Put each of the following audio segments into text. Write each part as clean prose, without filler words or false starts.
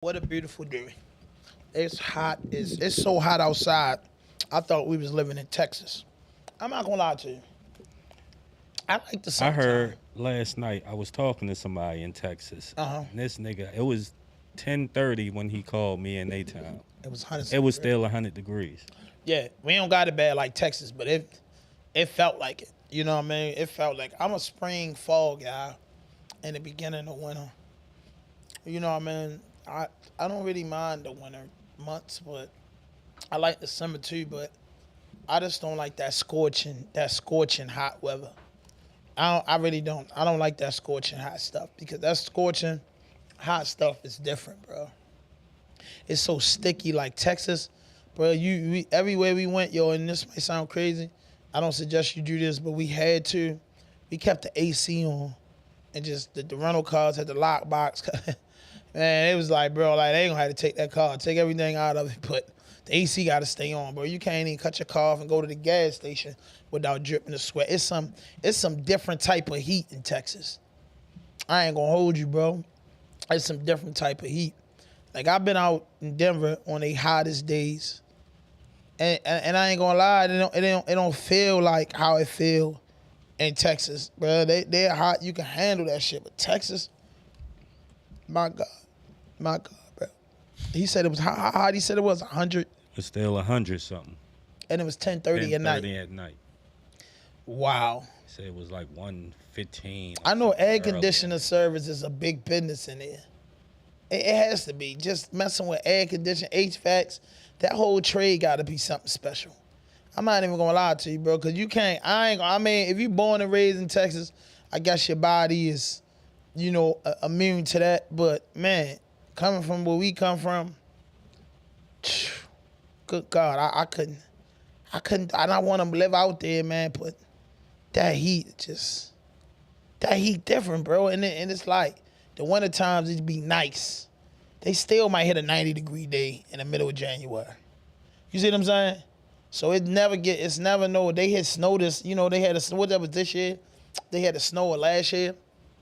What a beautiful day. It's hot. It's so hot outside. I thought we was living in Texas. I'm not gonna lie to you. I like the I summertime. heard last night, I was talking to somebody in Texas. Uh-huh. And this nigga, it was 10:30 when he called me in town. It was 100. It was still 100 degrees. Yeah, we don't got it bad like Texas, but it felt like it. You know what I mean? It felt like I'm a spring fall guy in the beginning of winter. You know what I mean? I don't really mind the winter months, but I like the summer too, but I just don't like that scorching hot weather. I really don't. I don't like that scorching hot stuff because that scorching hot stuff is different, bro. It's so sticky like Texas, bro. Everywhere we went, yo, and this might sound crazy. I don't suggest you do this, but we had to. We kept the AC on, and just the rental cars had the lock box. Man, it was like, bro, like they ain't gonna have to take that car, take everything out of it, but the AC gotta stay on, bro. You can't even cut your car off and go to the gas station without dripping the sweat. It's some different type of heat in Texas. I ain't gonna hold you, bro. It's some different type of heat. Like I've been out in Denver on the hottest days, and I ain't gonna lie, it don't feel like how it feel in Texas, bro. They're hot, you can handle that shit, but Texas, my God, bro. He said it was how hot. He said it was 100. It's still 100 something. And it was 10:30 at night. 10:30 at night. Wow. He said it was like 115. I know air conditioner service is a big business in there. It has to be. Just messing with air conditioning, HVACs, that whole trade got to be something special. I'm not even gonna lie to you, bro, because you can't. I mean, if you born and raised in Texas, I guess your body is, immune to that. But man, coming from where we come from, good God, I couldn't. I don't want to live out there, man. But that heat different, bro. And it's like the winter times it'd be nice. They still might hit a 90-degree day in the middle of January. You see what I'm saying? So it's never no. They hit snow this. They had whatever this year. They had the snow last year.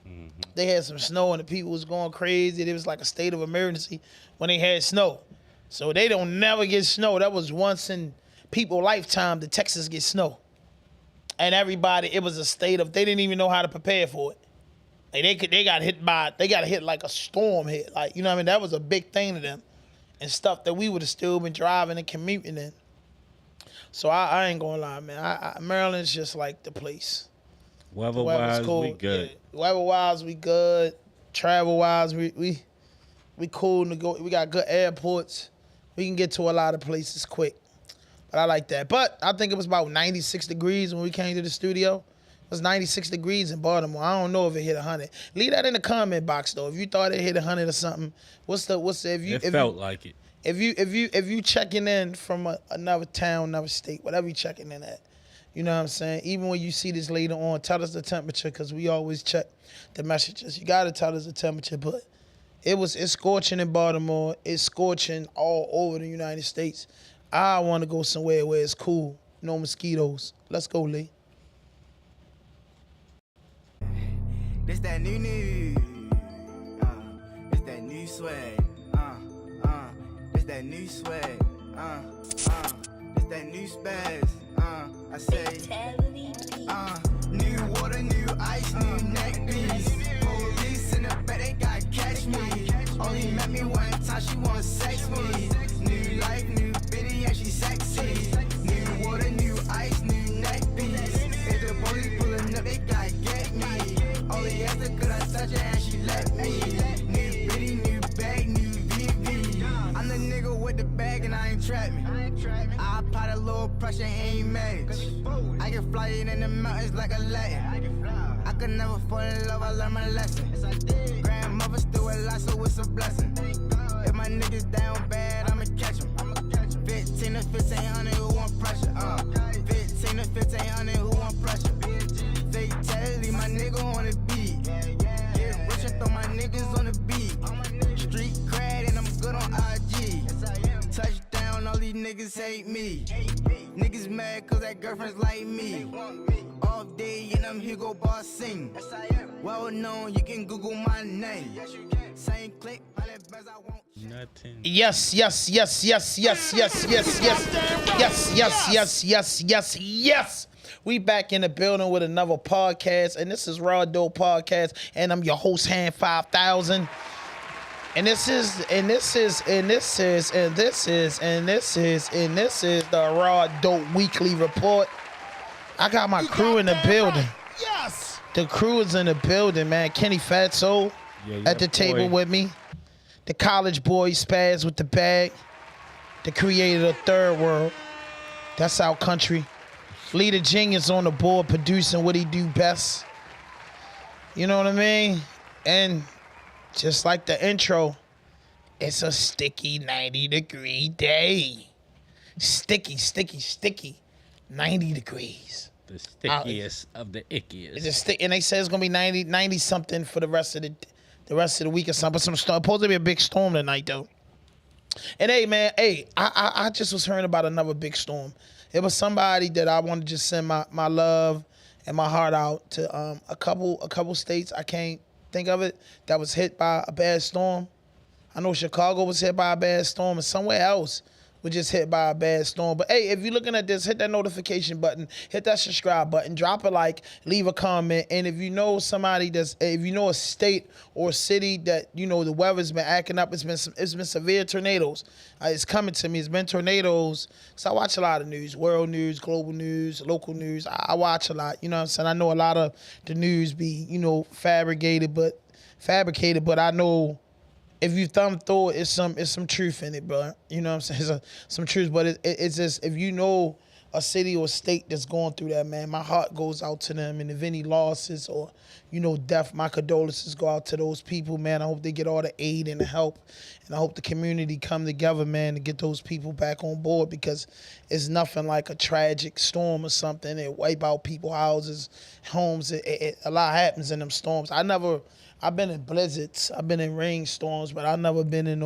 Mm-hmm. They had some snow and the people was going crazy. It was like a state of emergency when they had snow. So they don't never get snow. That was once in people's lifetime that Texas gets snow. And everybody, it was a state of, they didn't even know how to prepare for it. Like they got hit like a storm hit. Like, you know what I mean? That was a big thing to them. And stuff that we would have still been driving and commuting in. So I ain't gonna lie, man. Maryland's just like the place. Weather-wise, we good. Yeah. Weather-wise, we good. Travel-wise, we cool to go. We got good airports. We can get to a lot of places quick. But I like that. But I think it was about 96 degrees when we came to the studio. It was 96 degrees in Baltimore. I don't know if it hit 100. Leave that in the comment box though. If you thought it hit 100 or something, it felt like it. If you checking in from another town, another state, whatever you checking in at, you know what I'm saying? Even when you see this later on, tell us the temperature because we always check the messages. You gotta tell us the temperature, but it's scorching in Baltimore. It's scorching all over the United States. I want to go somewhere where it's cool, no mosquitoes. Let's go, Lee. This that new. It's that new swag. It's that new swag. It's that new spaz. I say, new water, new ice, new neck piece. Police in the back, they gotta catch me. Only met me one time, she wanna sex me. New life, new bitty, and she sexy. New water, new ice, new neck piece. If the police pulling up, they gotta get me. Only after could I touch her and she let me. New bitty, new bag, new VV. I'm the nigga with the bag and I ain't trapping. I apply the little pressure, ain't mad. I can fly it in the mountains like a Latin. I could never fall in love, I learned my lesson. Grandmother still alive, so it's a blessing. If my niggas down bad, I'ma catch them. 15 to 1500, who want pressure? 15 to 1500, who want pressure? Fatality, my nigga on the beat. Get rich and throw my niggas on the beat. Street cred and I'm good on IG. Touchdown, all these niggas hate me. Niggas mad cause that girlfriend's like me. Off day and I'm Hugo Boss sing. Yes, I am. Well known, you can Google my name. Yes, you can. Same click, all that buzz I want. Nothing. Yes. We back in the building with another podcast, and this is RawDope Podcast, and I'm your host, Hand 5000. And this is the RawDope Weekly Report. I got my crew in the building. Yes. The crew is in the building, man. Kenny Fatso at the table with me. The college boy Spaz with the bag. The creator of Third World. That's our country. Leader Genius on the board producing what he do best. You know what I mean? And just like the intro, it's a sticky 90-degree day. Sticky. 90 degrees. The stickiest of the ickiest. It's and they say it's gonna be 90 something for the rest of the week or something. But supposed to be a big storm tonight though. And hey man, I just was hearing about another big storm. It was somebody that I want to just send my love and my heart out to a couple states. I can't think of it that was hit by a bad storm. I know Chicago was hit by a bad storm, and somewhere else was just hit by a bad storm. But hey, if you're looking at this, hit that notification button, hit that subscribe button, drop a like, leave a comment. And if you know somebody if you know a state or a city that, you know, the weather's been acting up, it's been severe tornadoes. It's coming to me. It's been tornadoes. So I watch a lot of news, world news, global news, local news. I watch a lot. You know what I'm saying? I know a lot of the news be, you know, fabricated, but I know if you thumb through it, it's some truth in it, bro. You know what I'm saying? It's some truth, but it's just, if you know a city or state that's going through that, man, my heart goes out to them. And if any losses or, you know, death, my condolences go out to those people, man. I hope they get all the aid and the help. And I hope the community come together, man, to get those people back on board, because it's nothing like a tragic storm or something. It wipe out people's houses, homes. A lot happens in them storms. I've been in blizzards, I've been in rainstorms, but I've never been in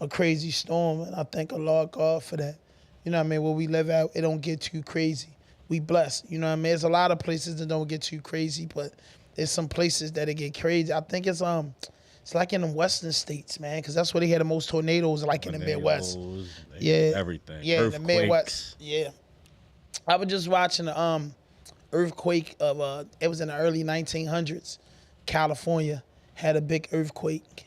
a crazy storm, and I thank a Lord God for that. You know what I mean? Where we live out, it don't get too crazy. We blessed, you know what I mean? There's a lot of places that don't get too crazy, but there's some places that it get crazy. I think it's like in the western states, man, because that's where they had the most tornadoes, like in the Midwest. Yeah, everything. Yeah, in the Midwest. Yeah, I was just watching the earthquake of it was in the early 1900s. California had a big earthquake.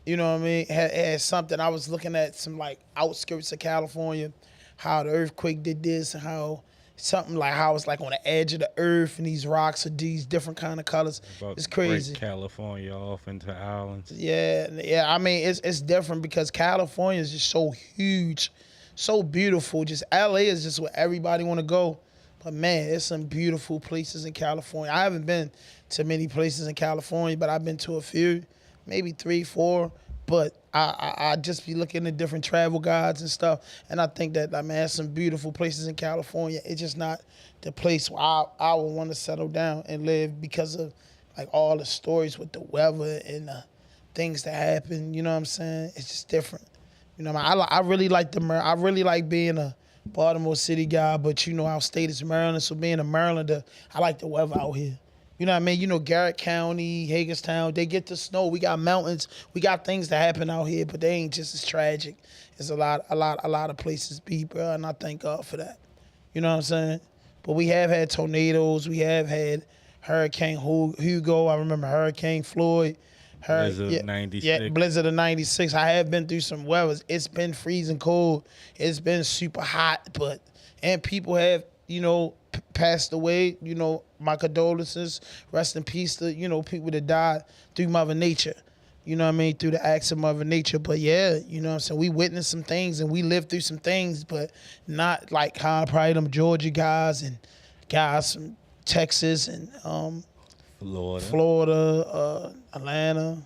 You know what I mean? Had something. I was looking at some like outskirts of California, how the earthquake did this, and how something like how it's like on the edge of the earth, and these rocks are these different kind of colors. It's crazy. Break California off into islands. Yeah. I mean, it's different because California is just so huge, so beautiful. Just LA is just where everybody want to go. But man, there's some beautiful places in California. I haven't been to many places in California, but I've been to a few, maybe 3, 4. But I just be looking at different travel guides and stuff, and I think that, man, there's some beautiful places in California. It's just not the place where I would want to settle down and live because of like all the stories with the weather and the things that happen. You know what I'm saying? It's just different. You know, I really like I really like being a Baltimore City guy, but you know our state is Maryland, so being a Marylander, I like the weather out here. You know what I mean? You know, Garrett County, Hagerstown, they get the snow. We got mountains. We got things that happen out here, but they ain't just as tragic as a lot of places be, bro. And I thank God for that. You know what I'm saying? But we have had tornadoes. We have had Hurricane Hugo. I remember Hurricane Floyd. Blizzard of 96. Yeah, Blizzard of 96. I have been through some weathers. It's been freezing cold. It's been super hot, and people have, you know, passed away. You know, my condolences. Rest in peace to, you know, people that died through Mother Nature. You know what I mean? Through the acts of Mother Nature. But yeah, you know what I'm saying? We witnessed some things and we lived through some things, but not like how probably them Georgia guys and guys from Texas and Florida, Atlanta,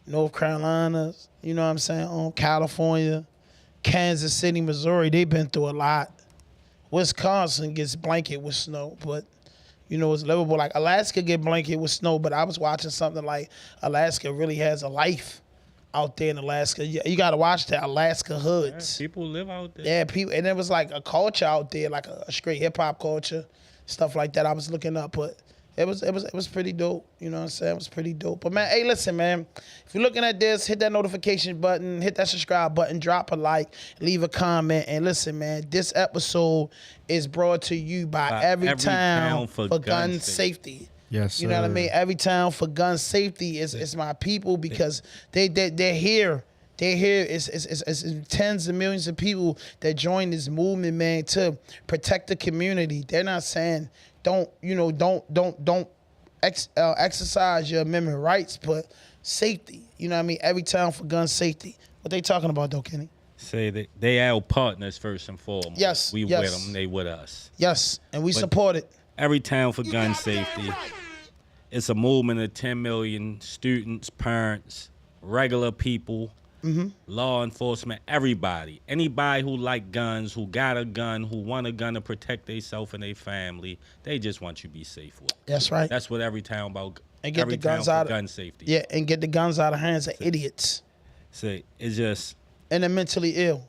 North Carolina, you know what I'm saying? California, Kansas City, Missouri, they've been through a lot. Wisconsin gets blanket with snow, but you know, it's livable. Like Alaska get blanket with snow, but I was watching something like Alaska really has a life out there in Alaska. You got to watch that Alaska hoods. Yeah, people live out there. Yeah, people, and it was like a culture out there, like a straight hip hop culture. stuff like that. I was looking up, but it was pretty dope. You know what I'm saying? It was pretty dope. But man, hey, listen, man. If you're looking at this, hit that notification button, hit that subscribe button, drop a like, leave a comment, and listen, man. This episode is brought to you by Every Town for Gun Safety. Yes, sir. You know what I mean? Every Town for Gun Safety is my people because they're here. They're here. It's tens of millions of people that join this movement, man, to protect the community. They're not saying don't exercise your amendment rights, but safety. You know what I mean? Every Town for Gun Safety. What they talking about, though, Kenny? Say that they our partners first and foremost. Yes, we yes. with them, they with us. Yes, and we support it. Every Town for Gun Safety. It's a movement of 10 million students, parents, regular people, law enforcement, everybody. Anybody who like guns, who got a gun, who want a gun to protect themselves and their family, they just want you to be safe with. That's right. That's what Every Town about. And get Every the guns Town out for of gun safety. Yeah, and get the guns out of hands of idiots Say it's just and the mentally ill.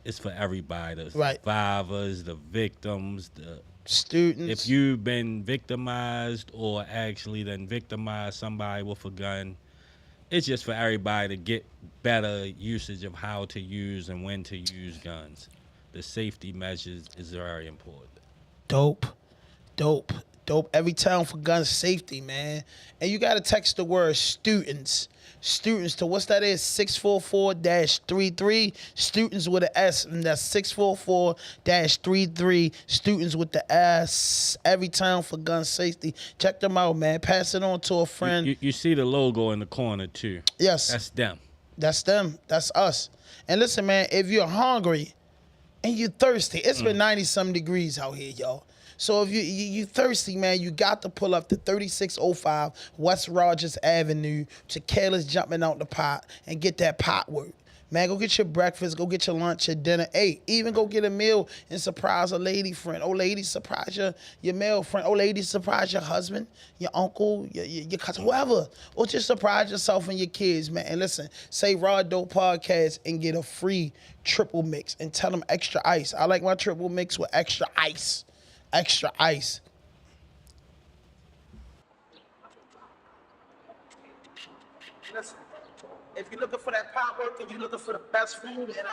it's for everybody. The Right. survivors, the victims, the Students. if you've been victimized or actually then victimized somebody with a gun, it's just for everybody to get better usage of how to use and when to use guns. The safety measures is very important. Dope. Every Town for Gun Safety, man. And you got to text the word students to what's that is 644-33 students with an S, and that's 644-33 students with the S. Every Town for Gun Safety. Check them out, man. Pass it on to a friend. You see the logo in the corner too. Yes, That's them. that's them. That's us. And listen, man, if you're hungry and you're thirsty, it's been 90-some degrees out here, y'all. So if you thirsty, man, you got to pull up to 3605 West Rogers Avenue to Careless Jumping Out the Pot and get that pot work. Man, go get your breakfast, go get your lunch, your dinner. Hey, even go get a meal and surprise a lady friend. Oh, lady, surprise your male friend. Oh, lady, surprise your husband, your uncle, your cousin, whoever. Or just surprise yourself and your kids, man. And listen, say RawDope Podcast and get a free triple mix and tell them extra ice. I like my triple mix with extra ice. Extra ice. Listen, if you're looking for that pot work and you're looking for the best food in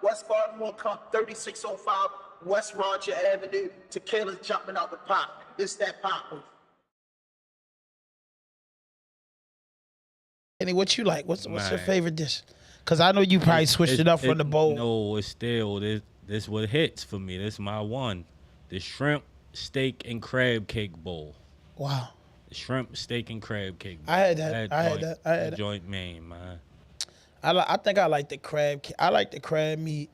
West Baltimore, come 3605 West Roger Avenue to Kayla's Jumping Out the Pot. It's that pot work. Kenny, what you like? What's your favorite dish? Because I know you probably switched it up from the bowl. No, it's still this what hits for me. This is my one. The shrimp, steak, and crab cake bowl. Wow. The shrimp, steak, and crab cake bowl. I had that. I had that. Joint main, man. I think I like the crab. I like the crab meat.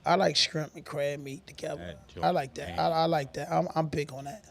I like shrimp and crab meat together. I like that. I like that. I'm big on that.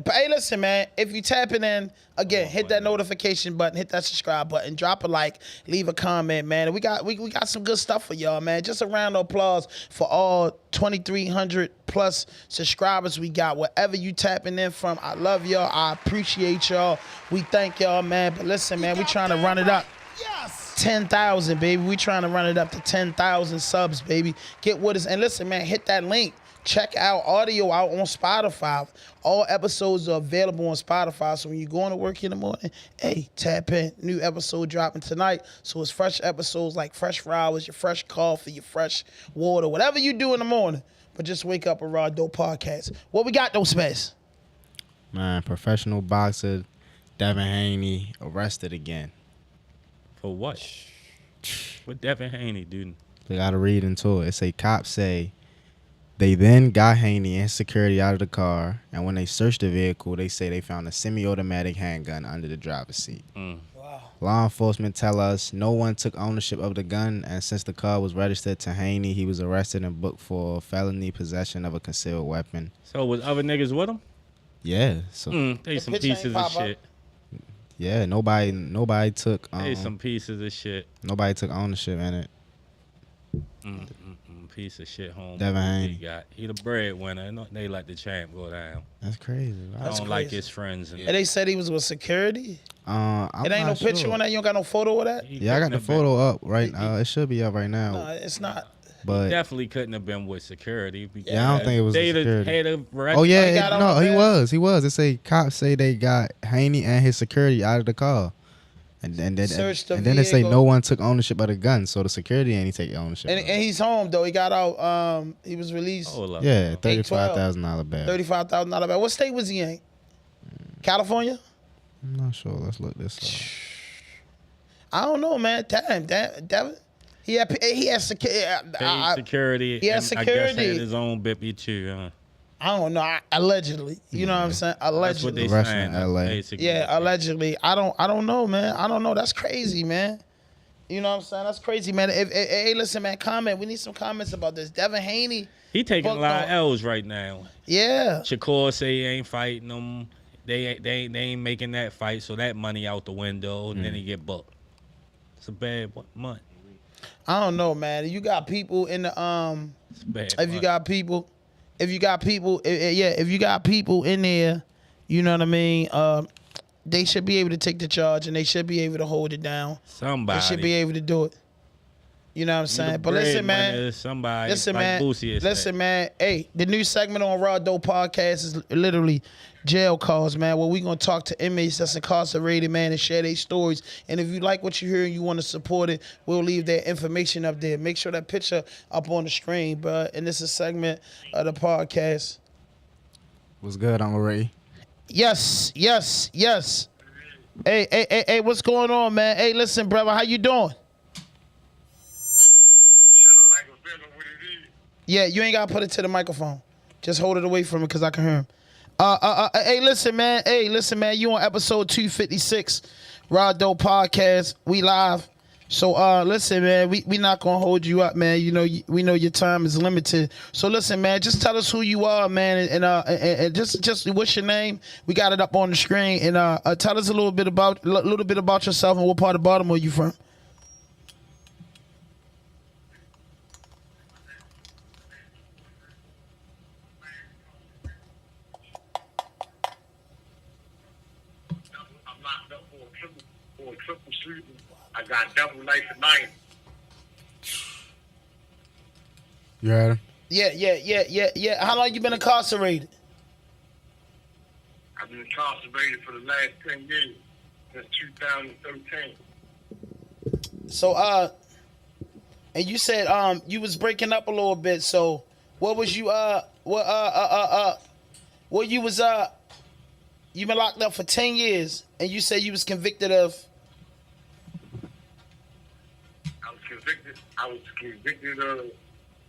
But hey, listen, man. If you tapping in again, hit that notification button, hit that subscribe button, drop a like, leave a comment, man. We got some good stuff for y'all, man. Just a round of applause for all 2,300 plus subscribers we got. Wherever you tapping in from, I love y'all. I appreciate y'all. We thank y'all, man. But listen, man, we trying to run it up. Yes. 10,000, baby. We trying to run it up to 10,000 subs, baby. Get with us and listen, man. Hit that link. Check our audio out on Spotify. All episodes are available on Spotify. So when you're going to work in the morning, hey, tap in. New episode dropping tonight. So it's fresh episodes like fresh flowers, your fresh coffee, your fresh water, whatever you do in the morning. But just wake up a RawDope Podcast. What we got, those space? Man, professional boxer Devin Haney arrested again. For what? What Devin Haney, dude? They got to read into it. It say cops say they then got Haney and security out of the car, and when they searched the vehicle, they say they found a semi-automatic handgun under the driver's seat. Wow. Law enforcement tell us no one took ownership of the gun, and since the car was registered to Haney, he was arrested and booked for felony possession of a concealed weapon. So was other niggas with him? Yeah. So They some pieces of shit. yeah, nobody took They some pieces of shit. nobody took ownership in it. Piece of shit home. Devin Haney. He the breadwinner. They let the champ go down. That's crazy. I don't like his friends. And they said he was with security? I'm It ain't no not picture sure. on that? You don't got no photo of that? Yeah, I got the photo up right now. It should be up right now. No, it's not. But Definitely couldn't have been with security. yeah, I don't think it was They security. had a Oh yeah, got on no, the he bed. was. They say cops say they got Haney and his security out of the car, and then Searched the they say vehicle. no one took ownership of the gun, so the security ain't take ownership. And of it. he's home though. He got out. He was released. Hold up. Yeah, $35,000 bail. $35,000 back. What state was he in? California? I'm not sure. Let's look this up. I don't know, man. Damn, Devin. He had security. Paid security. he had and I guess security. had his own bippy too. Huh? I don't know. Allegedly, you know what I'm saying? That's what Allegedly. they Russian saying. LA. Basically. Yeah, allegedly. I don't know, man. I don't know. That's crazy, man. You know what I'm saying? That's crazy, man. Hey, listen, man. Comment. We need some comments about this. Devin Haney. He taking a Fuck lot of no. L's right now. Yeah. Shakur say he ain't fighting them. They ain't making that fight, so that money out the window, and then he get booked. It's a bad month. I don't know, man. You got people in the It's a bad if month. you got people in there, you know what I mean? They should be able to take the charge and they should be able to hold it down. somebody They should be able to do it. You know what I'm saying? But listen, man. Somebody Listen, like man. Boosie has Listen, said. man. Hey, the new segment on RawDope Podcast is literally jail calls, man, where we gonna talk to inmates that's incarcerated, man, and share their stories. And if you like what you hear and you want to support it, we'll leave that information up there. Make sure that picture up on the screen, bro. And this is a segment of the podcast. What's good, Uncle Ray? Yes. Hey, what's going on, man? Hey, listen, brother, how you doing? Chilling like a villain what it is. Yeah, you ain't gotta put it to the microphone. Just hold it away from it because I can hear him. Hey, listen, man. You on episode 256, RawDope Podcast. We live. So, listen, man. We not gonna hold you up, man. You know, we know your time is limited. So, listen, man. Just tell us who you are, man, and just what's your name? We got it up on the screen, and tell us a little bit about yourself and what part of Baltimore you from. I'm locked up for a triple shooting. I got double life at 90. You heard him? Yeah. How long you been incarcerated? I've been incarcerated for the last 10 years, since 2013. So, and you said you was breaking up a little bit. So, what was you what you was you been locked up for 10 years, and you said you was convicted of. I was convicted of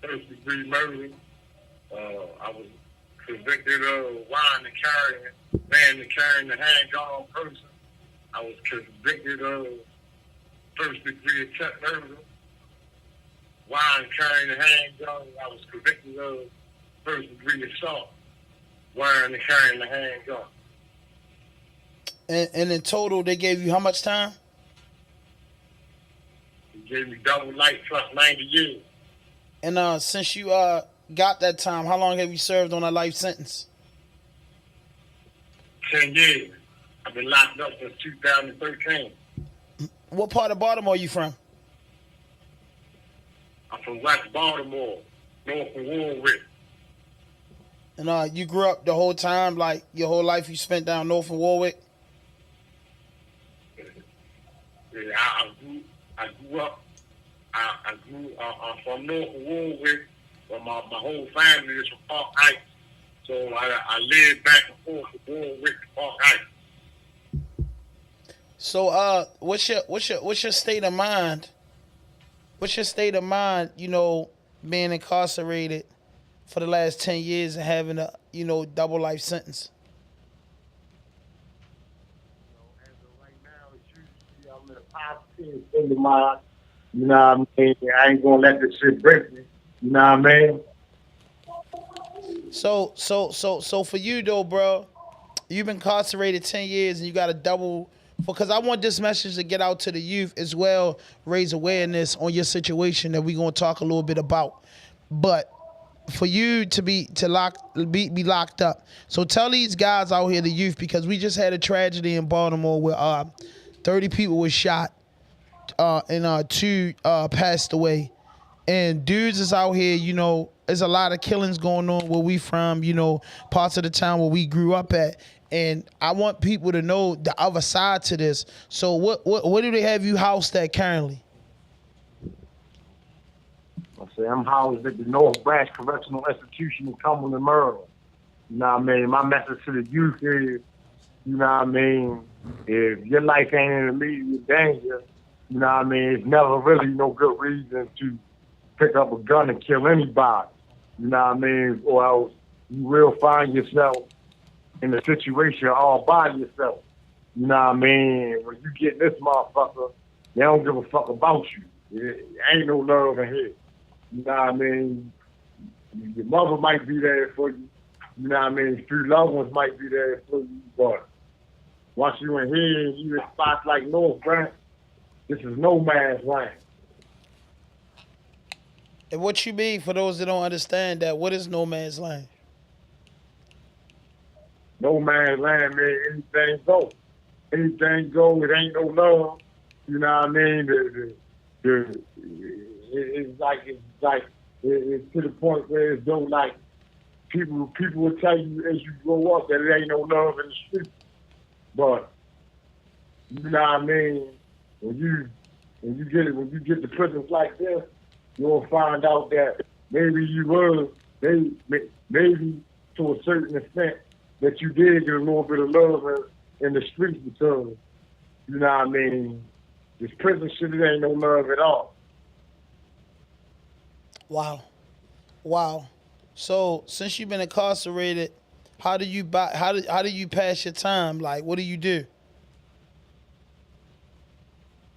first degree murder. I was convicted of man carrying the handgun person. I was convicted of first degree attempt murder. Carrying the handgun. I was convicted of first degree assault. Carrying the handgun. And in total, they gave you how much time? He gave me double life plus 90 years. And since you got that time, how long have you served on a life sentence? 10 years. I've been locked up since 2013. What part of Baltimore are you from? I'm from West Baltimore, north of Warwick. And you grew up the whole time, like your whole life you spent down north of Warwick? Yeah, I grew up. I'm from north of Warwick, but my whole family is from Park Heights. So I lived back and forth from Warwick to Park Heights. So what's your state of mind? What's your state of mind, you know, being incarcerated for the last 10 years and having a, you know, double life sentence? As of right now, it's usually I'm in a positive state of mind. You know what I mean? I ain't gonna let this shit break me. You know what I mean? So for you though, bro, you've been incarcerated 10 years and you got a double, because I want this message to get out to the youth as well, raise awareness on your situation that we're gonna talk a little bit about. But for you to be locked up. So tell these guys out here, the youth, because we just had a tragedy in Baltimore where 30 people were shot and 2 passed away. And dudes is out here, you know, there's a lot of killings going on where we from, you know, parts of the town where we grew up at. And I want people to know the other side to this. So what do they have you housed at currently? I say I'm housed at the North Branch Correctional Institution in Cumberland, Maryland. You know what I mean? My message to the youth is, you know what I mean, if your life ain't in immediate danger, you know what I mean, it's never really no good reason to pick up a gun and kill anybody. You know what I mean? Or else you will find yourself in a situation all by yourself. You know what I mean? When you get this motherfucker, they don't give a fuck about you. It ain't no love in here. You know what I mean? Your mother might be there for you. You know what I mean? Few loved ones might be there for you. But once you in here and you in spots like North Branch, this is no man's land. And what you mean, for those that don't understand that, what is no man's land? No man's land, man, anything go. Anything go, it ain't no love. You know what I mean? It's to the point where it's though like people will tell you as you grow up that it ain't no love in the street. But you know what I mean? When you get to prisons like this, you'll find out that maybe maybe to a certain extent that you did get a little bit of love in the streets because, you know what I mean, this prison shit, it ain't no love at all. Wow. So since you've been incarcerated, how do you pass your time? Like, what do you do?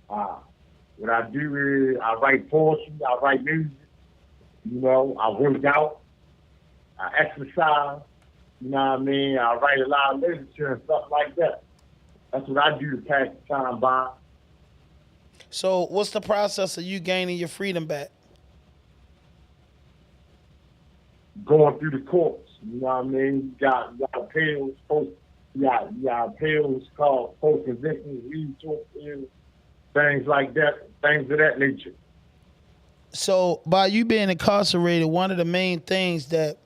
What I do is I write poetry, I write music, you know, I work out, I exercise, you know what I mean? I write a lot of literature and stuff like that. That's what I do to pass the time by. So what's the process of you gaining your freedom back? Going through the courts, you know what I mean? You got appeals, you got appeals called post-conviction, appeals, things like that, things of that nature. So by you being incarcerated, one of the main things that,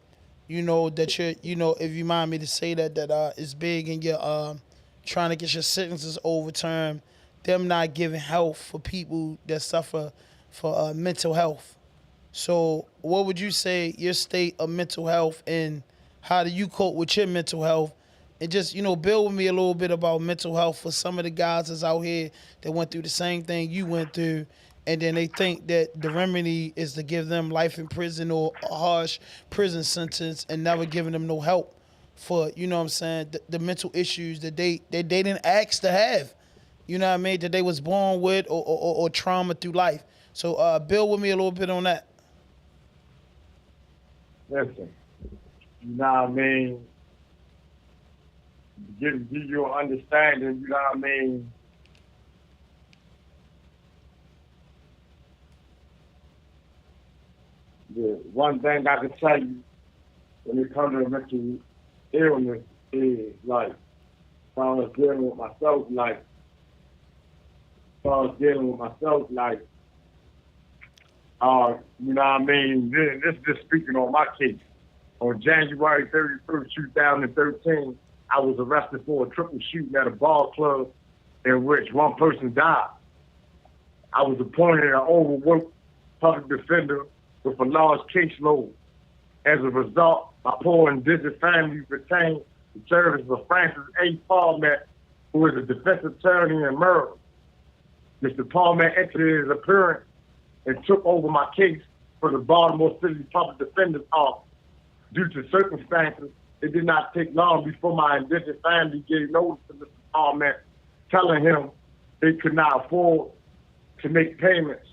if you mind me to say that is big in your trying to get your sentences overturned, them not giving health for people that suffer for mental health. So what would you say your state of mental health, and how do you cope with your mental health? And just, build with me a little bit about mental health for some of the guys that's out here that went through the same thing you went through, and then they think that the remedy is to give them life in prison or a harsh prison sentence and never giving them no help for, the mental issues that they didn't ask to have, that they was born with or trauma through life. So build with me a little bit on that. Listen, you know what I mean? Give you an understanding, you know what I mean? The one thing I can tell you when it comes to mental illness is, like, if I was dealing with myself, you know what I mean? This is just speaking on my case. On January 31st, 2013, I was arrested for a triple shooting at a ball club in which one person died. I was appointed an overworked public defender with a large caseload. As a result, my poor and digit family retained the service of Francis A. Palmer, who is a defense attorney in Maryland. Mr. Palmer entered his appearance and took over my case for the Baltimore City Public Defender's Office. Due to circumstances, it did not take long before my indigent family gave notice to Mr. Palmer, telling him they could not afford to make payments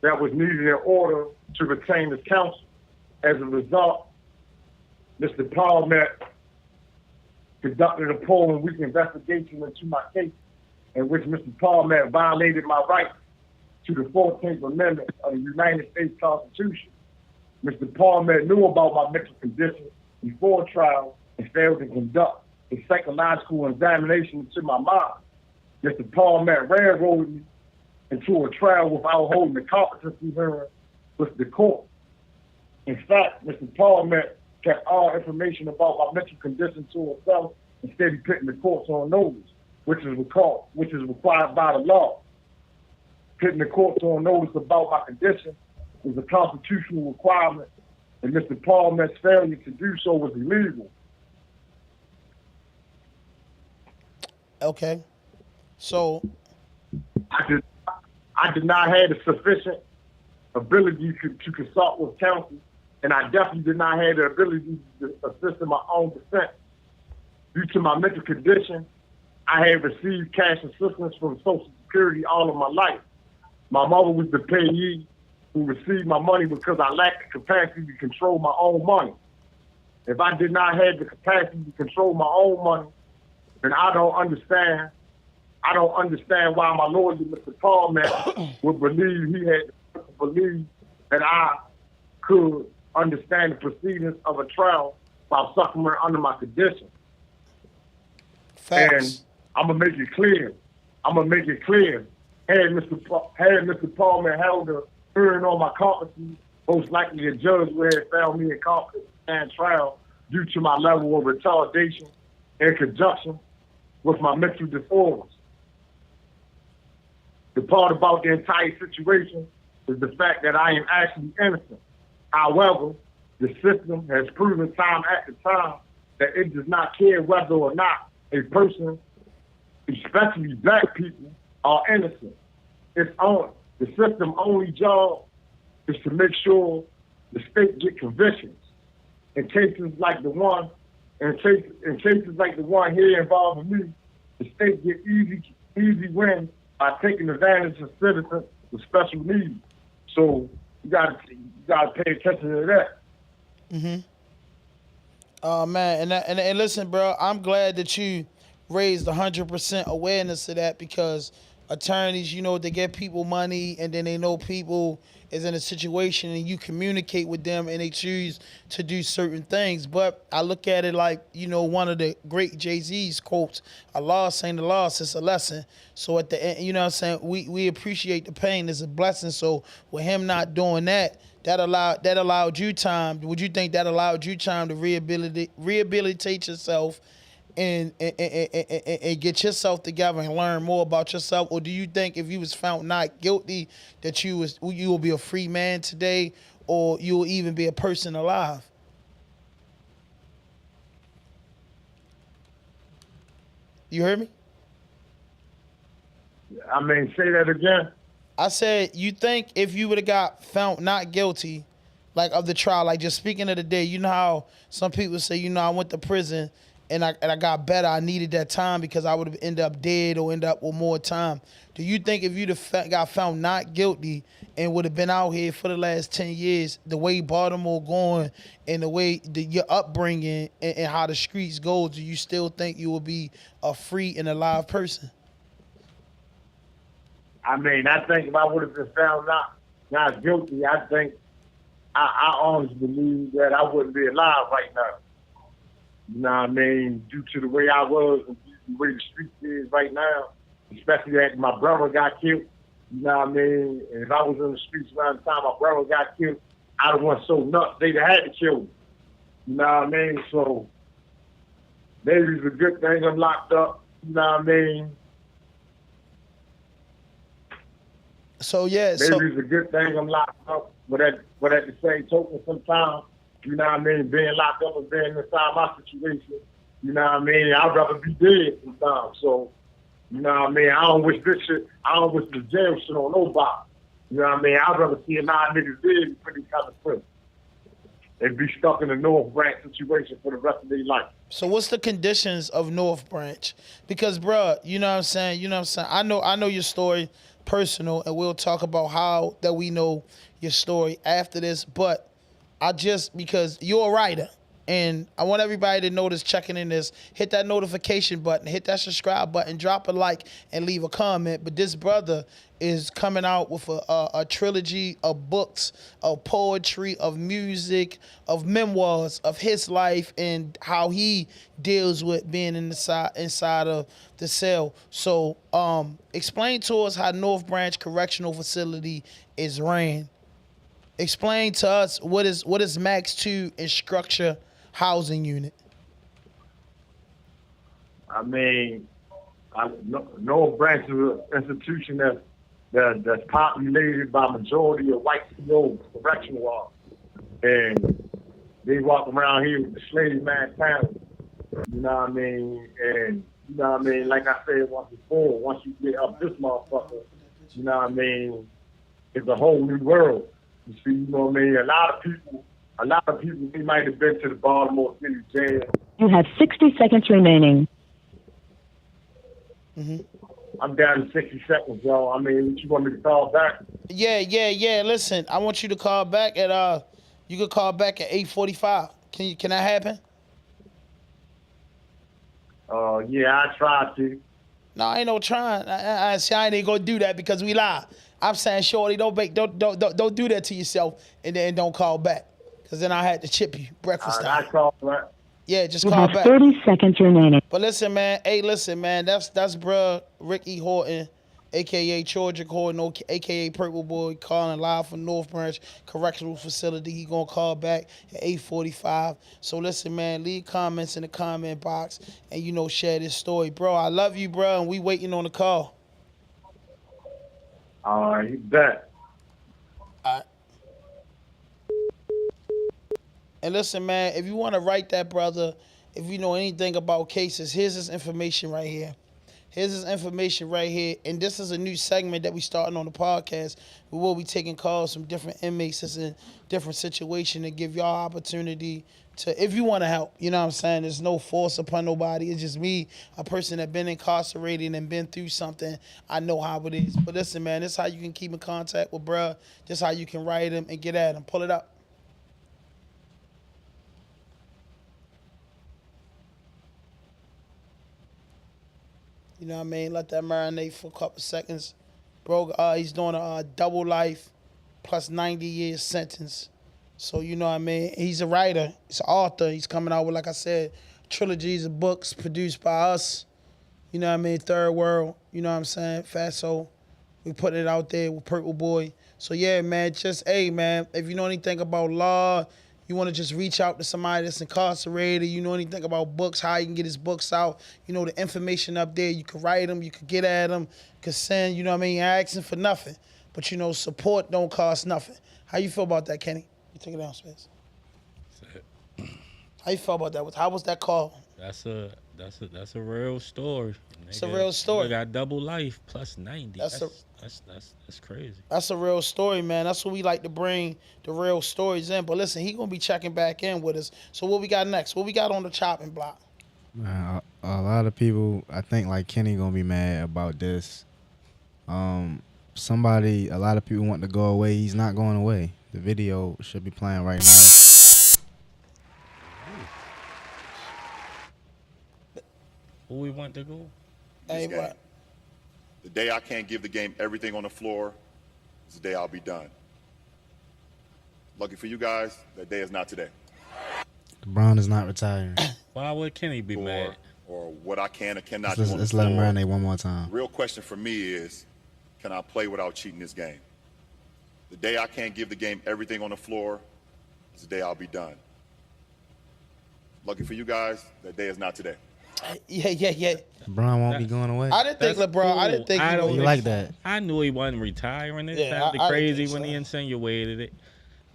that was needed in order to retain his counsel. As a result, Mr. Palmer conducted a polling week investigation into my case, in which Mr. Palmer violated my rights to the 14th Amendment of the United States Constitution. Mr. Palmer knew about my mental condition before trial and failed to conduct a psychological examination into my mind. Mr. Palmer railroaded me into a trial without holding a competency hearing with the court. In fact, Mr. Parliament kept all information about my mental condition to himself instead of putting the courts on notice, which is required by the law. Putting the courts on notice about my condition is a constitutional requirement, and Mr. Parliament's failure to do so was illegal. Okay. So I did not have the sufficient ability to consult with counsel, and I definitely did not have the ability to assist in my own defense. Due to my mental condition, I had received cash assistance from Social Security all of my life. My mother was the payee who received my money because I lacked the capacity to control my own money. If I did not have the capacity to control my own money, then I don't understand why my lawyer, Mr. Parliament, would believe that I could understand the proceedings of a trial while suffering under my condition. facts. And I'm gonna make it clear. Had Mr. Parliament held a hearing on my competency, most likely a judge would have found me incompetent to stand trial due to my level of retardation in conjunction with my mental disorders. The part about the entire situation is the fact that I am actually innocent. However, the system has proven time after time that it does not care whether or not a person, especially black people, are innocent. The system only job is to make sure the state get convictions. In cases like the one here involving me, the state get easy wins by taking advantage of citizens with special needs. So you gotta pay attention to that. Mm-hmm. Oh man, and listen, bro, I'm glad that you raised 100% awareness of that, because attorneys, they get people money, and then they know people is in a situation, and you communicate with them, and they choose to do certain things. But I look at it like, one of the great Jay-Z's quotes: "A loss ain't a loss, it's a lesson." So at the end, what I'm saying, we appreciate the pain as a blessing. So with him not doing that, that allowed you time. Would you think that allowed you time to rehabilitate yourself and get yourself together and learn more about yourself? Or do you think if you was found not guilty that you will be a free man today, or you will even be a person alive? You heard me? I mean, say that again. I said, you think if you would have got found not guilty, like of the trial, like just speaking of the day, you know how some people say, I went to prison and I got better. I needed that time because I would have ended up dead or end up with more time. Do you think if you'd have got found not guilty and would have been out here for the last 10 years, the way Baltimore going and the way your upbringing and how the streets go, do you still think you will be a free and alive person? I mean, I think if I would have been found not guilty, I think I honestly believe that I wouldn't be alive right now. You know what I mean? Due to the way I was and the way the street is right now, especially after my brother got killed. You know what I mean? And if I was in the streets around the time my brother got killed, I'd have went so nuts they'd have had to kill me. You know what I mean? So maybe it's a good thing I'm locked up. You know what I mean? So yeah, maybe it's a good thing I'm locked up, but at the same token, sometimes, you know what I mean, being locked up and being inside my situation, you know what I mean, I'd rather be dead sometimes. So, you know what I mean, I don't wish the jail shit on nobody. You know what I mean, I'd rather see a lot of niggas dead for these kind of prison and be stuck in a North Branch situation for the rest of their life. So what's the conditions of North Branch? Because, bruh, you know what I'm saying? I know your story personal, and we'll talk about how that we know your story after this, but because you're a writer, and I want everybody to know this, checking in this, hit that notification button, hit that subscribe button, drop a like, and leave a comment. But this brother is coming out with a trilogy of books, of poetry, of music, of memoirs of his life and how he deals with being inside of the cell. So explain to us how North Branch Correctional Facility is ran. Explain to us what is Max 2 and structure housing unit. I mean, no branch of institution that's populated by majority of white COs, correctional officers. And they walk around here with the slave mentality. You know what I mean? And you know what I mean? Like I said once before, once you get up this motherfucker, you know what I mean? It's a whole new world. You see, you know what I mean? A lot of people, they might have been to the Baltimore City jail. You have 60 seconds remaining. I'm down to 60 seconds, y'all. I mean, you want me to call back? Yeah. Listen, I want you to call back at you could call back at 8:45. Can that happen? Yeah, I tried to. No, ain't no trying. I ain't gonna do that because we lie. I'm saying, shorty, don't do that to yourself and then don't call back, because then I had to chip you breakfast time. I called back. Yeah, just You call have back. 30 seconds remaining. But listen, man. Hey, listen, man. That's bruh Ricky Horton, a.k.a. Georgia Horton, a.k.a. Purple Boy, calling live from North Branch Correctional Facility. He gonna call back at 8:45. So listen, man. Leave comments in the comment box and, share this story. Bro, I love you, bro, and we waiting on the call. All right, you bet. All right. And listen, man, if you want to write that brother, if you know anything about cases, here's his information right here. And this is a new segment that we starting on the podcast. We will be taking calls from different inmates that's in different situations to give y'all opportunity to, if you want to help. You know what I'm saying? There's no force upon nobody. It's just me, a person that been incarcerated and been through something. I know how it is. But listen, man, this is how you can keep in contact with bruh. This is how you can write him and get at him. Pull it up. You know what I mean? Let that marinate for a couple seconds. Bro, he's doing a double life plus 90 years sentence. So, you know what I mean? He's a writer. He's an author. He's coming out with, like I said, trilogies of books produced by us. You know what I mean? Third World. You know what I'm saying? Fatso. We putting it out there with Purple Boy. So, yeah, man, hey, man, if you know anything about law, you want to just reach out to somebody that's incarcerated, you know anything about books, how you can get his books out, the information up there, you can write them, you can get at them, you can send, you know what I mean, you're asking for nothing. But, support don't cost nothing. How you feel about that, Kenny? You take it down, Spence. How you feel about that? How was that call? That's a real story. It's a real story. Nigga got double life plus 90. That's crazy. That's a real story, man. That's what we like to bring the real stories in. But listen, he gonna be checking back in with us. So what we got next? What we got on the chopping block? Man, a lot of people, I think, like Kenny, gonna be mad about this. A lot of people want to go away. He's not going away. The video should be playing right now. Who we want to go? Hey, what? The day I can't give the game everything on the floor is the day I'll be done. Lucky for you guys, that day is not today. LeBron is not retiring. Why would Kenny be mad? Or what I can or cannot do on the Let's floor. let him marinate one more time. The real question for me is, can I play without cheating this game? The day I can't give the game everything on the floor is the day I'll be done. Lucky for you guys, that day is not today. Yeah. LeBron won't be going away. I didn't think LeBron. I didn't think he You like that? I knew he wasn't retiring. It Yeah, sounded I crazy think when so. he insinuated it.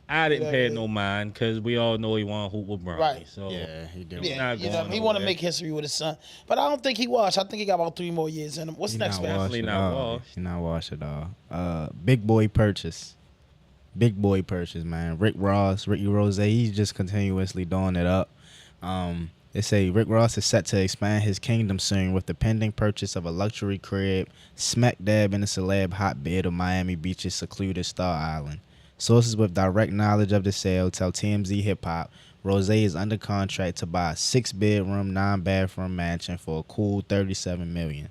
I didn't pay no mind because we all know he won hoop with Bronny. Right. So Yeah, he did. Yeah, not going he want to nowhere. make history with his son, but I don't think he washed. I think he got about 3 more years in him. What's He next, not man? washed Definitely at not all. washed. He not washed at all. Big boy purchase, man. Ricky Rose, he's just continuously doing it up. They say Rick Ross is set to expand his kingdom soon with the pending purchase of a luxury crib smack dab in the celeb hotbed of Miami Beach's secluded Star Island. Sources with direct knowledge of the sale tell TMZ Hip Hop Rose is under contract to buy a 6-bedroom, 9-bathroom mansion for a cool $37 million.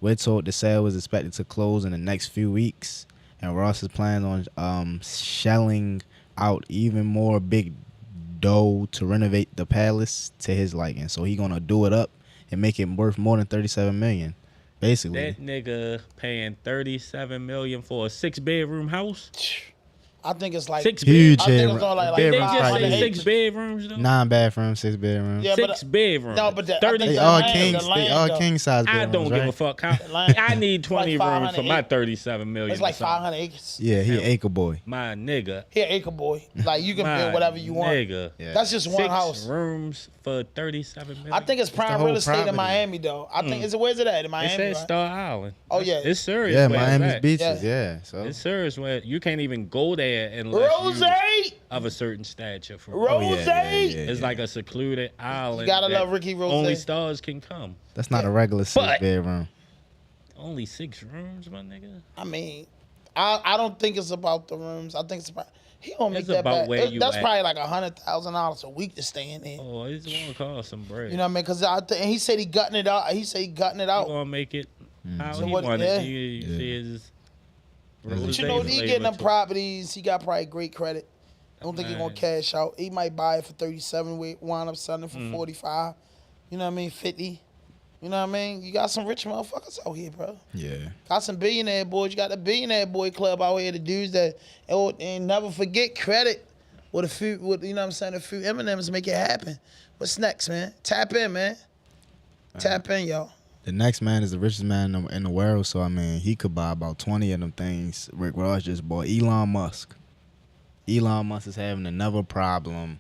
We're told the sale is expected to close in the next few weeks, and Ross is planning on shelling out even more big dough to renovate the palace to his liking. So he gonna do it up and make it worth more than $37 million, basically. That nigga paying $37 million for a 6-bedroom house. I think it's like Six Huge I think head. it's on like Did they bedrooms just probably say $500 6 acres. bedrooms though? 9 bathrooms, 6 bedrooms. Yeah, but 6 bedrooms. No, but the- I 30. think They the all land, kings. the They land, all though. king size I bedrooms, don't give a right? fuck. How, land. I need 20 Like rooms for 500 my acres. 37 million. It's like or something. 500 acres. Yeah, he an acre boy. My nigga. He an acre boy. Like you can My build whatever you want. Nigga. Yeah. That's just one 6 house. rooms for 37 million. I think it's the prime whole real estate property. in Miami though. I think is it where's it at in It Miami? says Right? Star Island. Oh, yeah. It's serious. Yeah, where it's Miami's at. beaches. Yeah, so It's serious where you can't even go there unless Rose, you of a certain stature. For real. Rose. It's like a secluded island. You gotta that love Ricky Rose. Only stars can come. that's not a regular 6 But- bedroom. Only 6 rooms, my nigga. I mean, I don't think it's about the rooms. I think it's about he don't make It's that about bad. where you That's at. probably like $100,000 a week to stay in there. Oh, it's gonna cost some bread. You know what I mean? Because and he said he gutting it out. He said he gutting it He out. gonna make it how So he what- wanted. yeah. You see his But you know, he getting them properties. He got probably great credit. I don't think he gonna Nice. cash out. He might buy it for 37. We wind up selling it Mm. for 45. You know what I mean? 50. You know what I mean? You got some rich motherfuckers out here, bro. Yeah. Got some billionaire boys. You got the billionaire boy club out here. The dudes that and never forget credit with a few. With, you know what I'm saying? A few M&Ms make it happen. What's next, man? Tap in, man. Tap in, y'all. The next man is the richest man in the world, so I mean, he could buy about 20 of them things Rick Ross just bought. Elon Musk. Elon Musk is having another problem.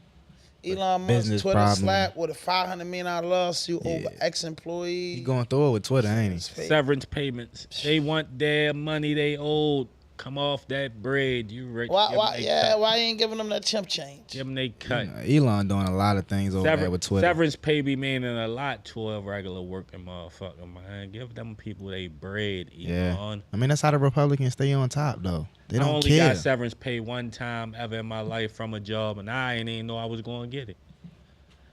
Elon Musk Business Twitter problem. slapped with a $500 million lawsuit over ex-employee. He going through it with Twitter, ain't he? severance payments. They want their money they owed. Come off that bread, you rich. Why? Give 'em Why? they Yeah. cut. Why you ain't giving them that chimp change? Give them they cut. Elon doing a lot of things over there with Twitter. Severance pay be meaning a lot to a regular working motherfucker, man. Give them people they bread, Yeah. Elon. I mean, that's how the Republicans stay on top, though. They I don't only care. got severance pay one time ever in my life from a job, and I ain't even know I was going to get it.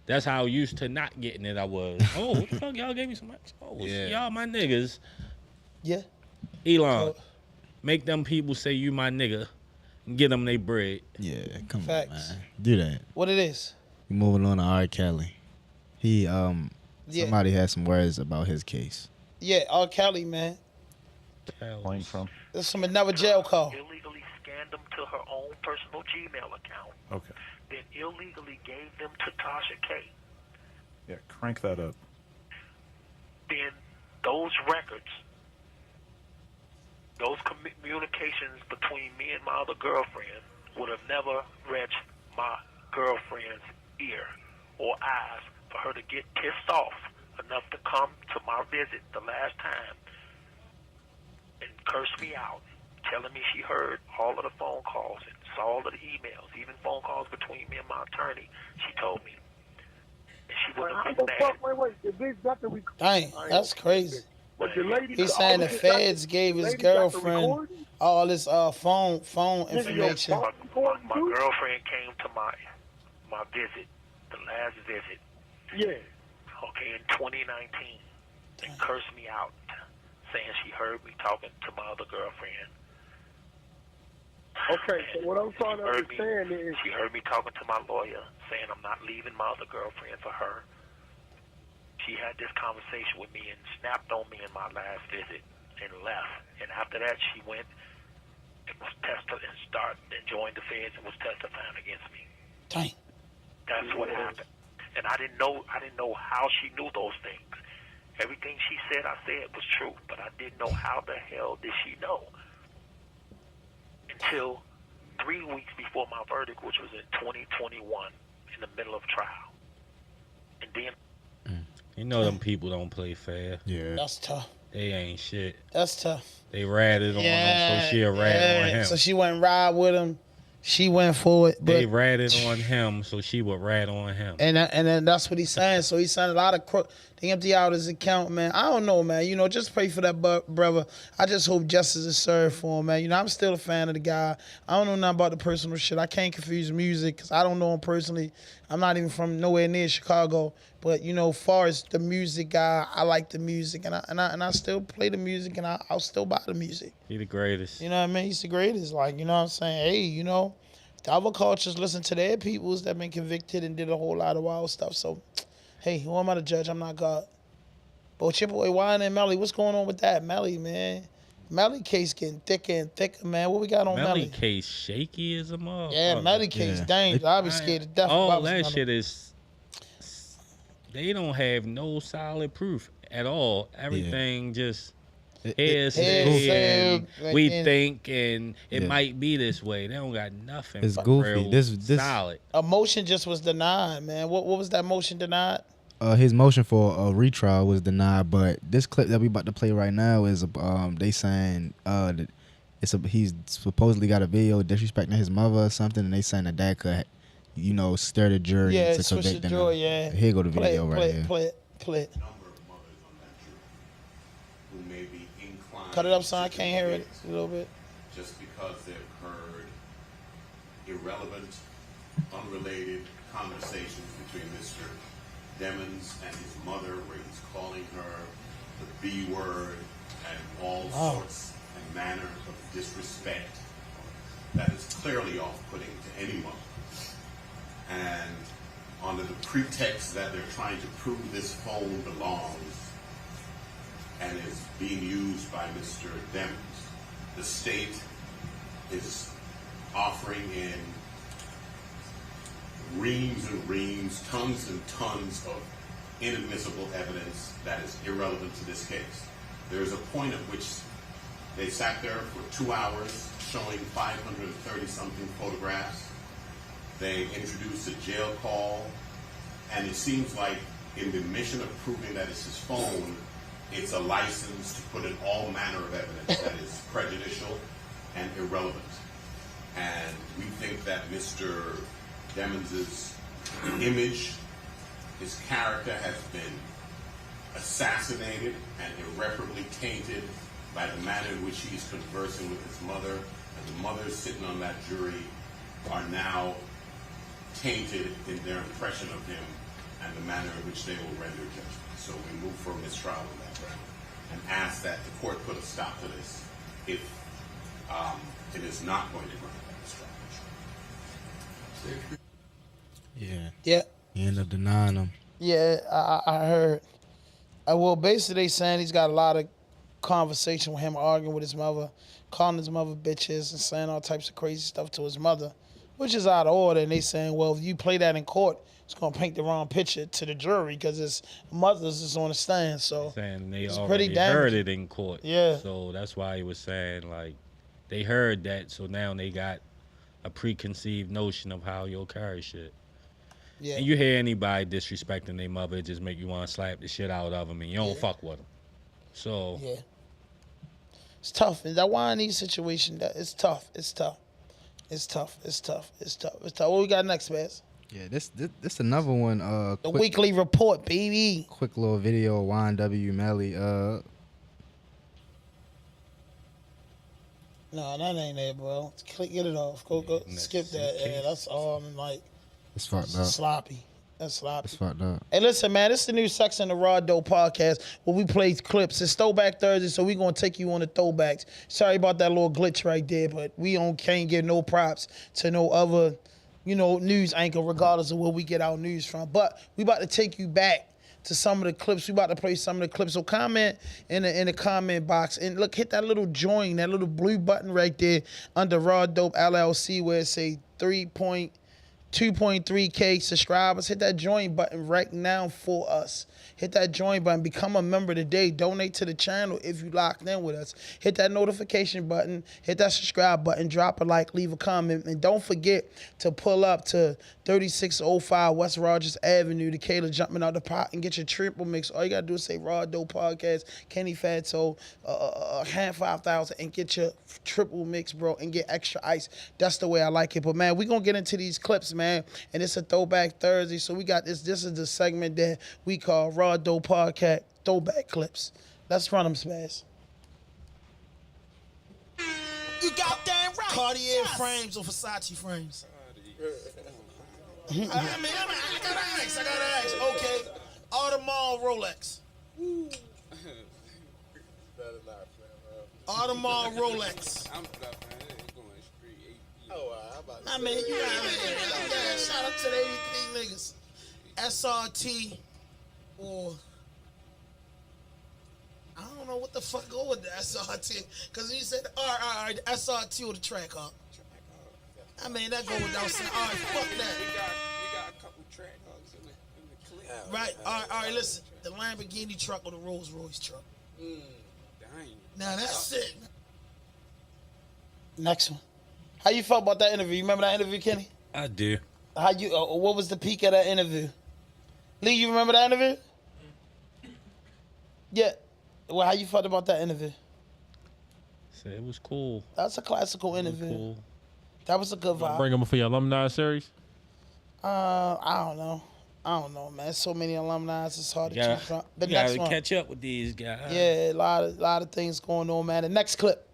That's how used to not getting it I was. Oh, what the fuck? Y'all gave me some extra. Oh, Yeah. y'all my niggas. Yeah. Elon, make them people say you my nigga and get them they bread. Yeah, come Facts. on, man. Do that. What it is? We moving on to R. Kelly. He Yeah. somebody had some words about his case. Yeah. R. Kelly, man. Playing from. This is from another jail call. Illegally scanned them to her own personal Gmail account. Okay. Then illegally gave them to Tasha K. Yeah, crank that up. Then those records, those communications between me and my other girlfriend would have never reached my girlfriend's ear or eyes for her to get pissed off enough to come to my visit the last time and curse me out, telling me she heard all of the phone calls and saw all of the emails, even phone calls between me and my attorney. She told me. And she wouldn't have been mad. Wait. The bitch got the record. Dang, that's crazy. But the lady. He's saying the feds gave his girlfriend all this phone information. My girlfriend came to my visit, the last visit, Yeah. okay, in 2019, and cursed me out, saying she heard me talking to my other girlfriend. Okay, so what I'm trying to understand is. She heard me talking to my lawyer, saying I'm not leaving my other girlfriend for her. She had this conversation with me and snapped on me in my last visit and left. And after that, she went and was and joined the feds and was testifying against me. Dang. That's what happened. And I didn't know how she knew those things. Everything she said, I said was true, but I didn't know how the hell did she know. Until 3 weeks before my verdict, which was in 2021, in the middle of trial. And then You know them people don't play fair. Yeah. That's tough. They ain't shit. That's tough. They ratted on him, so she'll rat on him. So she went ride with him. She went for it. They But ratted on him, so she would rat on him. and then that's what he's saying. So he's saying a lot of they empty out his account, man. I don't know, man. You know, just pray for that brother. I just hope justice is served for him, man. You know, I'm still a fan of the guy. I don't know nothing about the personal shit. I can't confuse music because I don't know him personally. I'm not even from nowhere near Chicago. But you know, far as the music guy, I like the music, and I still play the music, and I'll still buy the music. He the greatest. You know what I mean? He's the greatest. Like, you know what I'm saying? Hey, you know, the other cultures listen to their peoples that been convicted and did a whole lot of wild stuff. So, hey, who am I to judge? I'm not God. But with your boy Wine and Melly, what's going on with that? Melly, man. Melly case getting thicker and thicker, man. What we got on Melly Melly? case shaky as a motherfucker. Yeah, Melly case Yeah. dangerous. I be scared to death. if I All was that Melly. shit is. They don't have no solid proof at all. Everything just hearsay, and we think, and it might be this way. They don't got nothing. It's for goofy. real This solid. A motion just was denied, man. What was that motion denied? His motion for a retrial was denied, but this clip that we about to play right now is they saying that he's supposedly got a video disrespecting his mother or something, and they saying that could, stir the jury Yeah, to switch the convict jury. him. Yeah. Here go the Play video it, right play here. it, play it, play it. Number of mothers on that jury who may be inclined. Cut it up, son. I can't hear it a little bit. Just because they've heard irrelevant, unrelated conversations between Mr. Demons and his mother, where he's calling her the B word and all sorts and manner of disrespect that is clearly off-putting to anyone. And under the pretext that they're trying to prove this phone belongs and is being used by Mr. Demons, the state is offering in reams and reams, tons and tons of inadmissible evidence that is irrelevant to this case. There is a point at which they sat there for 2 hours showing 530-something photographs. They introduced a jail call, and it seems like in the mission of proving that it's his phone, it's a license to put in all manner of evidence that is prejudicial and irrelevant. And we think that Mr. Demons' image, his character has been assassinated and irreparably tainted by the manner in which he is conversing with his mother, and the mothers sitting on that jury are now tainted in their impression of him and the manner in which they will render judgment. So we move for mistrial on that ground and ask that the court put a stop to this if it is not going to grant that mistrial. Yeah. He ended up denying him. Yeah, I heard. Well, basically they saying he's got a lot of conversation with him arguing with his mother, calling his mother bitches and saying all types of crazy stuff to his mother, which is out of order. And they saying, well, if you play that in court, it's going to paint the wrong picture to the jury because his mother's is on the stand. So Saying they it's already pretty heard damaging. it in court. Yeah. So that's why he was saying, like, they heard that, so now they got a preconceived notion of how you'll carry shit. Yeah. And you hear anybody disrespecting their mother, it just make you want to slap the shit out of them, and you don't fuck with them. So Yeah. It's tough. And that why in these situations, it's tough. It's tough. It's tough. It's tough. It's tough. It's tough. What we got next, Baz? Yeah, this another one. The weekly report, baby. Quick little video of YNW Melly. No, that ain't it, bro. Get it off. Go. Skip that. Yeah, that's all. I'm like. It's fucked up. Sloppy. That's sloppy. It's fucked up. Hey, listen, man, this is the new section of the RawDope Podcast where we play clips. It's Throwback Thursday, so we're going to take you on the throwbacks. Sorry about that little glitch right there, but we can't give no props to no other, news anchor, regardless of where we get our news from. But we about to take you back to some of the clips. We about to play some of the clips. So comment in the comment box. And look, hit that little join, that little blue button right there under RawDope LLC where it say 2.3K subscribers. Hit that join button right now for us. Hit that join button. Become a member today. Donate to the channel if you locked in with us. Hit that notification button. Hit that subscribe button. Drop a like. Leave a comment. And don't forget to pull up to 3605 West Rogers Avenue. Decatur jumping out the pot and get your triple mix. All you got to do is say RawDope Podcast, Kenny Fatso, hand 5,000 and get your triple mix, bro, and get extra ice. That's the way I like it. But, man, we're going to get into these clips, man. And it's a Throwback Thursday. So we got this. This is the segment that we call RawDope Podcast Throwback Clips. Let's run them, Spaz. You goddamn right. Cartier frames or Versace frames? I gotta ask. Okay. Audemars Rolex. Audemars Rolex. Nah, man, you got shout out to the 83 niggas. SRT or I don't don't know what the fuck go with the SRT. Because you said, all right, the SRT or the track hawk. I mean, that go without saying. All right, fuck that. We got a couple track hawks in the clip. Right, all right, listen. The Lamborghini truck or the Rolls Royce truck. Dang. Now, that's it. Next one. How you felt about that interview? You remember that interview, Kenny? I do. How you? What was the peak of that interview? Lee, you remember that interview? Yeah. Well, how you felt about that interview? Said it was cool. That's a classical interview. Cool. That was a good vibe. Bring them for your alumni series. I don't know, man. So many alumni, it's hard to choose from. The You next gotta one. catch up with these guys. Yeah, a lot of things going on, man. The next clip.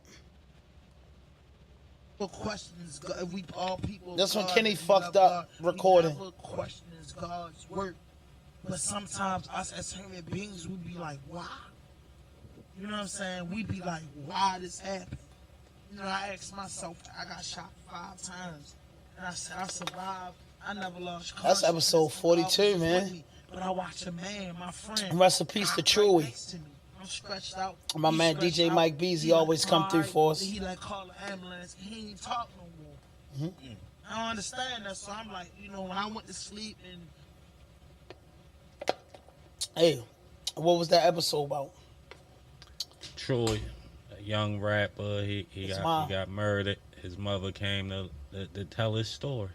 Questions, we all people. This one God, Kenny we fucked love up God. recording. We never questions God's work, but sometimes us as human beings, we be like, why? You know what I'm saying? We be like, why this happened? You know, I asked myself, I got shot 5 times, and I said, I survived. I never lost That's consciousness. episode 42, God was man. with me. But I watch a man, my friend. Rest in peace to God right Chewy. next to me. I'm stretched out. My He man stretched DJ out. Mike Beasley He always come through cried. for us. He like call the ambulance. He ain't talk no more. I don't understand that, so I'm like, you know, when I went to sleep and Hey, what was that episode about? Troy, a young rapper, he His mom. got murdered. His mother came to tell his story.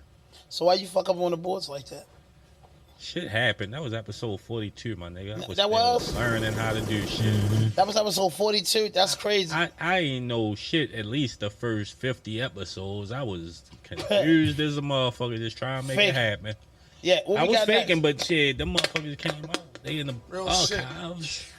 So why you fuck up on the boards like that? Shit happened. That was episode 42, my nigga. I was That still was? learning how to do shit. That was episode 42. That's crazy. I ain't know shit at least the first 50 episodes. I was confused as a motherfucker just trying to make Fake. it happen. Yeah, what I we was got faking, next? but shit, them motherfuckers came out. They in the Real archives.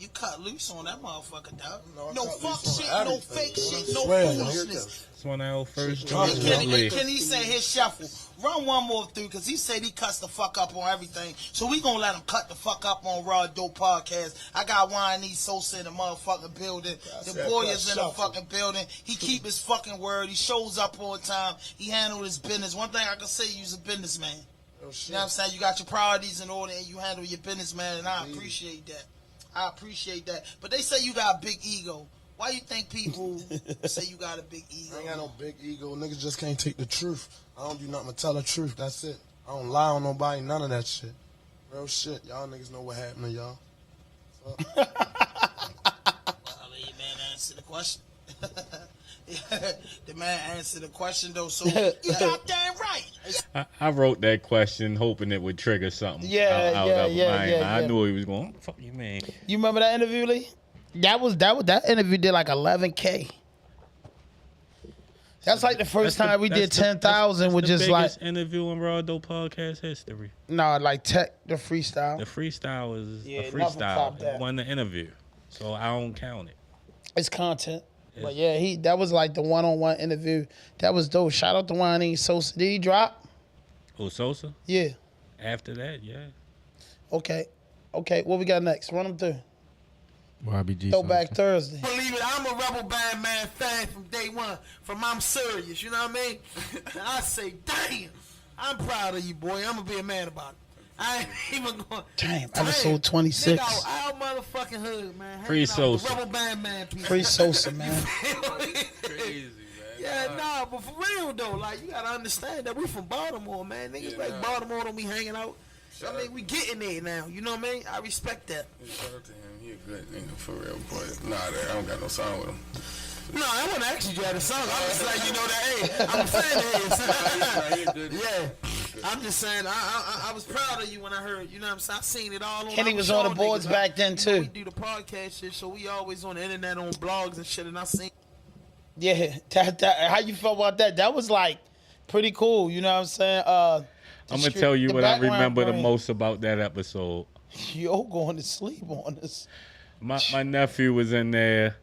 you cut loose on that motherfucker, dog. No, No I cut fuck loose on shit, no everything. fake shit, no Swear, foolishness. That's when our first Hey, joint Kenny, was he say his shuffle. Run one more through, because he said he cuts the fuck up on everything. So we gonna let him cut the fuck up on RawDope Podcast. I got Wayne Sosa in the motherfucking building. The boy is in the fucking building. He keep his fucking word. He shows up all the time. He handle his business. One thing I can say, you's a businessman. You know what I'm saying? You got your priorities in order and you handle your business, man, and I appreciate that. I appreciate that. But they say you got a big ego. Why you think people say you got a big ego? I ain't got no big ego. Niggas just can't take the truth. I don't do nothing but tell the truth. That's it. I don't lie on nobody, none of that shit. Real shit. Y'all niggas know what happened to y'all. I'll let you man answer the question. The man answered the question, though, so you got that right. I wrote that question hoping it would trigger something Yeah, out yeah, of yeah, mine. yeah, I yeah. knew he was going, what the fuck you mean? You remember that interview, Lee? That interview did like 11K. That's like the first time we did 10,000 with just like interview in RawDope Podcast history. no, like tech the freestyle. The freestyle was Yeah, a never freestyle. topped that. It wasn't the interview, so I don't count it. It's content. But yeah, that was like the one-on-one interview. That was dope. Shout out to Wayne Sosa. Did he drop? Oh, Sosa? Yeah. After that, yeah. Okay. What we got next? Run them through. YBG. Throwback Thursday. Believe it, I'm a Rebel Band Man fan from day one. From I'm serious, you know what I mean? And I say, damn, I'm proud of you, boy. I'm gonna be a man about it. I ain't even going. Damn, episode 26. Nigga, our motherfucking hood, man. Free Hanging out with Sosa. the Rebel Band Man people. Free Sosa, man. Crazy, man. Yeah, nah, but for real though, like you gotta understand that we from Baltimore, man. Niggas like Baltimore don't be hanging out. I mean, we getting there now. You know what I mean? I respect that. Shout out to him. He a good nigga for real, but nah, I don't got no song with him. No, I wasn't asking you had a song. I was like, you know that, hey, I'm a fan of his. He a good Yeah. I'm just saying, I was proud of you when I heard, you know what I'm saying? I seen it all on Kenny our was show, on the boards niggas. back then, You know, too. we do the podcast shit, so we always on the internet, on blogs and shit, and I seen. Yeah, how you felt about that? That was like pretty cool. You know what I'm saying? I'm going to tell you the what I background remember the brain. most about that episode. Yo, going to sleep on us. My nephew was in there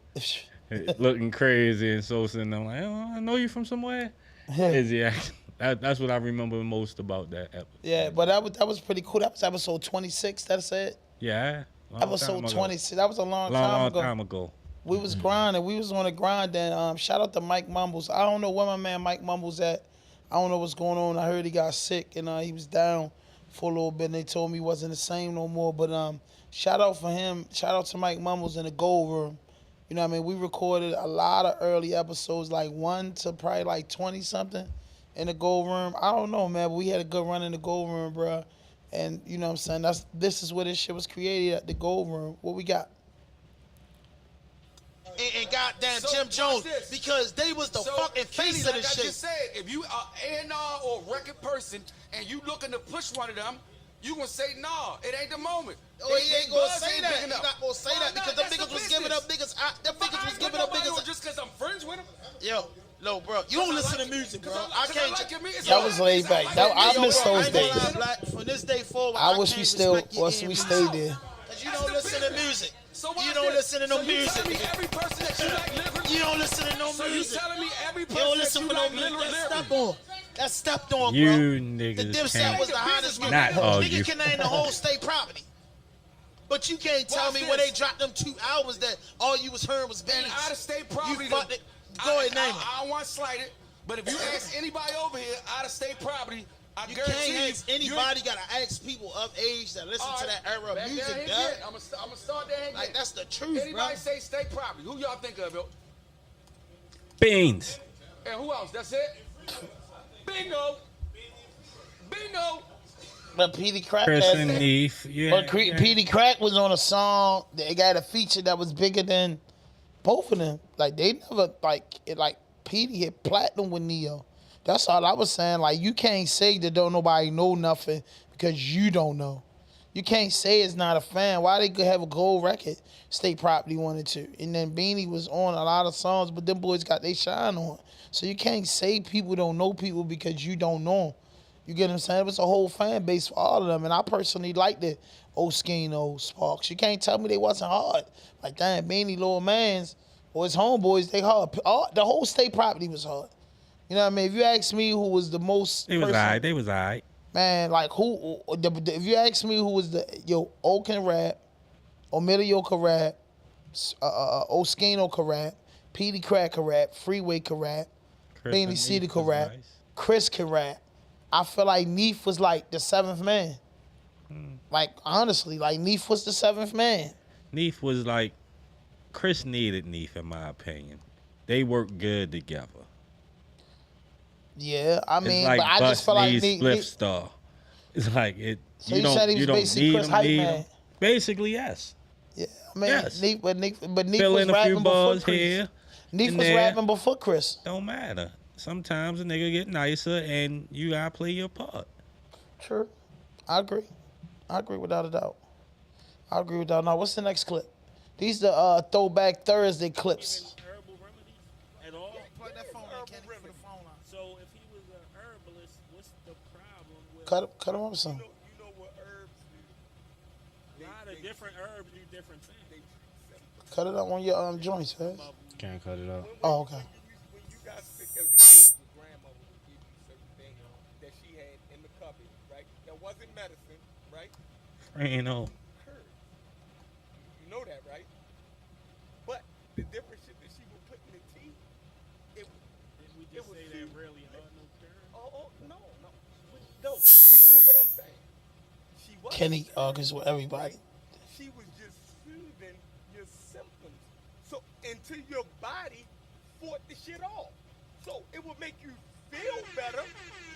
looking crazy and Sosa, and I'm like, oh, I know you from somewhere. Is he acting? That's what I remember most about that episode. Yeah, but that was pretty cool. That was episode 26. That's it. Yeah. Episode 26. That was a long time ago. We was grinding. We was on the grind. And shout out to Mike Mumbles. I don't know where my man Mike Mumbles at. I don't know what's going on. I heard he got sick and he was down. for a little bit, and they told me he wasn't the same no more. But shout out for him. Shout out to Mike Mumbles in the Gold Room. You know what I mean? We recorded a lot of early episodes, like 1 to probably like 20 something in the Gold Room. I don't know, man, but we had a good run in the Gold Room, bro. And you know what I'm saying? This is where this shit was created at the Gold Room. What we got? And goddamn Jim Jones, because they was the fucking face of like this I shit. just said, if you are A&R or a record person and you looking to push one of them, you gonna say, nah, it ain't the moment. Oh, he ain't gonna say that. He's not gonna say that because them niggas was giving up niggas. Them niggas was giving up niggas. Just because I'm friends with them? Yo, no, bro. You don't listen to music, bro. I can't. That was laid back. I miss those days. From this day forward, I wish we stayed there. Cause you don't listen to music. You don't listen to no music. You don't listen to no music. So you telling me every person you don't listen that to you no like music. That's stepped on, You bro. niggas The Dipset can't was the hottest one. not argue. Nigga can name the whole state property. But you can't tell me when they dropped them 2 albums that all you was hearing was bands. Out of state property. You fucked it. Go ahead, name it. I don't want to slight it, but if you ask anybody over here out of state property, I You guarantee can't ask anybody. Gotta ask people of age that listen to that era of music, dog. I'm gonna start there. Like that's the truth, Anybody bro. say state property? Who y'all think of, yo? Beans. And who else? That's it. Bingo. Bingo. But Petey Crack, Chris and Neef, yeah. But Petey Crack was on a song. They got a feature that was bigger than both of them. Like they never Petey hit platinum with Neo. That's all I was saying. Like you can't say that don't nobody know nothing because you don't know. You can't say it's not a fan. Why they could have a gold record? State Property wanted to, and then Beanie was on a lot of songs, but them boys got they shine on. So you can't say people don't know people because you don't know them. You get what I'm saying? It was a whole fan base for all of them, and I personally liked it. Oskino, Sparks. You can't tell me they wasn't hard. Like damn, Beanie, Lil Mans, or his homeboys, they hard. The whole State Property was hard. You know what I mean? If you ask me who was the most, They was alright. They was alright. Man, like if you ask me who was O can rap, Omidio can rap, Oskino can rap, Petey Crack can rap, Freeway can rap, Beanie Cedar can rap, Chris can rap. I feel like Neef was like the 7th man. Like honestly, like Neef was the 7th man. Neef was like, Chris needed Neef in my opinion. They worked good together. Yeah, I mean, it's like but I just feel like Flip Star. It's like it. So you said he was basically Chris Hype Man. Basically, yes. Yeah, I mean, yes. Neef Fill was in a rapping few before bars Chris. here. Neef was there. rapping before Chris. Don't matter. Sometimes a nigga get nicer, and you gotta play your part. True, I agree. I agree without a doubt. I agree without. Now, what's the next clip? These the Throwback Thursday clips. So if he was an herbalist, what's the problem with Cut him up some. You know what herbs do? A lot of different herbs do different things. Cut it up on your joints, man. Can't cut it up. Oh, okay. When you got sick as a kid, your grandmother would give you certain things that she had in the cupboard, right? That wasn't medicine, right? Frano. You know that, right? But the different shit that she would put in the tea, it was that really no, stick with what I'm saying. She wasn't Kenny argues with everybody. She was just soothing your symptoms. So until your body fought the shit off. So it would make you feel better,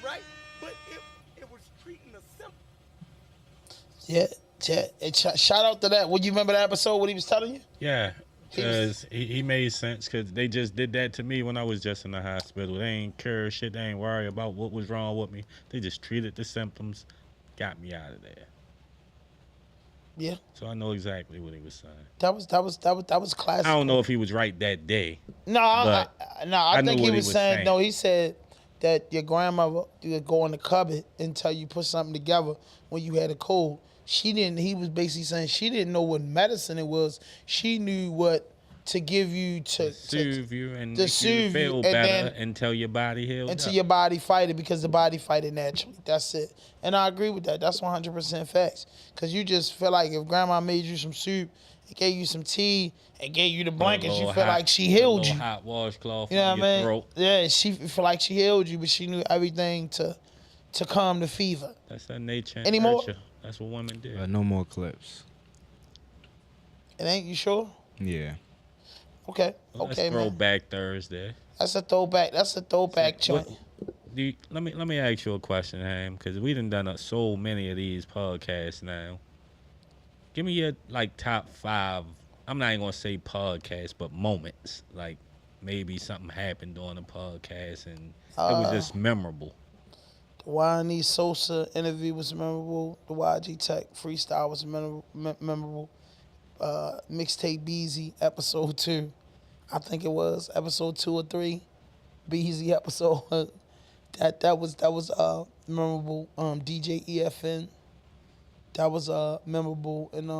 right? But it was treating the symptoms. Yeah. Shout out to that. Would you remember that episode what he was telling you? Yeah, because he made sense because they just did that to me when I was just in the hospital. They ain't cure shit. They ain't worry about what was wrong with me. They just treated the symptoms, got me out of there. Yeah. So I know exactly what he was saying. That was classic. I don't know if he was right that day. No, I think he was saying. No, he said that your grandmother would go in the cupboard until you put something together when you had a cold. She didn't. He was basically saying she didn't know what medicine it was. She knew what to give you to soothe you and to make you soothe feel you, better and until your body heals. until your body fight it because the body fight it naturally. That's it. And I agree with that. That's 100% facts. Because you just feel like if grandma made you some soup, and gave you some tea, and gave you the blankets, you feel like she healed you. Hot washcloth. You know on what I your mean? throat. Yeah, she feel like she healed you, but she knew everything to to calm the fever. That's that nature and Anymore? nurture. That's what women do. No more clips. It ain't, you sure? Yeah. Okay. Well, Okay, that's man. Throwback Thursday. That's a throwback. That's a throwback joint. Let me ask you a question, Ham, because we done so many of these podcasts now. Give me your top 5. I'm not even gonna say podcasts, but moments. Like maybe something happened during the podcast and it was just memorable. The Juan Sosa interview was memorable. The YG Tech freestyle was memorable. Mixtape Beezy episode 2. I think it was episode 2 or 3. Beezy episode. that was memorable. DJ EFN. That was memorable. And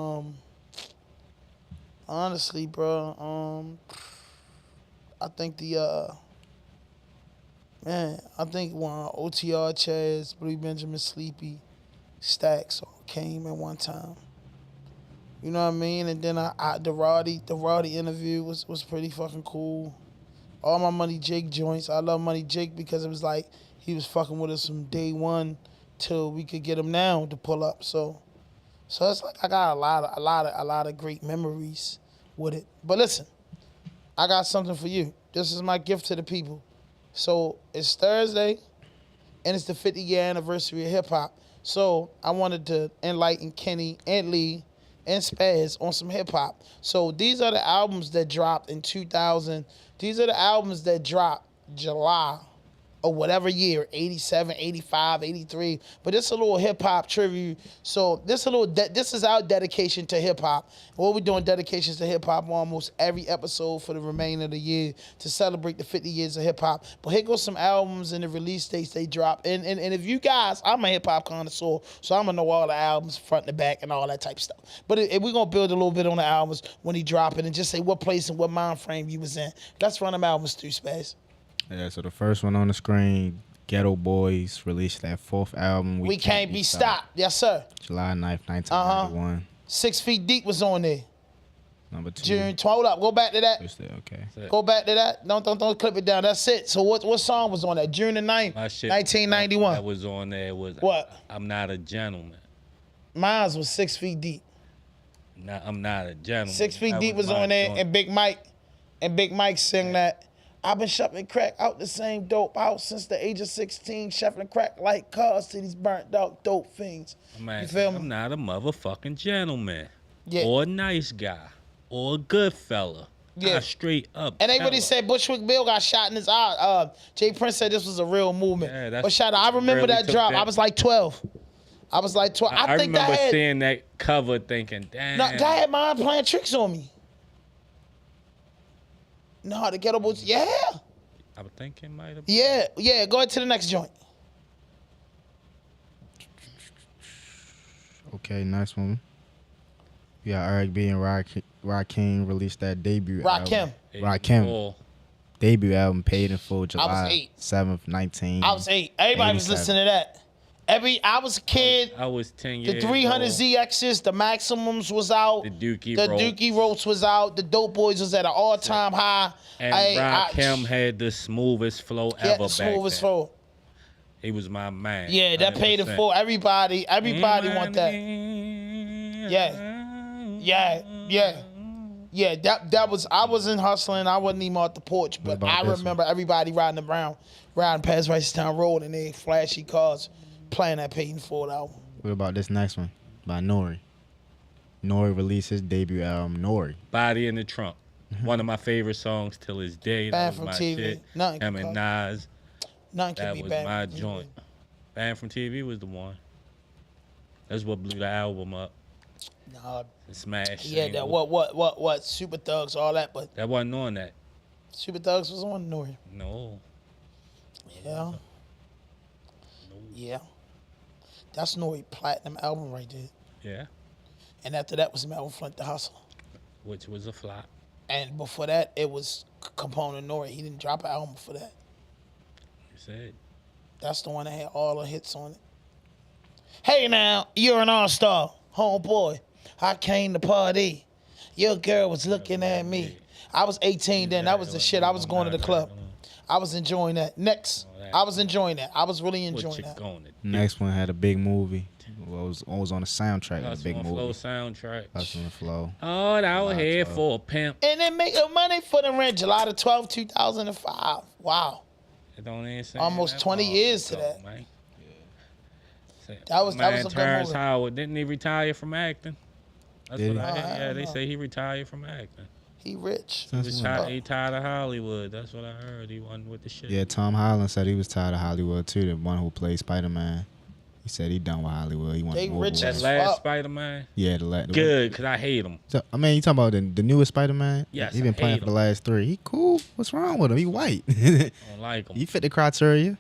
honestly, bro, I think I think when OTR Chaz, Blue Benjamin Sleepy, Stacks all came at one time. You know what I mean? And then the Roddy interview was pretty fucking cool. All my Money Jake joints. I love Money Jake because it was like he was fucking with us from day one till we could get him now to pull up. So it's like I got a lot of great memories with it. But listen, I got something for you. This is my gift to the people. So it's Thursday, and it's the 50-year anniversary of hip hop. So I wanted to enlighten Kenny and Lee and Spaz on some hip hop. So these are the albums that dropped in 2000. These are the albums that dropped July or whatever year, 87, 85, 83. But this is a little hip hop tribute. So this is our dedication to hip hop. What we're doing dedications to hip hop almost every episode for the remainder of the year to celebrate the 50 years of hip hop. But here goes some albums and the release dates they dropped. And if you guys, I'm a hip hop connoisseur, so I'm gonna know all the albums front to back and all that type of stuff. But if we're gonna build a little bit on the albums when he drop it and just say what place and what mind frame you was in. Let's run them albums through, Spaz. Yeah, so the first one on the screen, Ghetto Boys released that 4th album. We Can't Be Stopped. Yes, sir. July 9th, 1991. 6 Feet Deep was on there. Number 2. June, hold up. Go back to that. Okay. Go back to that. Don't clip it down. That's it. So what song was on that? June the 9th, 1991. That was on there. Was what? I'm Not a Gentleman. Mine was 6 Feet Deep. I'm Not a Gentleman. 6 Feet Deep was on there, and Big Mike sang that. I've been shuffling crack out the same dope house since the age of 16, shuffling crack like cars to these burnt out dope fiends. Man, you feel me? I'm not a motherfucking gentleman. Yeah. Or a nice guy. Or a good fella. Yeah. Straight up. And they really said Bushwick Bill got shot in his eye. Jay Prince said this was a real movement. Yeah, that's but shout out, I remember really that drop. that. I was like 12. I think remember seeing that cover thinking, damn. No, guy had mind playing tricks on me. No, the Ghetto Boys, yeah. I would think it might have. Yeah. Go ahead to the next joint. Okay, next one. Yeah, Eric B. and Rakim released that debut album. Rakim. Debut album, Paid in Full, July 7th, 19. I was 8. Everybody was listening to that. I was a kid. I was 10 years The 300 old. ZXs, the Maximums was out. The Dookie Ropes was out. The Dope Boys was at an all-time high. And Rakim had the smoothest flow ever back then. Flow. He was my man. Yeah, that 100%. Paid in Full. Everybody want that. Yeah, that was, I wasn't hustling. I wasn't even off the porch, but I remember everybody riding past Ricestown Road in their flashy cars playing that Paid in Full album. What about this next one by Nori? Nori released his debut album, Nori. Body in the Trunk. One of my favorite songs till this day. That was my shit. Him and Nas. That was my joint. Banned from TV was the one. That's what blew the album up. Nah. Smash. Yeah, that what Super Thugs, all that, but that wasn't on that. Super Thugs was on Nori. No. Yeah. No. Yeah. That's Nori platinum album right there. Yeah. And after that was Melvin Flint the Hustler. Which was a flop. And before that, it was Capone Nori. He didn't drop an album for that. You said. That's the one that had all the hits on it. Hey now, you're an all-star. Homeboy, I came to party. Your girl was looking at me. I was 18 then. That was the shit. I was going to the club. I was enjoying that. Next, I was enjoying that. I was really enjoying that. Next one had a big movie. Well, it was on the soundtrack of a big Hustle movie. and Flow soundtrack. Hustle and Flow. All out here for a pimp. And they make money for the rent. July the 12th, 2005. Wow. It don't even say Almost that 20 long years to ago, that. man. That was a good Terrence movie. Howard, didn't he retire from acting? That's Did what he? yeah, they know. say he retired from acting. He rich. He tired of Hollywood. That's what I heard. He wasn't with the shit. Yeah, Tom Holland said he was tired of Hollywood too. The one who played Spider-Man. He said he done with Hollywood. He wanted They more. rich That as last fuck. Spider-Man? Yeah, the Good, because I hate him. So, I mean, you talking about the newest Spider-Man? Yes, He been I playing hate for the him. last 3. He cool. What's wrong with him? He white. I don't like him. He fit the criteria.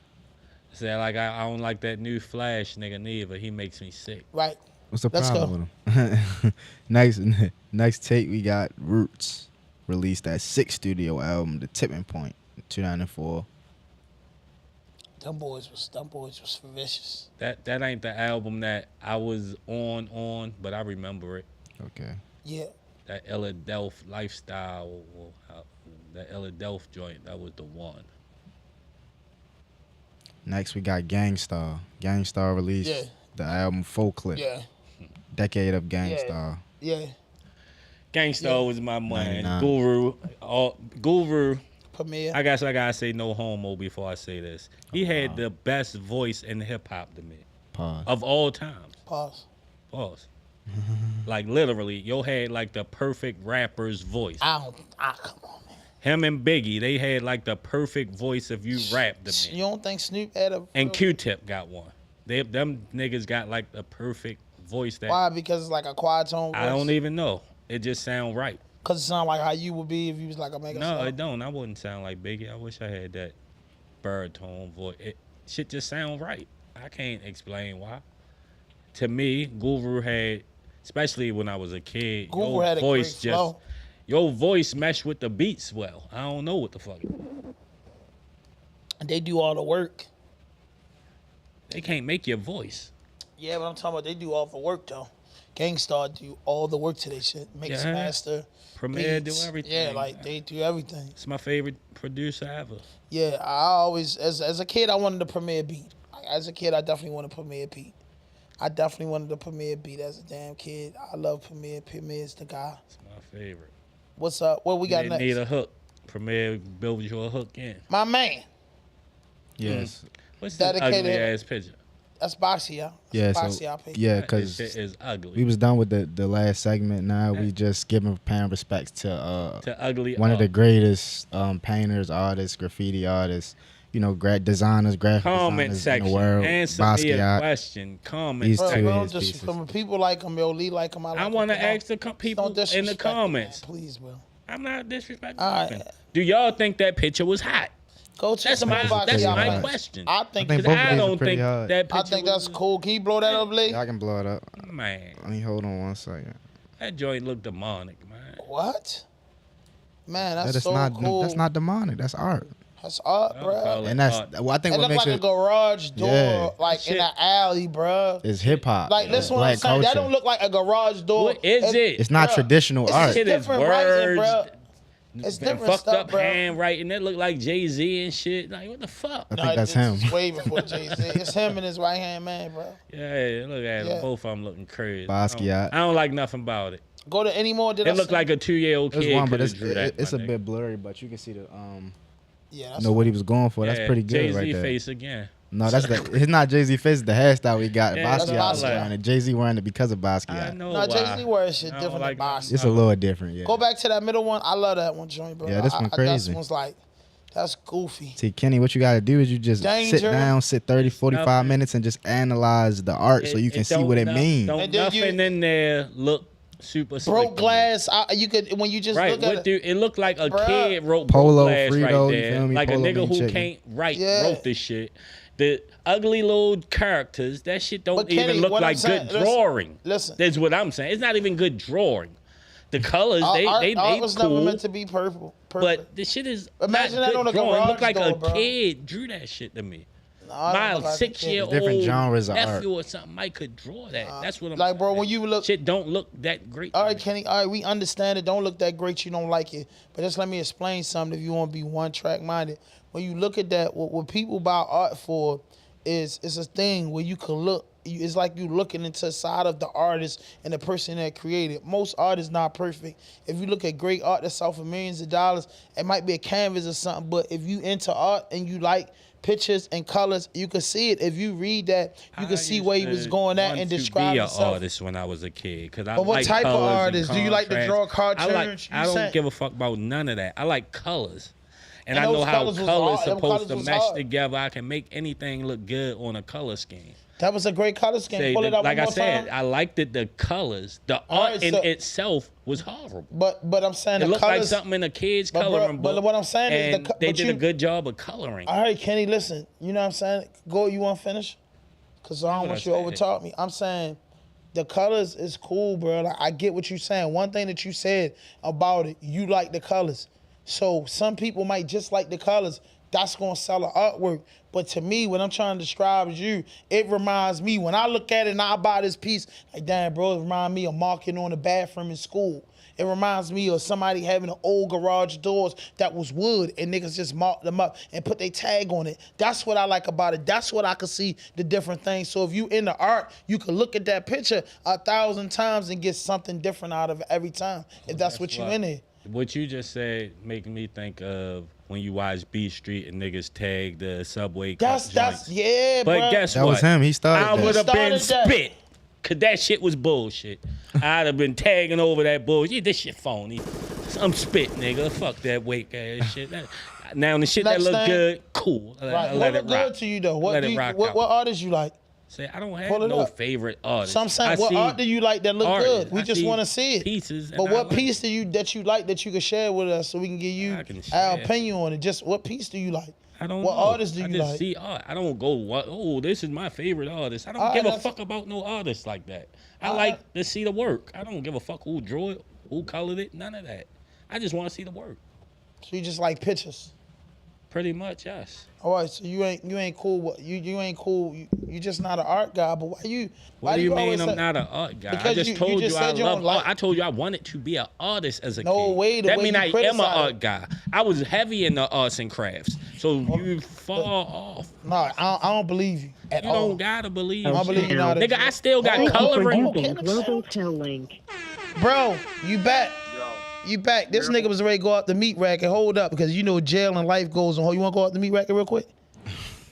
Said like I don't like that new Flash nigga neither. He makes me sick. Right. What's the Let's problem with him? Next take, we got Roots. Released that 6th studio album, The Tipping Point, 2004. Them boys was vicious. That ain't the album that I was on, but I remember it. Okay. Yeah. That Philadelphia lifestyle, that Philadelphia joint, that was the one. Next, we got Gangstar. Gangstar released the album Full Clip. Yeah. Decade of Gangstar. Yeah. Gangstar was my man. 99. Guru. Premier. I guess I gotta say no homo before I say this. He had the best voice in hip hop to me. Pause. Of all time. Pause. Like literally, yo had like the perfect rapper's voice. Come on, man. Him and Biggie, they had like the perfect voice if you rap to me. You don't think Snoop had a... And Q-Tip got one. Them niggas got like the perfect voice that... Why? Because it's like a quiet tone voice? I don't even know. It just sound right. Because it sound like how you would be if you was like a mega No, star. it don't. I wouldn't sound like Biggie. I wish I had that baritone voice. Shit just sound right. I can't explain why. To me, Guru had, especially when I was a kid, Guru your had a voice great flow. your voice meshed with the beats well. I don't know what the fuck. And they do all the work. They can't make your voice. Yeah, but I'm talking about they do all the work, though. Gangstar do all the work to their shit. Mix, Yeah. master, Premier beats. do everything. Yeah, like they do everything. It's my favorite producer ever. Yeah, I always, as a kid, I wanted a Premier beat. As a kid, I definitely wanted a Premier beat. I definitely wanted a Premier beat as a damn kid. I love Premier. Premier's the guy. It's my favorite. What's up? What we got They next? need a hook. Premier builds you a hook in. My man. Yes. What's this Dedicated- ugly ass picture? That's Boxy, y'all. Yeah, Boxy, so y'all pick. because That shit is ugly. we was done with the last segment. Now we just paying respects to ugly one of the art. greatest painters, artists, graffiti artists, designers, graphic Comment designers in section. the world. Answer me a Basquiat. question. Comment These section. two Bro, his just pieces. from people like him, yo, Lee like him. I want to ask the people Don't in the disrespect comments. him, man, please, bro. I'm not disrespecting All right. nothing. Do y'all think that picture was hot? Go check That's some my Boxy that's out, my man. question. I think both of I these are don't pretty think hard. that picture I think that's cool. Can you blow that up, Lee? Yeah, I can blow it up. Man, Let me hold on one second. that joint looked demonic, man. What? Man, that's That is so not cool. that's not demonic. That's art. That's art, I'll bro. call it And that's art. well, I think It what look makes like a it garage door, Yeah. like in Shit. an alley, bro. is hip hop. Like, listen what I'm black saying. That culture. don't look like a garage door. What is it? It's not Bruh, traditional it's art. Shit is different writing, words. bro. It's and different fucked stuff, up bro. handwriting. That look like Jay-Z and shit. Like, what the fuck? I think that's him. It's way before Jay-Z. It's him and his right hand man, bro. Yeah, look at Yeah. them. Both of them looking crazy. Basquiat. I don't like nothing about it. Go to any more. Did It I looked say- like a 2-year-old There's kid one, but could have drew that. it's my a nigga. bit blurry, but you can see the Yeah, that's what he was going for. That's Yeah, pretty good Jay-Z right there. face again. No, that's it's not Jay-Z face. It's the hairstyle we got. Yeah, that's Basquiat was Basquiat. wearing it. Jay-Z wearing it because of I Basquiat. know No, why. Jay-Z wears shit I don't different like than nothing Boxy. It's a little different, yeah. Go back to that middle one. I love that one joint, bro. Yeah, this one That crazy. one's like, that's goofy. See, Kenny, what you got to do is you just Danger. sit down, sit 30, 45 Nothing. minutes and just analyze the art so you can see what it means. Don't And then nothing in there look super slick Broke to me. glass. You could when you just Right, look at what it. do it looked like a Bruh. kid wrote Polo, Broke Glass Frito, right you there, feel me? like Polo a nigga mean who chicken. can't write Yeah. wrote this shit. The ugly little characters, that shit don't But Kenny, even look what I'm like saying- good listen, drawing. listen. That's what I'm saying. It's not even good drawing. The colors, Art they was cool, never meant to be purple. but the shit is Imagine not that good on a drawing. It garage look like door, a bro. kid drew that shit to me. I don't My look like a kid. 6-year-old Different genres of nephew art. or something might could draw that. That's what I'm Like, bro, saying. when you look. Shit don't look that great. All to right, me. Kenny. All right, we understand it. Don't look that great. You don't like it. But just let me explain something. If you want to be one track minded, when you look at that, what people buy art for is a thing where you can look. It's like you looking into the side of the artist and the person that created. Most art is not perfect. If you look at great art that's sold for millions of dollars, it might be a canvas or something. But if you into art and you like pictures and colors, you can see it. If you read that, you can see where he was going at and describe himself. I used to be an artist when I was a kid. But what type of artist? Do you like to draw cartoons? I don't give a fuck about none of that. I like colors. And I know how colors supposed to mesh together. I can make anything look good on a color scheme. That was a great color scheme. Pull it up like one I more said, time. I liked it. The colors, the art in itself was horrible. But I'm saying it the looked colors, like something in a kid's coloring book. But what I'm saying is they did a good job of coloring. All right, Kenny, listen. You know what I'm saying? Go. You want to finish? Because I don't want you to overtalk me. I'm saying the colors is cool, bro. Like, I get what you're saying. One thing that you said about it, you like the colors. So some people might just like the colors. That's going to sell an artwork. But to me, when I'm trying to describe as you, it reminds me, when I look at it and I buy this piece, like, damn, bro, it reminds me of marking on the bathroom in school. It reminds me of somebody having an old garage doors that was wood and niggas just marked them up and put their tag on it. That's what I like about it. That's what I can see the different things. So if you into art, you can look at that picture 1,000 times and get something different out of it every time, if that's what you in it. What you just said making me think of when you watch B Street and niggas tag the Subway. That's yeah, but bro. guess that what? was him. He started. I would have been spit. Cause that shit was bullshit. I'd have been tagging over that bullshit. Yeah, this shit phony. I'm spit, nigga. Fuck that wake ass shit. Now the shit Next that look thing, good, cool. Right. Let What it look rock. good to you though? What Let do it you, rock what out. artists you like? Say I don't have no favorite artist. So I'm saying, what art do you like that look good? We just want to see it. Pieces. But what piece do you like that you can share with us so we can give you our opinion on it? Just what piece do you like? I don't what know. artist do I you just like? see art. I don't go, this is my favorite artist. I don't give a fuck about no artist like that. I like to see the work. I don't give a fuck who drew it, who colored it, none of that. I just want to see the work. So you just like pictures? Pretty much, yes. All right, so you ain't cool. You ain't cool. You just not an art guy. But why you? What do you mean I'm say, not an art guy? Because I just told you I love like, art. I told you I wanted to be an artist as a kid. No way. That mean I am an art guy. I was heavy in the arts and crafts. So you fall off. No, I don't believe you at all. You don't gotta believe. I believe you not. Nigga, I still got coloring. Bro, you back. You back. This nigga was ready to go out the meat racket. Hold up, because you know jail and life goes on. You want to go out the meat racket real quick?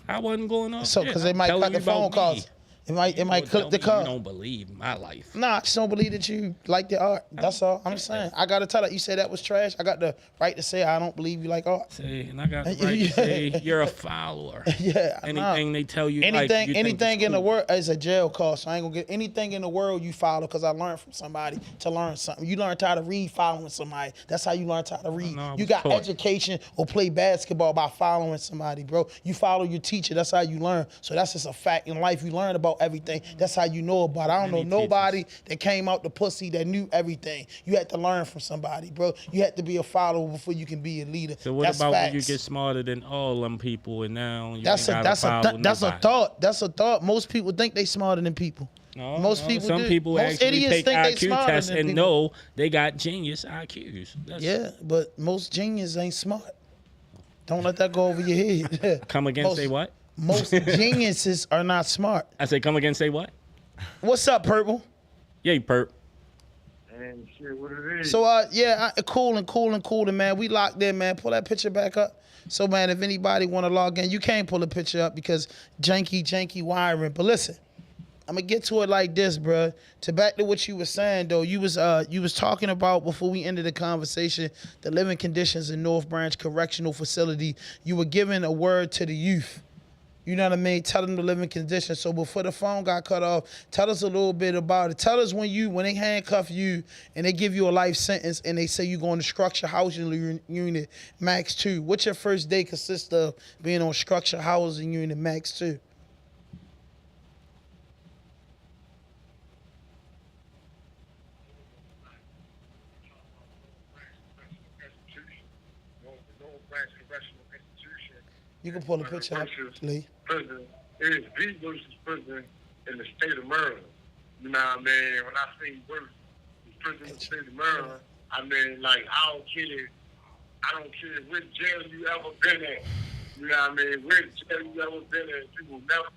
I wasn't going on. So, because they might cut the phone calls. It might clip the car. You don't believe my life. Nah, I just don't believe that you like the art. That's all I'm saying. I gotta tell her. You said that was trash. I got the right to say I don't believe you like art. See, and I got the right to say you're a follower. Yeah. Anything they tell you, anything think in the world is a jail call. So I ain't gonna get anything in the world you follow because I learned from somebody to learn something. You learned how to read following somebody. That's how you learned how to read. You got education or play basketball by following somebody, bro. You follow your teacher. That's how you learn. So that's just a fact in life. You learn about everything. That's how you know about it. I don't know nobody that came out the pussy that knew everything. You had to learn from somebody, bro. You had to be a follower before you can be a leader. So what about when you get smarter than all them people and now you that's ain't a thought. That's a thought. Most people think they smarter than people. Most people some do. people Most actually idiots take think they IQ smarter tests than and people. know they got genius IQs. Yeah, but most geniuses ain't smart. Don't let that go over your head. Come again, say what? Most geniuses are not smart. I say come again, say what? What's up, Purple? Yeah, Perp. And shit, what it is. So, cool, man. We locked in, man. Pull that picture back up. So, man, if anybody want to log in, you can't pull the picture up because janky wiring. But listen, I'm going to get to it like this, bro. To back to what you were saying, though, you was talking about, before we ended the conversation, the living conditions in North Branch Correctional Facility. You were giving a word to the youth. You know what I mean? Tell them the living conditions. So before the phone got cut off, tell us a little bit about it. Tell us when they handcuff you and they give you a life sentence and they say you're going to structure housing unit max 2. What's your first day consist of being on structure housing unit max 2? You can pull a picture up, Lee. Prison, it is the worst prison in the state of Maryland. You know what I mean? When I say worst, the prison in the state of Maryland, I mean, like, I don't care what jail you ever been in. You know what I mean? Where jail you ever been in, you will never,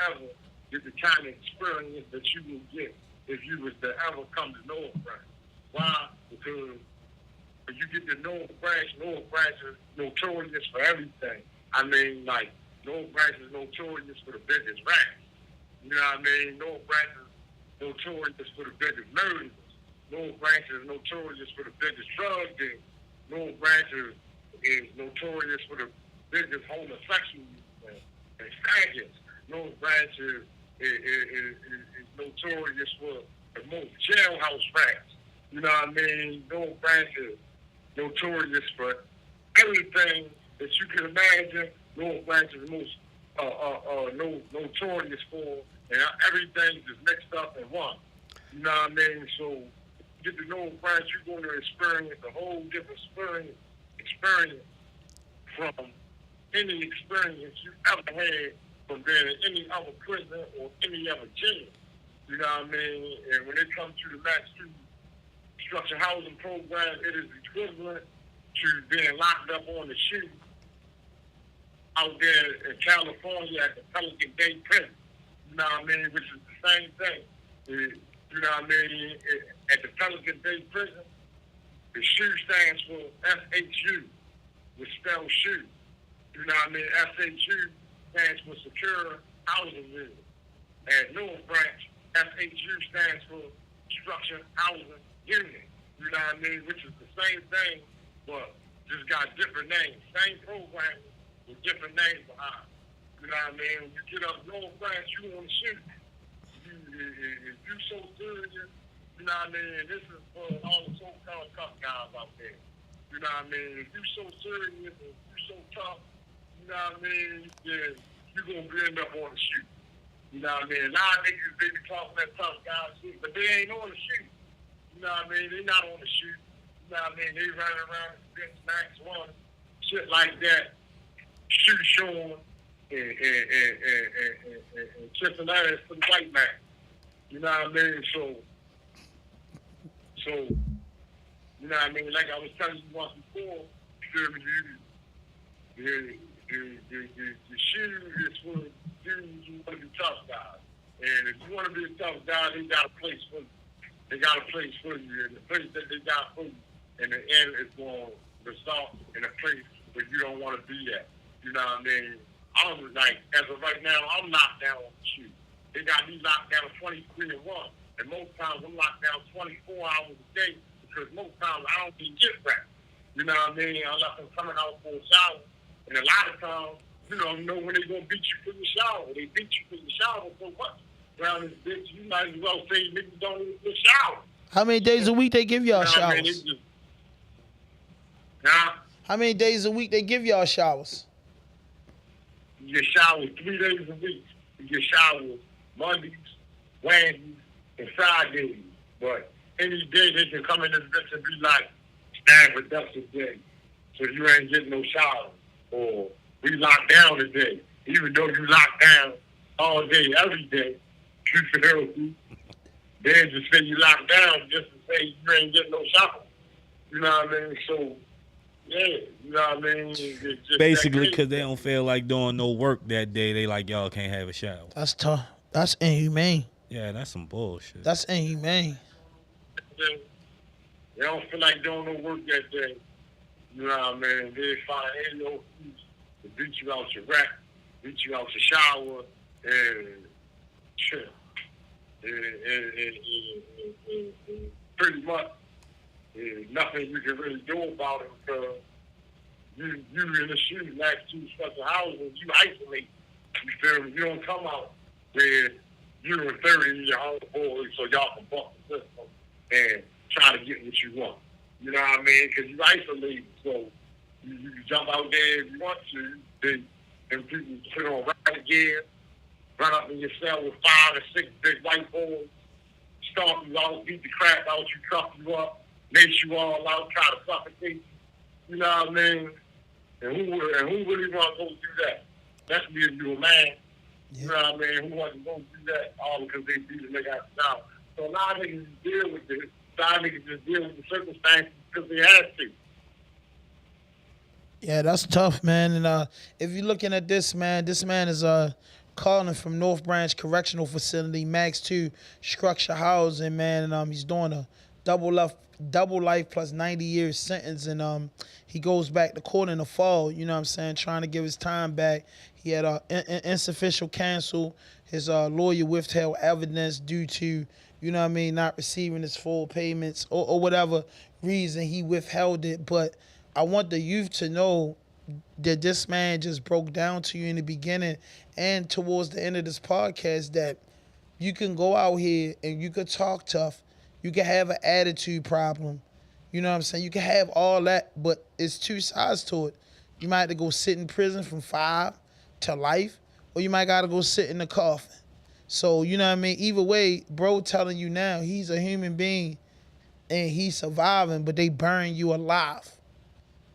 ever get the kind of experience that you will get if you was to ever come to North Branch. Why? Because when you get to North Branch is notorious for everything. I mean, like, North Branch is notorious for the biggest rats. You know what I mean? North Branch is notorious for the biggest murders. North Branch is notorious for the biggest drug dealers. North Branch is notorious for the biggest homosexuals and faggots. North Branch is notorious for the most jailhouse rats. You know what I mean? North Branch is notorious for everything that you can imagine. North Branch is most notorious for, and everything is mixed up in one. You know what I mean? So, get to North Branch, you're going to experience a whole different experience from any experience you ever had from being in any other prison or any other jail. You know what I mean? And when it comes to the Max 2 structured housing program, it is equivalent to being locked up on the shoe out there in California at the Pelican Bay prison. You know what I mean? Which is the same thing. You know what I mean? At the Pelican Bay prison, the SHU stands for SHU, which spells shoe. You know what I mean? SHU stands for Secure Housing Unit. At North Branch, SHU stands for Structured Housing Unit. You know what I mean? Which is the same thing, but just got different names. Same program with different names behind. You know what I mean? When you get up North Branch, you want to shoot. If you so serious, you know what I mean? And this is for all the so-called tough guys out there. You know what I mean? If you so serious and you so tough, you know what I mean? Then you're going to end up on the shoot. You know what I mean? A lot of niggas, they be talking that tough guy shit, but they ain't on the shoot. You know what I mean? They not on the shoot. You know what I mean? They running around and Max 1, shit like that. Shoot showing and kissing ass to the white man. You know what I mean? So, you know what I mean? Like I was telling you once before, the shoe is for dudes who want to be tough guys. And if you want to be a tough guy, they got a place for you. They got a place for you. And the place that they got for you in the end is going to result in a place where you don't want to be at. You know what I mean? I'm like, as of right now, I'm locked down on the shoe. They got me locked down 23 and 1. And most times I'm locked down 24 hours a day because most times I don't even get back. You know what I mean? Unless I'm coming out for a shower. And a lot of times, you know when they're going to beat you for your shower. They beat you for your shower so much. Around this bitch, you might as well say niggas don't even get shower. How many days a week they give y'all showers? I mean? How many days a week they give y'all showers? You get showers 3 days a week. You get showers Mondays, Wednesdays, and Fridays. But any day they can come in this bitch and be like, stand productive day. So you ain't getting no showers. Or we locked down today. Even though you locked down all day, every day, you feel me? Then just say you locked down just to say you ain't getting no shower. You know what I mean? So, yeah, you know what I mean? It's just basically, because they don't feel like doing no work that day, they like, y'all can't have a shower. That's tough. That's inhumane. Yeah, that's some bullshit. That's inhumane. They don't feel like doing no work that day. You know what I mean? They find any old excuse to beat you out your rack, beat you out your shower, and shit. And pretty much nothing you can really do about it because you in the shoes next to special housing, you isolate. You feel me? You don't come out where you and 30 in your own boys so y'all can buck the system and try to get what you want. You know what I mean? Because you isolate, so you can jump out there if you want to. Then people put on riot gear, run up in your cell with 5 or 6 big white boys, stomp you out, beat the crap out you, cuff you up, mace you all out, try to suffocate you. You know what I mean? And who really want to go do that? That's me and you a man. You know what I mean? Who wants to go do that? All because they beat the nigga out the shower. So a lot of niggas just deal with this. A lot of niggas just deal with the circumstances because they have to. Yeah, that's tough, man. And if you're looking at this man is calling from North Branch Correctional Facility, Max 2 Structure Housing, man. And he's doing a double life plus 90 years sentence. And he goes back to court in the fall, you know what I'm saying, trying to give his time back. He had insufficient counsel. His lawyer withheld evidence due to, you know what I mean, not receiving his full payments or whatever reason he withheld it. But I want the youth to know that this man just broke down to you in the beginning and towards the end of this podcast that you can go out here and you can talk tough. You can have an attitude problem. You know what I'm saying? You can have all that, but it's two sides to it. You might have to go sit in prison from 5 to life, or you might got to go sit in the coffin. So, you know what I mean? Either way, bro telling you now he's a human being and he's surviving, but they burying you alive.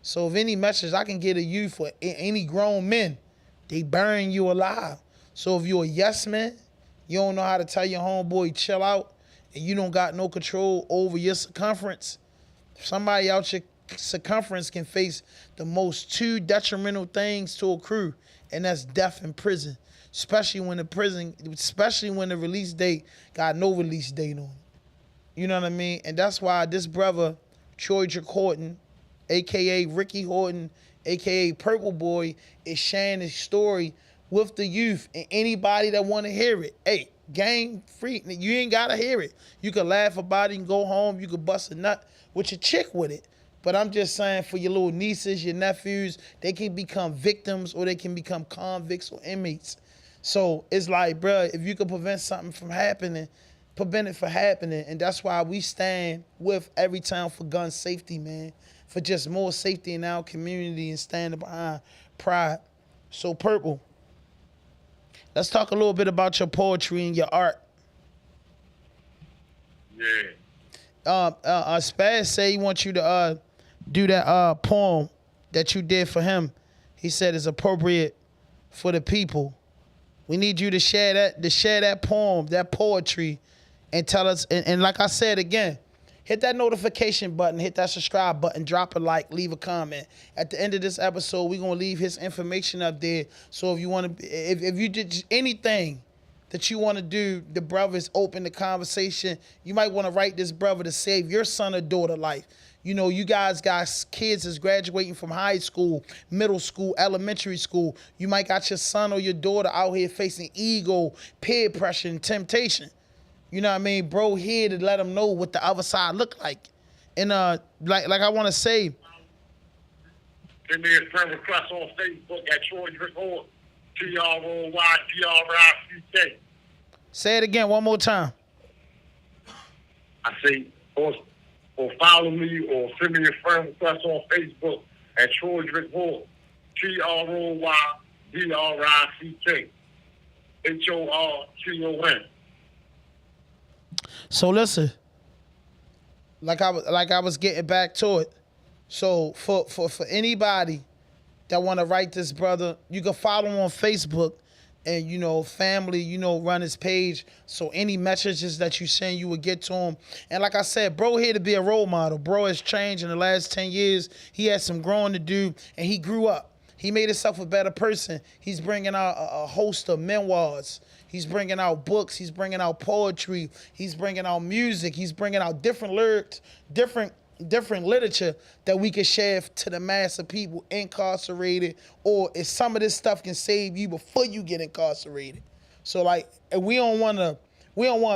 So if any message I can get to you for any grown men, they burying you alive. So if you're a yes man, you don't know how to tell your homeboy chill out, and you don't got no control over your circumference, somebody out your circumference can face the most 2 detrimental things to a crew, and that's death in prison. Especially when the release date got no release date on it. You know what I mean? And that's why this brother, Troy Horton, a.k.a. Ricky Horton, a.k.a. Purple Boy, is sharing his story with the youth and anybody that want to hear it. Hey, game free. You ain't got to hear it. You can laugh about it and go home. You can bust a nut with your chick with it. But I'm just saying for your little nieces, your nephews, they can become victims or they can become convicts or inmates. So it's like, bro, if you can prevent something from happening, prevent it from happening. And that's why we stand with Every Town for gun safety, man. For just more safety in our community and standing behind pride. So Purple, let's talk a little bit about your poetry and your art. Yeah. Spaz say he wants you to do that poem that you did for him. He said it's appropriate for the people. We need you to share that poem, that poetry, and tell us. And like I said again, hit that notification button, hit that subscribe button, drop a like, leave a comment. At the end of this episode, we're gonna leave his information up there. So if you want to, if you did anything that you want to do, the brothers open the conversation. You might want to write this brother to save your son or daughter life. You know, you guys got kids that's graduating from high school, middle school, elementary school. You might got your son or your daughter out here facing ego, peer pressure, and temptation. You know what I mean? Bro here to let them know what the other side look like. And like I want to say. Send me a friend request on Facebook at Troy Record, TROYDRICK. Say it again one more time. I say, or follow me or send me a friend request on Facebook at Troy Record, TROYDRICK. HORTON. So listen, like I was getting back to it. So for anybody that want to write this brother, you can follow him on Facebook, and you know, family, you know, run his page. So any messages that you send, you will get to him. And like I said, bro here to be a role model. Bro has changed in the last 10 years. He had some growing to do, and he grew up. He made himself a better person. He's bringing out a host of memoirs. He's bringing out books. He's bringing out poetry. He's bringing out music. He's bringing out different lyrics, different literature that we can share to the mass of people incarcerated, or if some of this stuff can save you before you get incarcerated. So like, we don't want to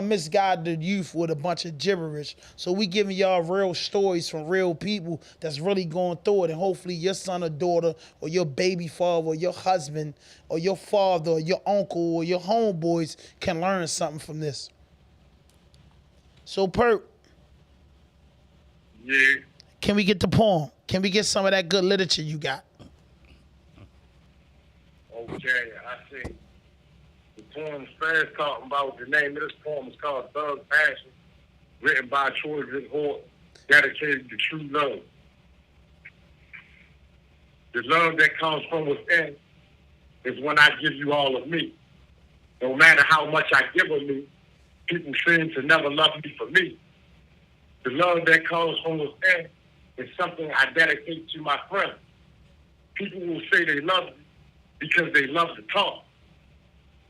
misguide the youth with a bunch of gibberish. So we giving y'all real stories from real people that's really going through it, and hopefully your son or daughter or your baby father or your husband or your father or your uncle or your homeboys can learn something from this. So Perp, yeah. Can we get the poem? Can we get some of that good literature you got? Okay, I see. The poem Spaz talking about, the name of this poem is called Thug Passion, written by Troy Record, dedicated to true love. The love that comes from within is when I give you all of me. No matter how much I give of me, people seem to never love me for me. The love that comes from within is something I dedicate to my friends. People will say they love you because they love to talk.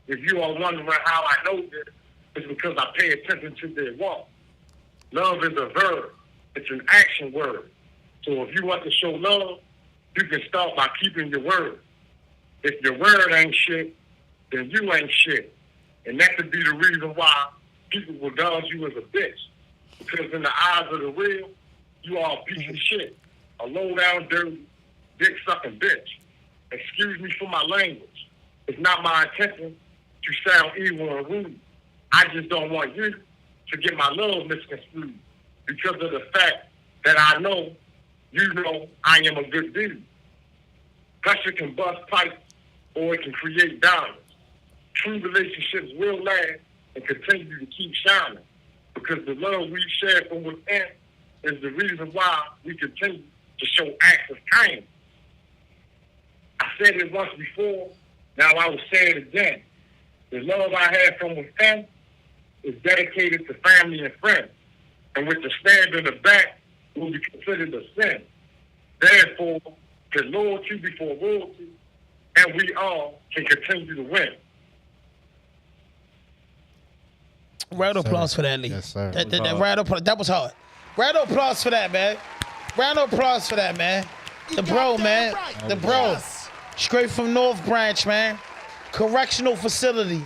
If you are wondering how I know this, it's because I pay attention to their walk. Love is a verb. It's an action word. So if you want to show love, you can start by keeping your word. If your word ain't shit, then you ain't shit. And that could be the reason why people will dodge you as a bitch. Because in the eyes of the real, you are a piece of shit. A low-down, dirty, dick-sucking bitch. Excuse me for my language. It's not my intention to sound evil and rude. I just don't want you to get my love misconstrued because of the fact that I know you know I am a good dude. Pressure can bust pipes or it can create diamonds. True relationships will last and continue to keep shining because the love we share from within is the reason why we continue to show acts of kindness. I said it once before, now I will say it again. The love I have from within is dedicated to family and friends, and with the stab in the back will be considered a sin. Therefore, there's loyalty before royalty, and we all can continue to win. Round of applause for that, Lee. Yes, sir. That was hard. Round of applause for that, man. Round of applause for that, man. The bro, man. The bro. Straight from North Branch, man. Correctional facility.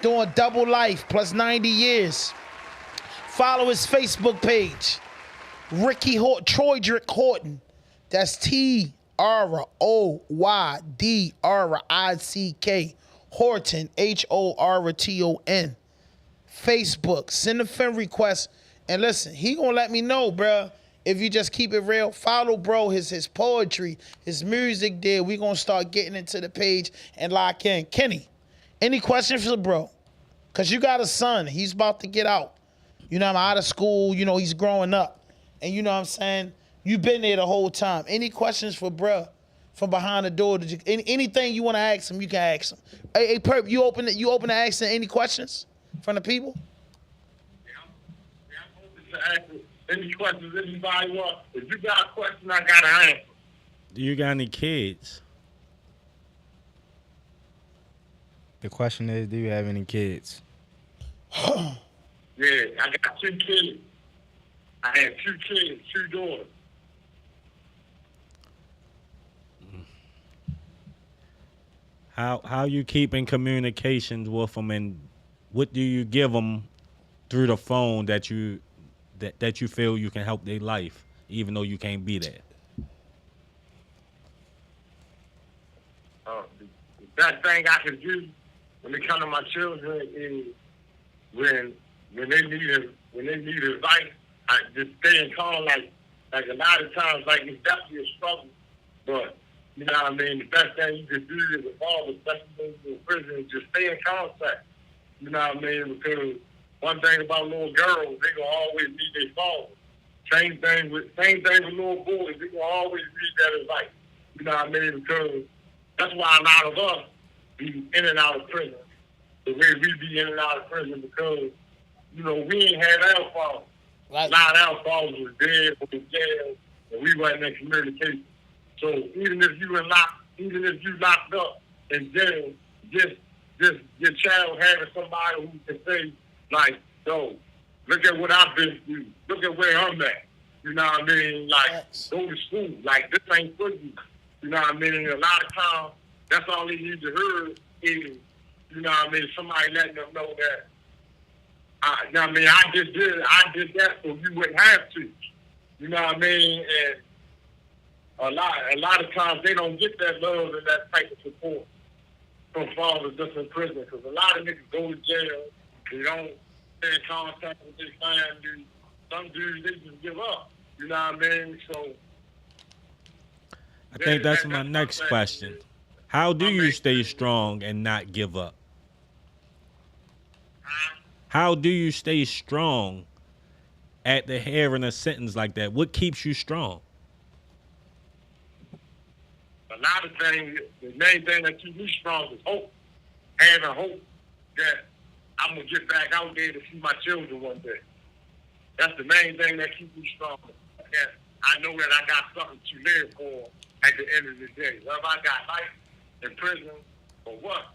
Doing double life plus 90 years. Follow his Facebook page. Troydrick Horton. That's TROYDRICK. Horton, HORTON. Facebook. Send a friend request. And listen, he gonna let me know, bruh. If you just keep it real, follow bro, his poetry, his music there. We gonna start getting into the page and lock in. Kenny, any questions for the bro? Cause you got a son. He's about to get out. You know, I'm out of school. You know, he's growing up. And you know what I'm saying? You've been there the whole time. Any questions for bro from behind the door? Anything you want to ask him, you can ask him. Hey, Perp, you open to asking any questions from the people? Yeah, I'm open to asking any questions anybody wants. If you got a question, I got an answer. Do you got any kids? The question is, do you have any kids? Yeah, I got 2 kids. I had 2 kids, 2 daughters. How you keep in communications with them, and what do you give them through the phone that you feel you can help their life, even though you can't be there? The best thing I can do when it comes to my children is when they need advice, I just stay in calm. Like a lot of times, like it's definitely a struggle, but you know what I mean. The best thing you can do as a father, especially when you're in prison, is just stay in contact. You know what I mean? Because one thing about little girls, they gonna always need their father. Same thing with little boys, they gonna always need that advice. You know what I mean? Because that's why a lot of us be in and out of prison. The way we be in and out of prison because, you know, we ain't had our fathers. Right. A lot of our fathers was dead or in jail, and we wasn't in communication. So even if you locked up in jail, just your child having somebody who can say, like, yo, look at what I've been through. Look at where I'm at. You know what I mean? Like, go to school. Like, this ain't for you. You know what I mean? A lot of times, that's all they need to hear is, you know what I mean, somebody letting them know that, you know what I mean, I did that so you wouldn't have to. You know what I mean? And a lot of times they don't get that love and that type of support from fathers just in prison because a lot of niggas go to jail. They don't stay in contact with their family. Some dudes, they just give up. You know what I mean? So I think that's my next question. How do you stay strong and not give up? How do you stay strong after hearing a sentence like that? What keeps you strong? a lot of things, the main thing that keeps me strong is hope. Having hope that I'm going to get back out there to see my children one day. That's the main thing that keeps me strong. And I know that I got something to live for at the end of the day. Whether I got life in prison or what,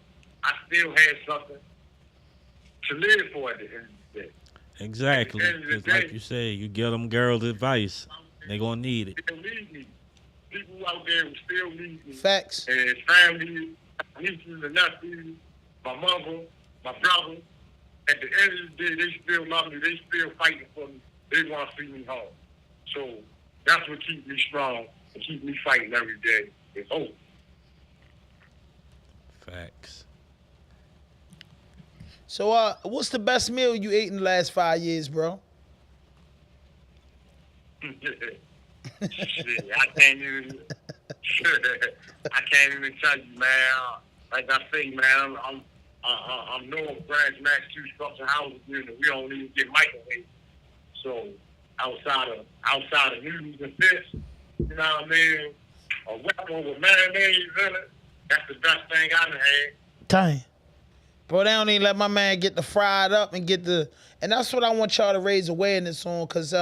I still had something to live for at the end of the day. Exactly. At the end of the Because day, like you say, you give them girls advice, they gonna need it. still need me. People out there who still need me. Facts. And family, nieces and nephews, my mother, my brother. At the end of the day, they still love me. They still fighting for me. They want to see me home. So that's what keeps me strong and keep me fighting every day. Is hope. Facts. So, what's the best meal you ate in the last 5 years, bro? Shit, I can't even. I can't even tell you, man. Like I say, man, I'm North Branch, Massachusetts, Structure House Unit. We don't even get microwave. So outside of noodles and fish, you know what I mean? A weapon with mayonnaise in it. That's the best thing I done had. Dang. Bro, they don't even let my man get the fried up and get the... And that's what I want y'all to raise awareness on, because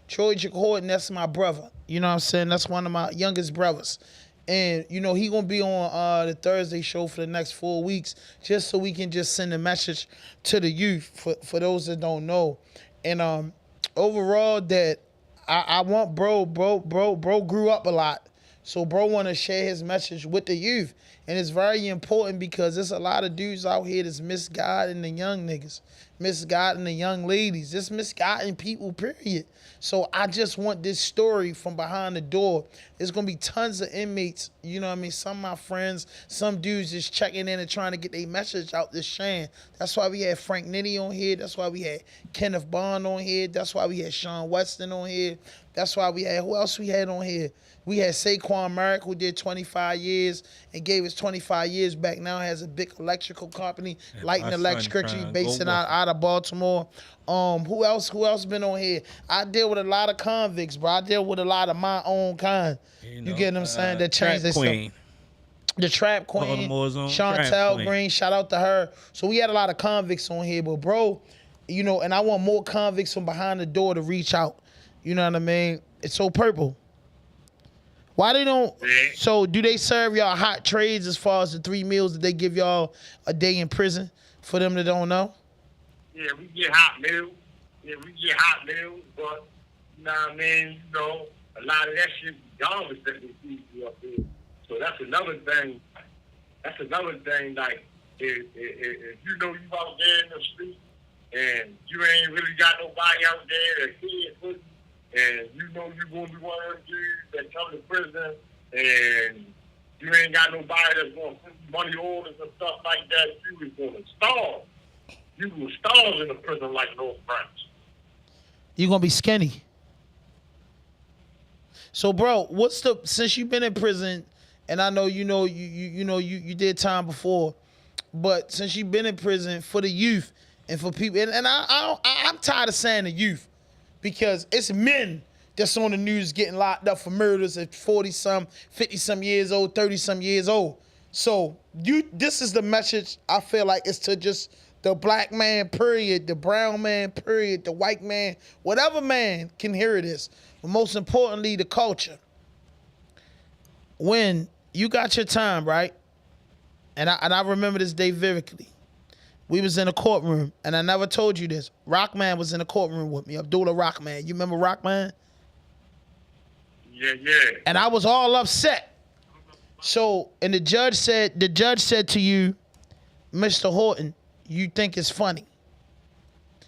Troy Horton, that's my brother. You know what I'm saying? That's one of my youngest brothers. And, you know, he going to be on the Thursday show for the next 4 weeks, just so we can just send a message to the youth, for those that don't know. And overall, that I want bro grew up a lot. So bro want to share his message with the youth. And it's very important because there's a lot of dudes out here that's misguiding the young niggas, misguiding the young ladies, just misguiding people, period. So I just want this story from behind the door. There's going to be tons of inmates, you know what I mean? Some of my friends, some dudes just checking in and trying to get their message out this Shan. That's why we had Frank Nitty on here. That's why we had Kenneth Bond on here. That's why we had Sean Weston on here. That's why we had, who else we had on here? We had Saquon Merrick, who did 25 years and gave us 25 years back. Now has a big electrical company, Lighting Electric, based out of Baltimore. Who else been on here? I deal with a lot of convicts, bro. I deal with a lot of my own kind. You get what I'm saying? That changed their stuff. The Trap Queen, Chantel Green, shout out to her. So we had a lot of convicts on here, but bro, you know, and I want more convicts from behind the door to reach out. You know what I mean? It's so purple. Why they don't? So do they serve y'all hot trades as far as the 3 meals that they give y'all a day in prison? For them that don't know. Yeah, we get hot meals. But you know what I mean? You know, a lot of that shit garbage that they feed you up there. So that's another thing. Like if you know you out there in the street and you ain't really got nobody out there that kid pussy, and you know you're going to be one of them dudes that come to prison, and you ain't got nobody that's going to send you money orders and stuff like that, you was going to starve. You will starve in a prison like North Branch. You're going to be skinny. So, bro, since you've been in prison, and I know you did time before, but since you've been in prison, for the youth and for people, and I'm tired of saying the youth, because it's men that's on the news getting locked up for murders at 40-some, 50-some years old, 30-some years old. So this is the message I feel like it's to just the black man, period, the brown man, period, the white man, whatever man can hear this. But most importantly, the culture. When you got your time, right? And I remember this day vividly. We was in a courtroom, and I never told you this. Rockman was in the courtroom with me, Abdullah Rockman. You remember Rockman? Yeah. And I was all upset. So, and the judge said to you, Mr. Horton, you think it's funny.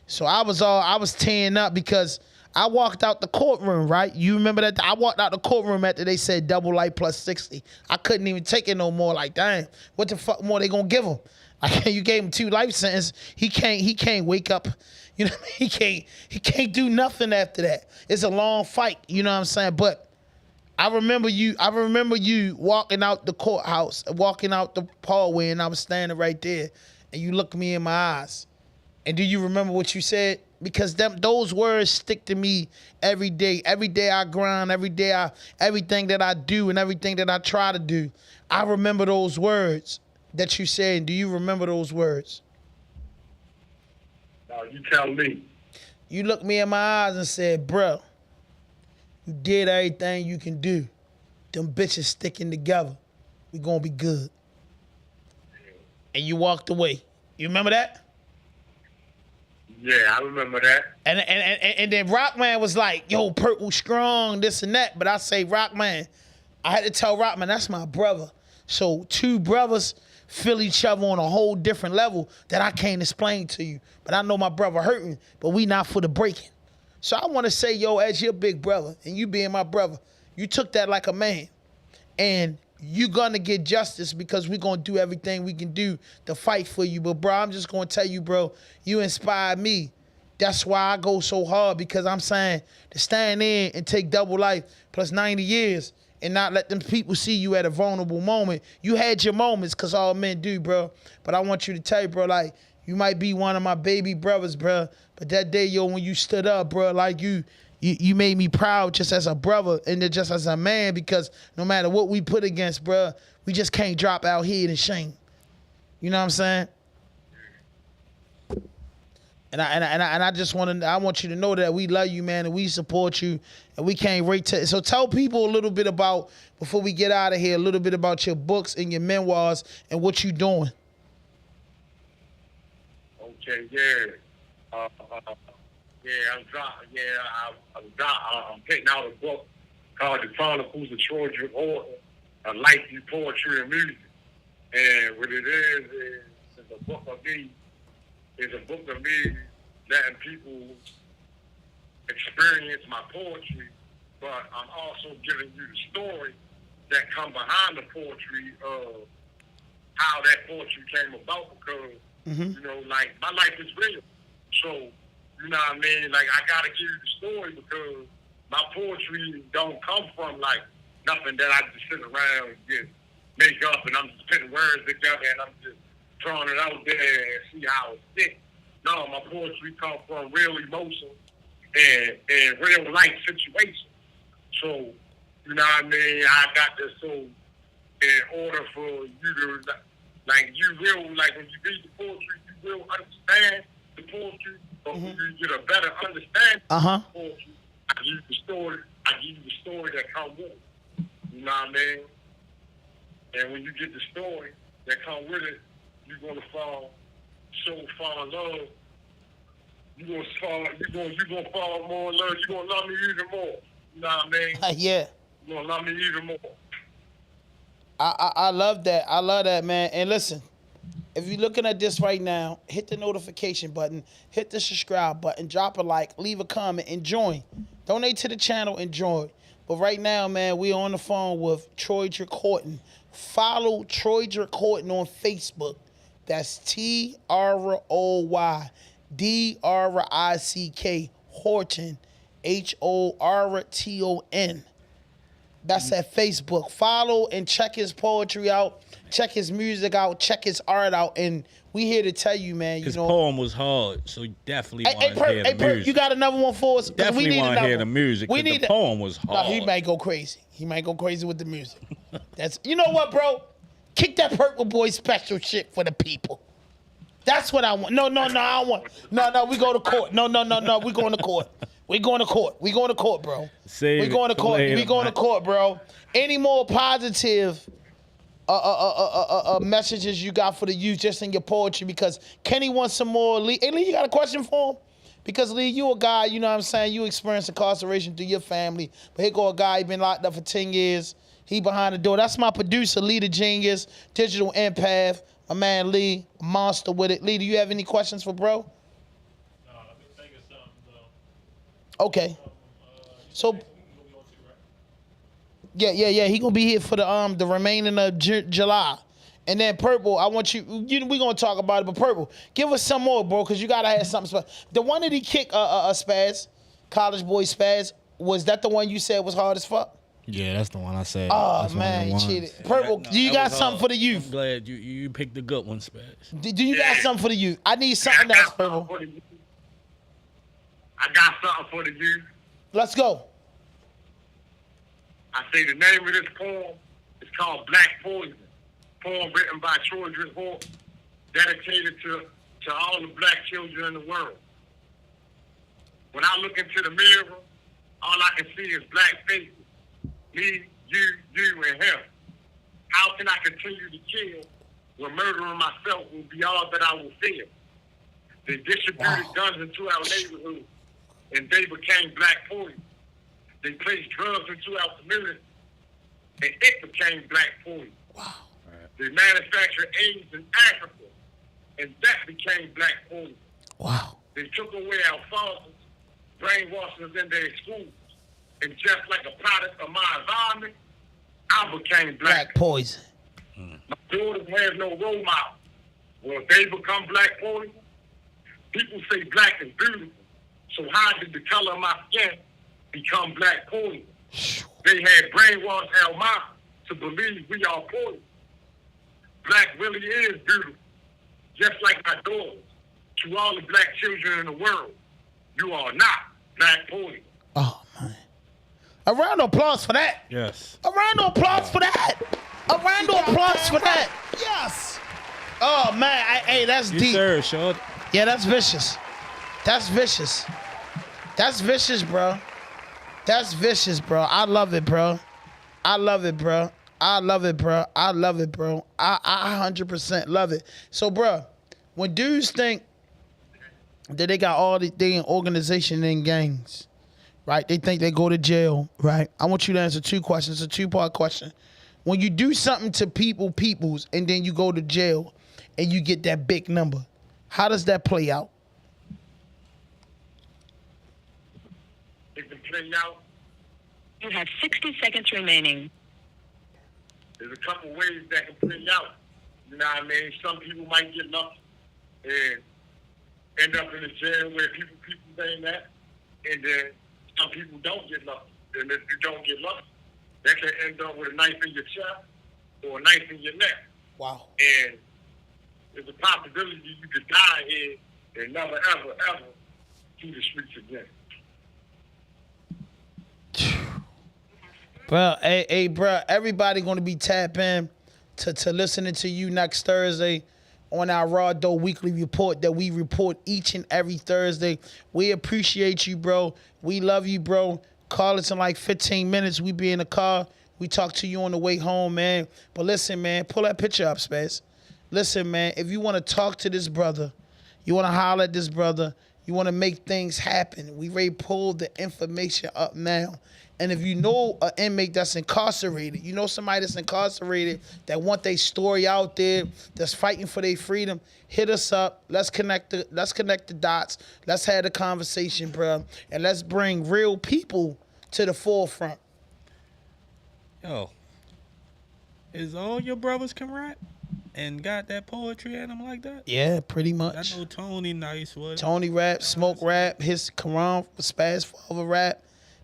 So I was tearing up because I walked out the courtroom, right? You remember that? I walked out the courtroom after they said double life plus 60. I couldn't even take it no more. Like, dang, what the fuck more they gonna give him? You gave him 2 life sentences. He can't wake up. You know what I mean? He can't do nothing after that. It's a long fight. You know what I'm saying? But I remember you walking out the courthouse, walking out the hallway, and I was standing right there, and you looked me in my eyes. And do you remember what you said? Because those words stick to me every day. Every day I grind. Everything that I do and everything that I try to do, I remember those words that you said. Do you remember those words? No, you tell me. You looked me in my eyes and said, bro, you did everything you can do. them bitches sticking together. We gonna be good. And you walked away. You remember that? Yeah, I remember that. And then Rockman was like, yo, Purple strong, this and that. But I say, Rockman, I had to tell Rockman, that's my brother. So two brothers feel each other on a whole different level that I can't explain to you. But I know my brother hurting, but we not for the breaking. So I want to say, yo, as your big brother, and you being my brother, you took that like a man. And you gonna get justice because we gonna do everything we can do to fight for you. But bro, I'm just gonna tell you, bro, you inspired me. That's why I go so hard, because I'm saying to stand in and take double life plus 90 years and not let them people see you at a vulnerable moment. You had your moments, because all men do, bro. But I want you to tell you, bro, like, you might be one of my baby brothers, bro. But that day, yo, when you stood up, bro, like you made me proud just as a brother and then just as a man, because no matter what we put against, bro, we just can't drop our head in shame. You know what I'm saying? And I want you to know that we love you, man, and we support you, and we can't wait to. So tell people a little bit about, before we get out of here, a little bit about your books and your memoirs and what you doing. Okay, yeah. I'm putting out a book called The Chronicles of Troy Horton, A Life Through Poetry and Music. And what it is it's a book of me. It's a book of me letting people experience my poetry, but I'm also giving you the story that come behind the poetry of how that poetry came about, because, you know, like, my life is real. So, you know what I mean? Like, I got to give you the story, because my poetry don't come from, like, nothing that I just sit around and just make up, and I'm just putting words together and I'm just throwing it out there and see how it sticks. No, my poetry comes from real emotion and real life situations. So, you know what I mean? I got this, so in order for you to, like, you will, like, when you read the poetry, you will understand the poetry, but when you get a better understanding of the poetry, I give you the story that comes with it. You know what I mean? And when you get the story that comes with it, you're gonna fall in love. You're gonna fall more in love. You're gonna love me even more. You know what I mean? Yeah. You're gonna love me even more. I love that. I love that, man. And listen, if you're looking at this right now, hit the notification button, hit the subscribe button, drop a like, leave a comment, and join. Donate to the channel and join. But right now, man, we on the phone with Troy Horton. Follow Troy Horton on Facebook. That's TROYDRICK Horton, HORTON. That's at Facebook. Follow and check his poetry out, check his music out, check his art out, and we here to tell you, man. His poem was hard, so you definitely want to hear the music. You got another one for us? Definitely want to hear the music. The poem was hard. No, he might go crazy. He might go crazy with the music. You know what, bro? Kick that Purple Boy special shit for the people. That's what I want. No, I don't want. No, we go to court. No, we going to court. We going to court. We going to court, bro. We going to court. We going to court, bro. Any more positive messages you got for the youth just in your poetry? Because Kenny wants some more. Lee, hey, Lee, you got a question for him? Because, Lee, you a guy, you know what I'm saying, you experienced incarceration through your family. But here go a guy, he been locked up for 10 years. He behind the door. That's my producer, Lee the Genius, digital empath. My man, Lee, monster with it. Lee, do you have any questions for bro? No, I've been thinking something, though. Okay. So, yeah. He gonna be here for the remaining of July. And then Purple, I want we gonna talk about it, but Purple, give us some more, bro, because you gotta have something special. The one that he kicked, Spaz, College Boy Spaz, was that the one you said was hard as fuck? Yeah, that's the one I said. Oh, man, you cheated. Purple, do you got something for the youth? I'm glad you picked the good one, Spaz. Do you got something for the youth? I need something else, Purple. I got something for the youth. Let's go. I say the name of this poem is called Black Poison. Poem written by Troy Horton, dedicated to all the black children in the world. When I look into the mirror, all I can see is black faces. Me, you, and him. How can I continue to kill when murdering myself will be all that I will fear? They distributed guns into our neighborhood, and they became black poison. They placed drugs into our community, and it became black poison. Wow. They manufactured AIDS in Africa, and that became black poison. Wow. They took away our fathers, brainwashed us in their schools, and just like a product of my environment, I became black poison. My daughters have no role model. Well, if they become black poison, people say black is beautiful. So how did the color of my skin become black poison? They had brainwashed our minds to believe we are poison. Black really is beautiful, just like my daughters. To all the black children in the world, you are not black poison. Oh, man. A round of applause for that. Yes. A round of applause for that. A round of applause for that. Yes. Oh, man. Hey, that's deep. Sir, short. Yeah, that's vicious. That's vicious. That's vicious, bro. That's vicious, bro. I love it, bro. I love it, bro. I love it, bro. I love it, bro. I 100% love it. So, bro, when dudes think that they got all the thing in organization and gangs, right? They think they go to jail, right? I want you to answer two questions. It's a two-part question. When you do something to peoples, and then you go to jail and you get that big number, how does that play out? It can play out. You have 60 seconds remaining. There's a couple ways that can play out. You know what I mean? Some people might get lucky and end up in a jail where people saying that, and then some people don't get lucky. And if you don't get lucky, that can end up with a knife in your chest or a knife in your neck. Wow. And there's a possibility you could die here and never, ever, ever see the streets again. Bro, hey, bro, everybody gonna be tapping to listening to you next Thursday on our RawDope Weekly Report that we report each and every Thursday. We appreciate you, bro. We love you, bro. Call us in like 15 minutes. We be in the car. We talk to you on the way home, man. But listen, man, pull that picture up, Spaz. Listen, man, if you want to talk to this brother, you want to holler at this brother, you want to make things happen, we already pulled the information up now. And if you know an inmate that's incarcerated, you know somebody that's incarcerated that want their story out there, that's fighting for their freedom, hit us up. Let's connect the dots. Let's have the conversation, bro. And let's bring real people to the forefront. Yo, is all your brothers can rap and got that poetry in them like that? Yeah, pretty much. I know Tony nice was. Tony rap, Smoke rap, his Quran, Spaz Father rap.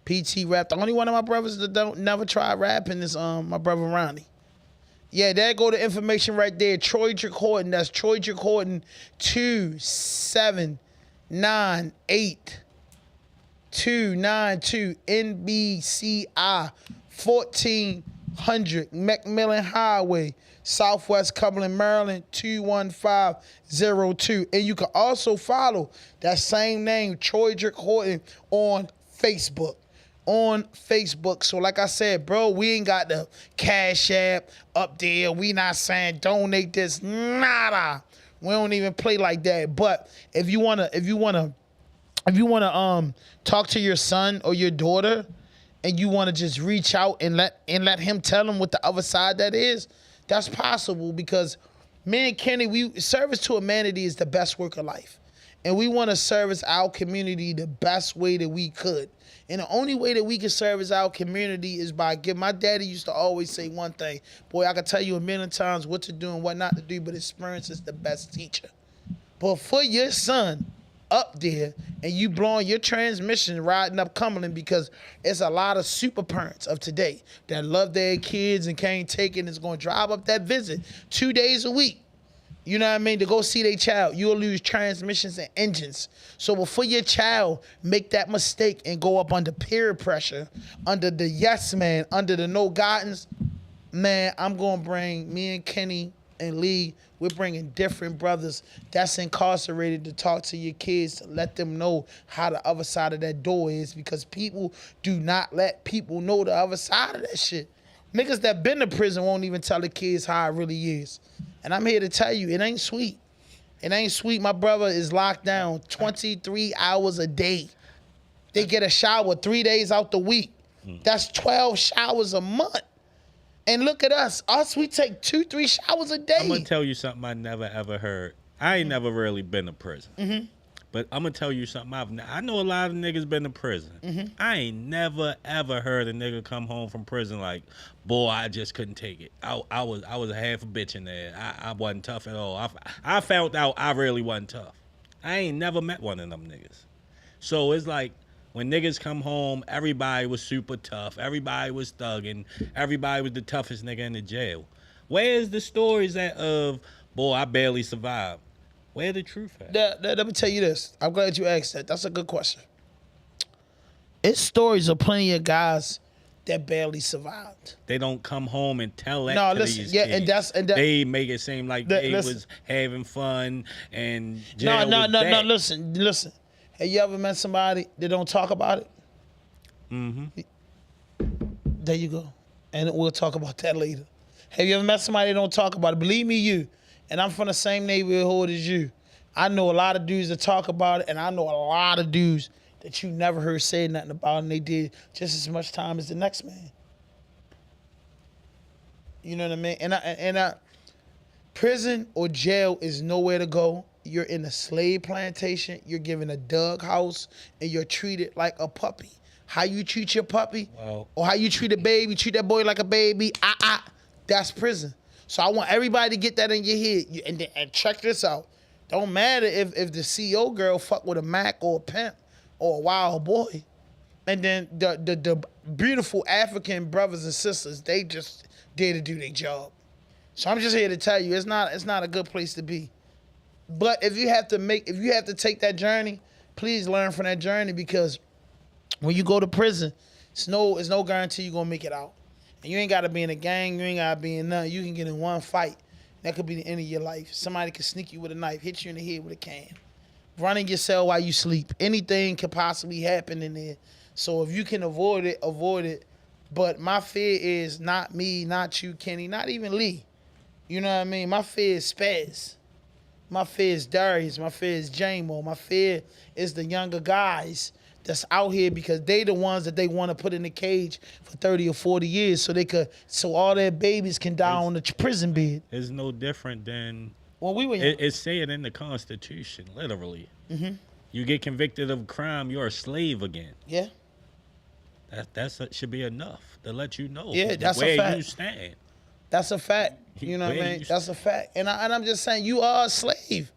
PT rap. The only one of my brothers that don't never try rapping is my brother Ronnie. Yeah, there go the information right there. Troy Drake Horton. That's Troy Drake Horton 2798 292 NBCI 1400 Macmillan Highway, Southwest Cumberland, Maryland 21502. And you can also follow that same name, Troy Drake Horton, on Facebook. So like I said, bro, we ain't got the Cash App up there. We not saying donate this, nada. We don't even play like that. But if you wanna talk to your son or your daughter, and you wanna just reach out and let him tell them what the other side that is, that's possible, because me and Kenny, service to humanity is the best work of life. And we want to service our community the best way that we could. And the only way that we can service our community is by my daddy used to always say one thing. Boy, I can tell you a million times what to do and what not to do, but experience is the best teacher. But for your son up there and you blowing your transmission riding up Cumberland, because it's a lot of super parents of today that love their kids and can't take it and is going to drive up that visit 2 days a week. You know what I mean? To go see their child, you'll lose transmissions and engines. So before your child make that mistake and go up under peer pressure, under the yes man, under the no guidance, man, I'm going to bring me and Kenny and Lee, we're bringing different brothers that's incarcerated to talk to your kids, to let them know how the other side of that door is, because people do not let people know the other side of that shit. Niggas that been to prison won't even tell the kids how it really is. And I'm here to tell you, it ain't sweet. It ain't sweet. My brother is locked down 23 hours a day. They get a shower 3 days out the week. That's 12 showers a month. And look at us. We take 2-3 showers a day. I'm going to tell you something I never, ever heard. I ain't never really been to prison. But I'm going to tell you something. I know a lot of niggas been to prison. I ain't never, ever heard a nigga come home from prison like, boy, I just couldn't take it. I was a half a bitch in there. I wasn't tough at all. I found out I really wasn't tough. I ain't never met one of them niggas. So it's like, when niggas come home, everybody was super tough. Everybody was thugging. Everybody was the toughest nigga in the jail. Where's the stories of, boy, I barely survived? Where the truth at? Let me tell you this. I'm glad you asked that. That's a good question. It's stories of plenty of guys that barely survived. They don't come home and tell that to these yeah, kids. And that, they make it seem like they was having fun and jail No, was listen. Have you ever met somebody that don't talk about it? There you go. And we'll talk about that later. Have you ever met somebody that don't talk about it? Believe me, you. And I'm from the same neighborhood as you. I know a lot of dudes that talk about it, and I know a lot of dudes that you never heard say nothing about, and they did just as much time as the next man. You know what I mean? And prison or jail is nowhere to go. You're in a slave plantation. You're given a dug house, and you're treated like a puppy. How you treat your puppy, or how you treat a baby, treat that boy like a baby. That's prison. So I want everybody to get that in your head. And check this out. Don't matter if the CEO girl fuck with a Mac or a pimp or a wild boy, and then the beautiful African brothers and sisters, they just there to do their job. So I'm just here to tell you, it's not a good place to be. But if you have to take that journey, please learn from that journey, because when you go to prison, it's no guarantee you're gonna make it out. And you ain't gotta be in a gang, you ain't gotta be in nothing. You can get in one fight. That could be the end of your life. Somebody could sneak you with a knife, hit you in the head with a can. Run in your cell while you sleep. Anything could possibly happen in there. So if you can avoid it, avoid it. But my fear is not me, not you, Kenny, not even Lee. You know what I mean? My fear is Spaz. My fear is Darius. My fear is J-Mo. My fear is the younger guys that's out here, because they the ones that they want to put in the cage for 30 or 40 years so all their babies can die on the prison bed. It's no different than when we were young. It's saying in the Constitution, literally. You get convicted of a crime, you're a slave again. Yeah. That should be enough to let you know that's where a fact. you stand. That's a fact. You know what I mean? That's a fact. And I'm just saying, you are a slave.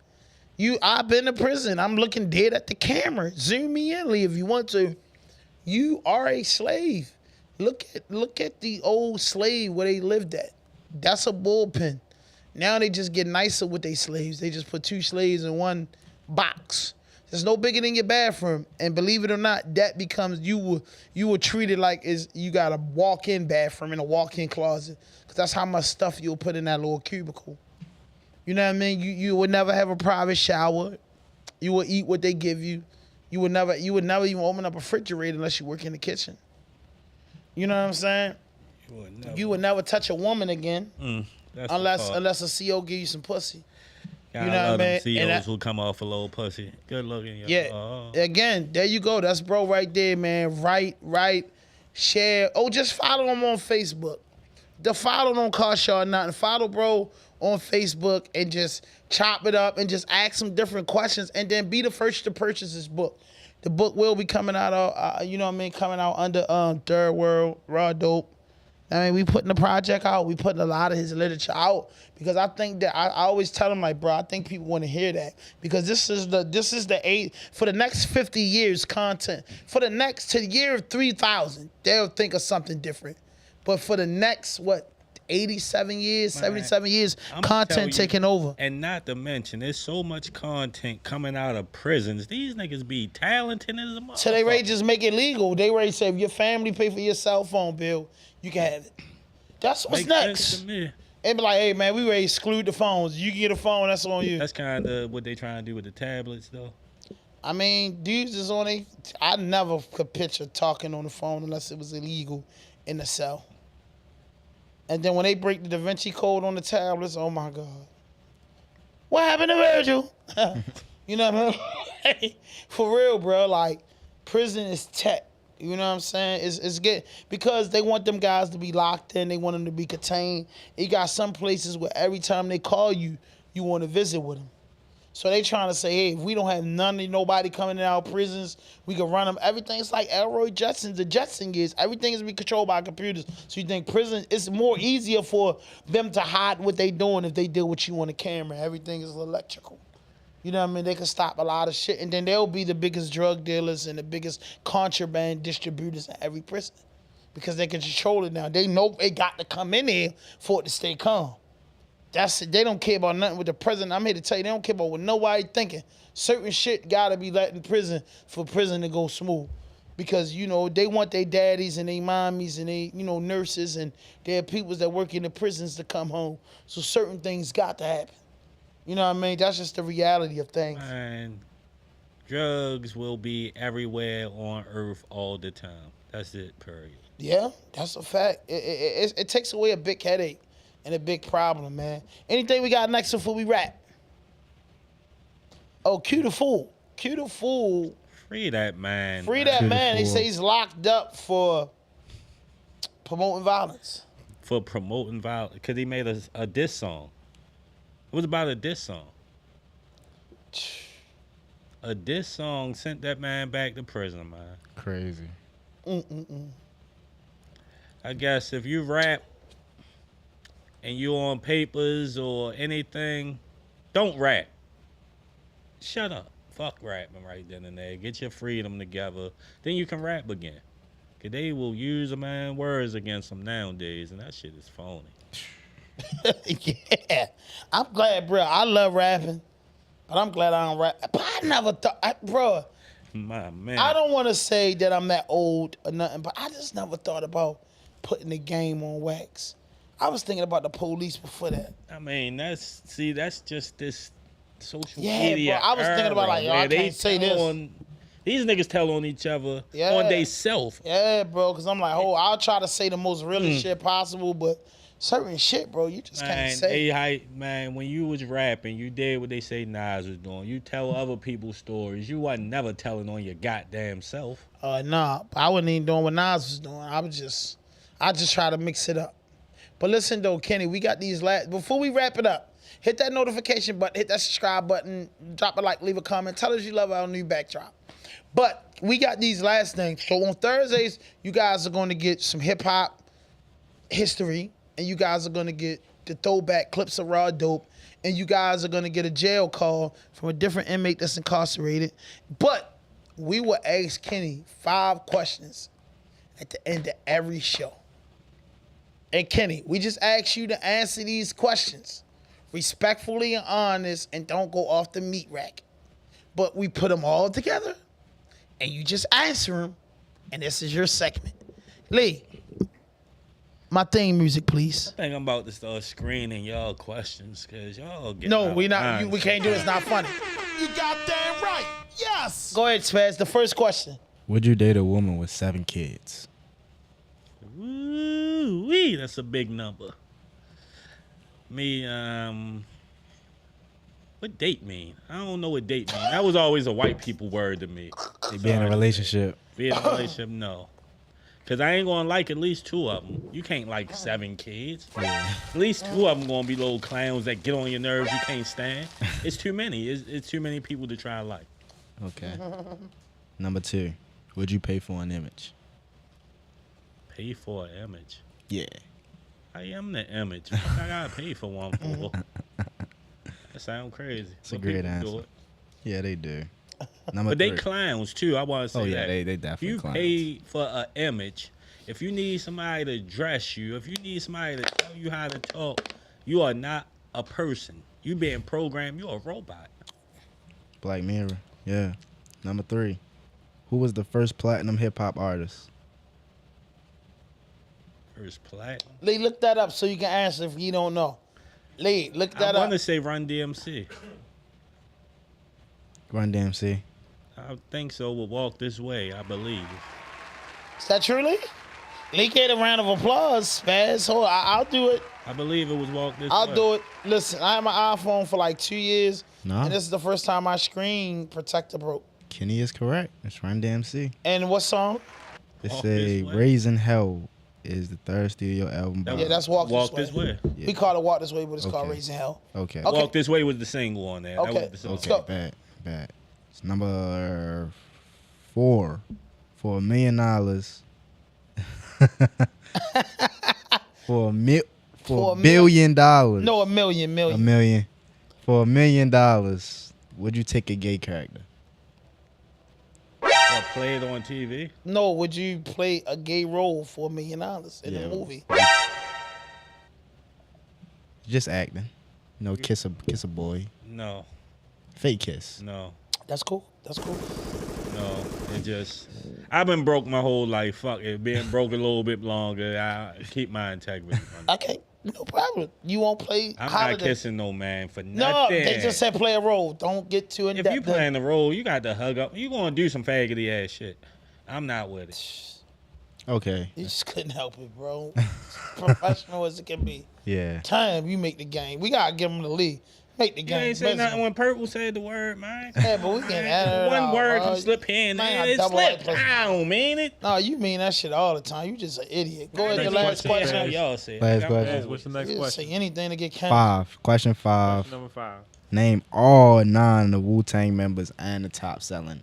I've been to prison. I'm looking dead at the camera. Zoom me in, Lee, if you want to. You are a slave. Look at the old slave where they lived at. That's a bullpen. Now they just get nicer with their slaves. They just put 2 slaves in one box. There's no bigger than your bathroom. And believe it or not, that becomes, you were treated like you got a walk-in bathroom and a walk-in closet. Because that's how much stuff you'll put in that little cubicle. You know what I mean? You would never have a private shower. You would eat what they give you. You would never even open up a refrigerator unless you work in the kitchen. You know what I'm saying? You would never touch a woman again unless a CO give you some pussy. You know what I mean? COs who come off a little pussy. Good looking. Yeah. Again, there you go. That's bro right there, man. Right. Share. Oh, just follow him on Facebook. The follow don't cost y'all nothing. Follow bro on Facebook and just chop it up and just ask him different questions, and then be the first to purchase his book. The book will be coming out, coming out under Third World, RawDope. I mean, we putting the project out. We putting a lot of his literature out, because I think that I always tell him, like, bro, I think people want to hear that, because this is the age for the next 50 years content. For the next to the year of 3000, they'll think of something different. But for the next 87 years, 77 years, content taking over. And not to mention, there's so much content coming out of prisons. These niggas be talented as a motherfucker. So they ready to just make it legal. They ready to say, if your family pay for your cell phone bill, you can have it. That's what's next. And be like, hey, man, we ready to exclude the phones. You can get a phone, that's on you. That's kind of what they trying to do with the tablets, though. I mean, dudes is on I never could picture talking on the phone unless it was illegal in the cell. And then when they break the Da Vinci Code on the tablets, oh my God. What happened to Virgil? You know what I mean? For real, bro. Like, prison is tech. You know what I'm saying? It's good because they want them guys to be locked in. They want them to be contained. You got some places where every time they call you, you want to visit with them. So they trying to say, hey, if we don't have nobody coming in our prisons, we can run them. Everything's like Elroy Jetson. The Jetson is. Everything is being controlled by computers. So you think prison, it's more easier for them to hide what they doing if they deal with you on the camera. Everything is electrical. You know what I mean? They can stop a lot of shit. And then they'll be the biggest drug dealers and the biggest contraband distributors in every prison. Because they can control it now. They know they got to come in there for it to stay calm. That's it. They don't care about nothing with the president. I'm here to tell you, they don't care about what nobody thinking. Certain shit gotta be let in prison for prison to go smooth. Because, you know, they want their daddies and their mommies and they, you know, nurses and their people that work in the prisons to come home. So certain things got to happen. You know what I mean? That's just the reality of things. And drugs will be everywhere on earth all the time. That's it, period. Yeah, that's a fact. It takes away a big headache and a big problem, man. Anything we got next before we wrap? Oh, Q the Fool. Q the Fool. Free that man. Free that man. They say he's locked up for promoting violence. For promoting violence. Because he made a diss song. It was about a diss song. A diss song sent that man back to prison, man. Crazy. I guess if you rap and you on papers or anything, don't rap. Shut up. Fuck rapping right then and there. Get your freedom together. Then you can rap again. Because they will use a man's words against them nowadays, and that shit is phony. Yeah. I'm glad, bro. I love rapping, but I'm glad I don't rap. But I never thought, bro. My man. I don't want to say that I'm that old or nothing, but I just never thought about putting the game on wax. I was thinking about the police before that. I mean, that's just this social Yeah, media. bro. I was thinking about like, yo, I can't say this. These niggas tell on each other Yeah. on they self. Yeah, bro, because I'm like, oh, I'll try to say the most realest shit possible, but certain shit, bro, you just can't say. Man, when you was rapping, you did what they say Nas was doing. You tell other people's stories. You wasn't never telling on your goddamn self. Nah, I wasn't even doing what Nas was doing. I just try to mix it up. But listen though, Kenny, we got these before we wrap it up, hit that notification button, hit that subscribe button, drop a like, leave a comment, tell us you love our new backdrop. But we got these last things. So on Thursdays, you guys are going to get some hip hop history, and you guys are going to get the throwback clips of RawDope, and you guys are going to get a jail call from a different inmate that's incarcerated. But we will ask Kenny 5 questions at the end of every show. And Kenny, we just ask you to answer these questions respectfully and honest and don't go off the meat rack. But we put them all together and you just answer them, and this is your segment. Lee, my theme music, please. I think I'm about to start screening y'all questions because y'all get No, we can't do it. It's not funny. You got damn right. Yes. Go ahead, Spaz. The first question. Would you date a woman with 7 kids? Woo-wee, that's a big number. Me, what date mean? I don't know what date mean. That was always a white people word to me. Be in a relationship. Be in a relationship, no. Because I ain't going to like at least 2 of them. You can't like 7 kids. Yeah. At least 2 of them going to be little clowns that get on your nerves you can't stand. It's too many. It's too many people to try to like. Okay. Number 2. Would you pay for an image? Pay for an image? Yeah. I am the image. What I got to pay for one for? That sounds crazy. It's a great answer. Yeah, they do. Number 3. But they clowns too. I want to say that. They definitely you clowns. pay for an image. If you need somebody to dress you, if you need somebody to tell you how to talk, you are not a person. You being programmed. You're a robot. Black Mirror. Yeah. Number 3. Who was the first platinum hip hop artist? First platinum. Lee, look that up so you can answer if you don't know. Lee, look that I up. want to say Run DMC. Run DMC. I think so. We'll walk this way, I believe. Is that true, Lee? They get a round of applause, Spaz. Hold on, I'll do it. I believe it was Walk This Way. I'll do it. Listen, I had my iPhone for like 2 years, No. and this is the first time my screen protector broke. Kenny is correct. It's Run DMC. And what song? It Walk say This Way. Raising Hell is the third studio album. by- Yeah, that's Walk This Way. Yeah. We call it Walk This Way, but it's called Okay. Raising Hell. Okay. Okay. Walk This Way was the single on there. Okay. That was the Let's song. go. Bad. It's number 4 for $1 million. For $1 billion. No, a million. $1 million. For $1 million, would you take a gay character? Or play it on TV. No, would you play a gay role for $1 million in Yeah. a movie? Just acting. No, kiss a boy. No. Fake kiss. No. That's cool. No. It just. I've been broke my whole life. Fuck it. Being broke a little bit longer. I keep my integrity. Okay, no problem. You won't play I'm Holiday. not kissing no man for No, nothing. they just said play a role. Don't get too in If depth. you playing the role, you got to hug up. You gonna do some faggoty ass shit. I'm not with it. Okay. You just couldn't help it, bro. Professional as it can be. Yeah. Time you make the game. We gotta give them the lead. Make the You game. ain't say nothing when Purple said the word, man. Yeah, but we can add it One out, word bro. can slip here and Man, there. I It double slipped. plus- I don't mean it. No, you mean that shit all the time. You just an idiot. Go ahead, the Next last question. question. Y'all say. Last question. What's the next You just question? say anything to get canceled. 5. Question 5. Number 5. Name all 9 of the Wu-Tang members and the top selling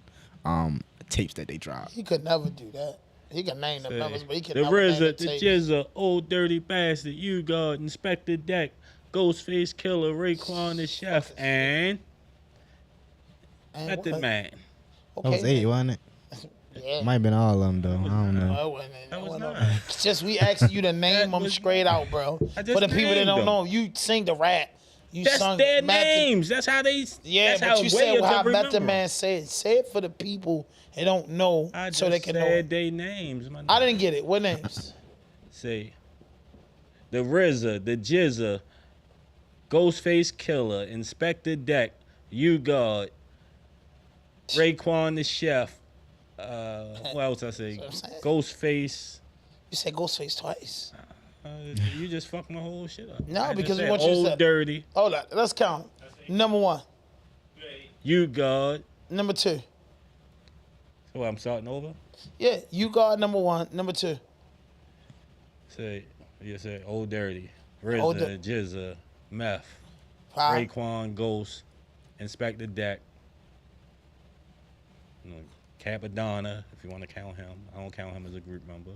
tapes that they dropped. He could never do that. He can name the numbers, but he can The never name the RZA, the tape. Jizza, Old Dirty Bastard, You God, Inspector Deck, Ghostface Killer, Raekwon the Chef, and And Method what? Man. That was 8, wasn't it? Yeah. Might have been all of them, though. I don't know. No, it wasn't. It's just we asked you to name them straight out, bro. I For just the people that named don't them. know, you sing the rap. You That's sung their Method- names. That's how they. Yeah, that's but how you way said to how remember Method 'em. Man said. Say it for the people that don't know, I so they just can know. said their names. My I didn't get it. What names? Say, the RZA, the Jizza, Ghostface Killer, Inspector Deck, You God, Raekwon the Chef. What else I say? That's what I'm saying. Ghostface. You said Ghostface twice. You just fucked my whole shit up. No, I just because said what you Old said. Dirty, Hold on. Let's count. Number 1. You God. Number 2. So I'm starting over. Yeah, you got number 1. Number 2. Say, you say Old Dirty, Old RZA, Jizza, Meth, 5. Raekwon, Ghost, Inspector Deck, Capadonna, if you want to count him. I don't count him as a group member.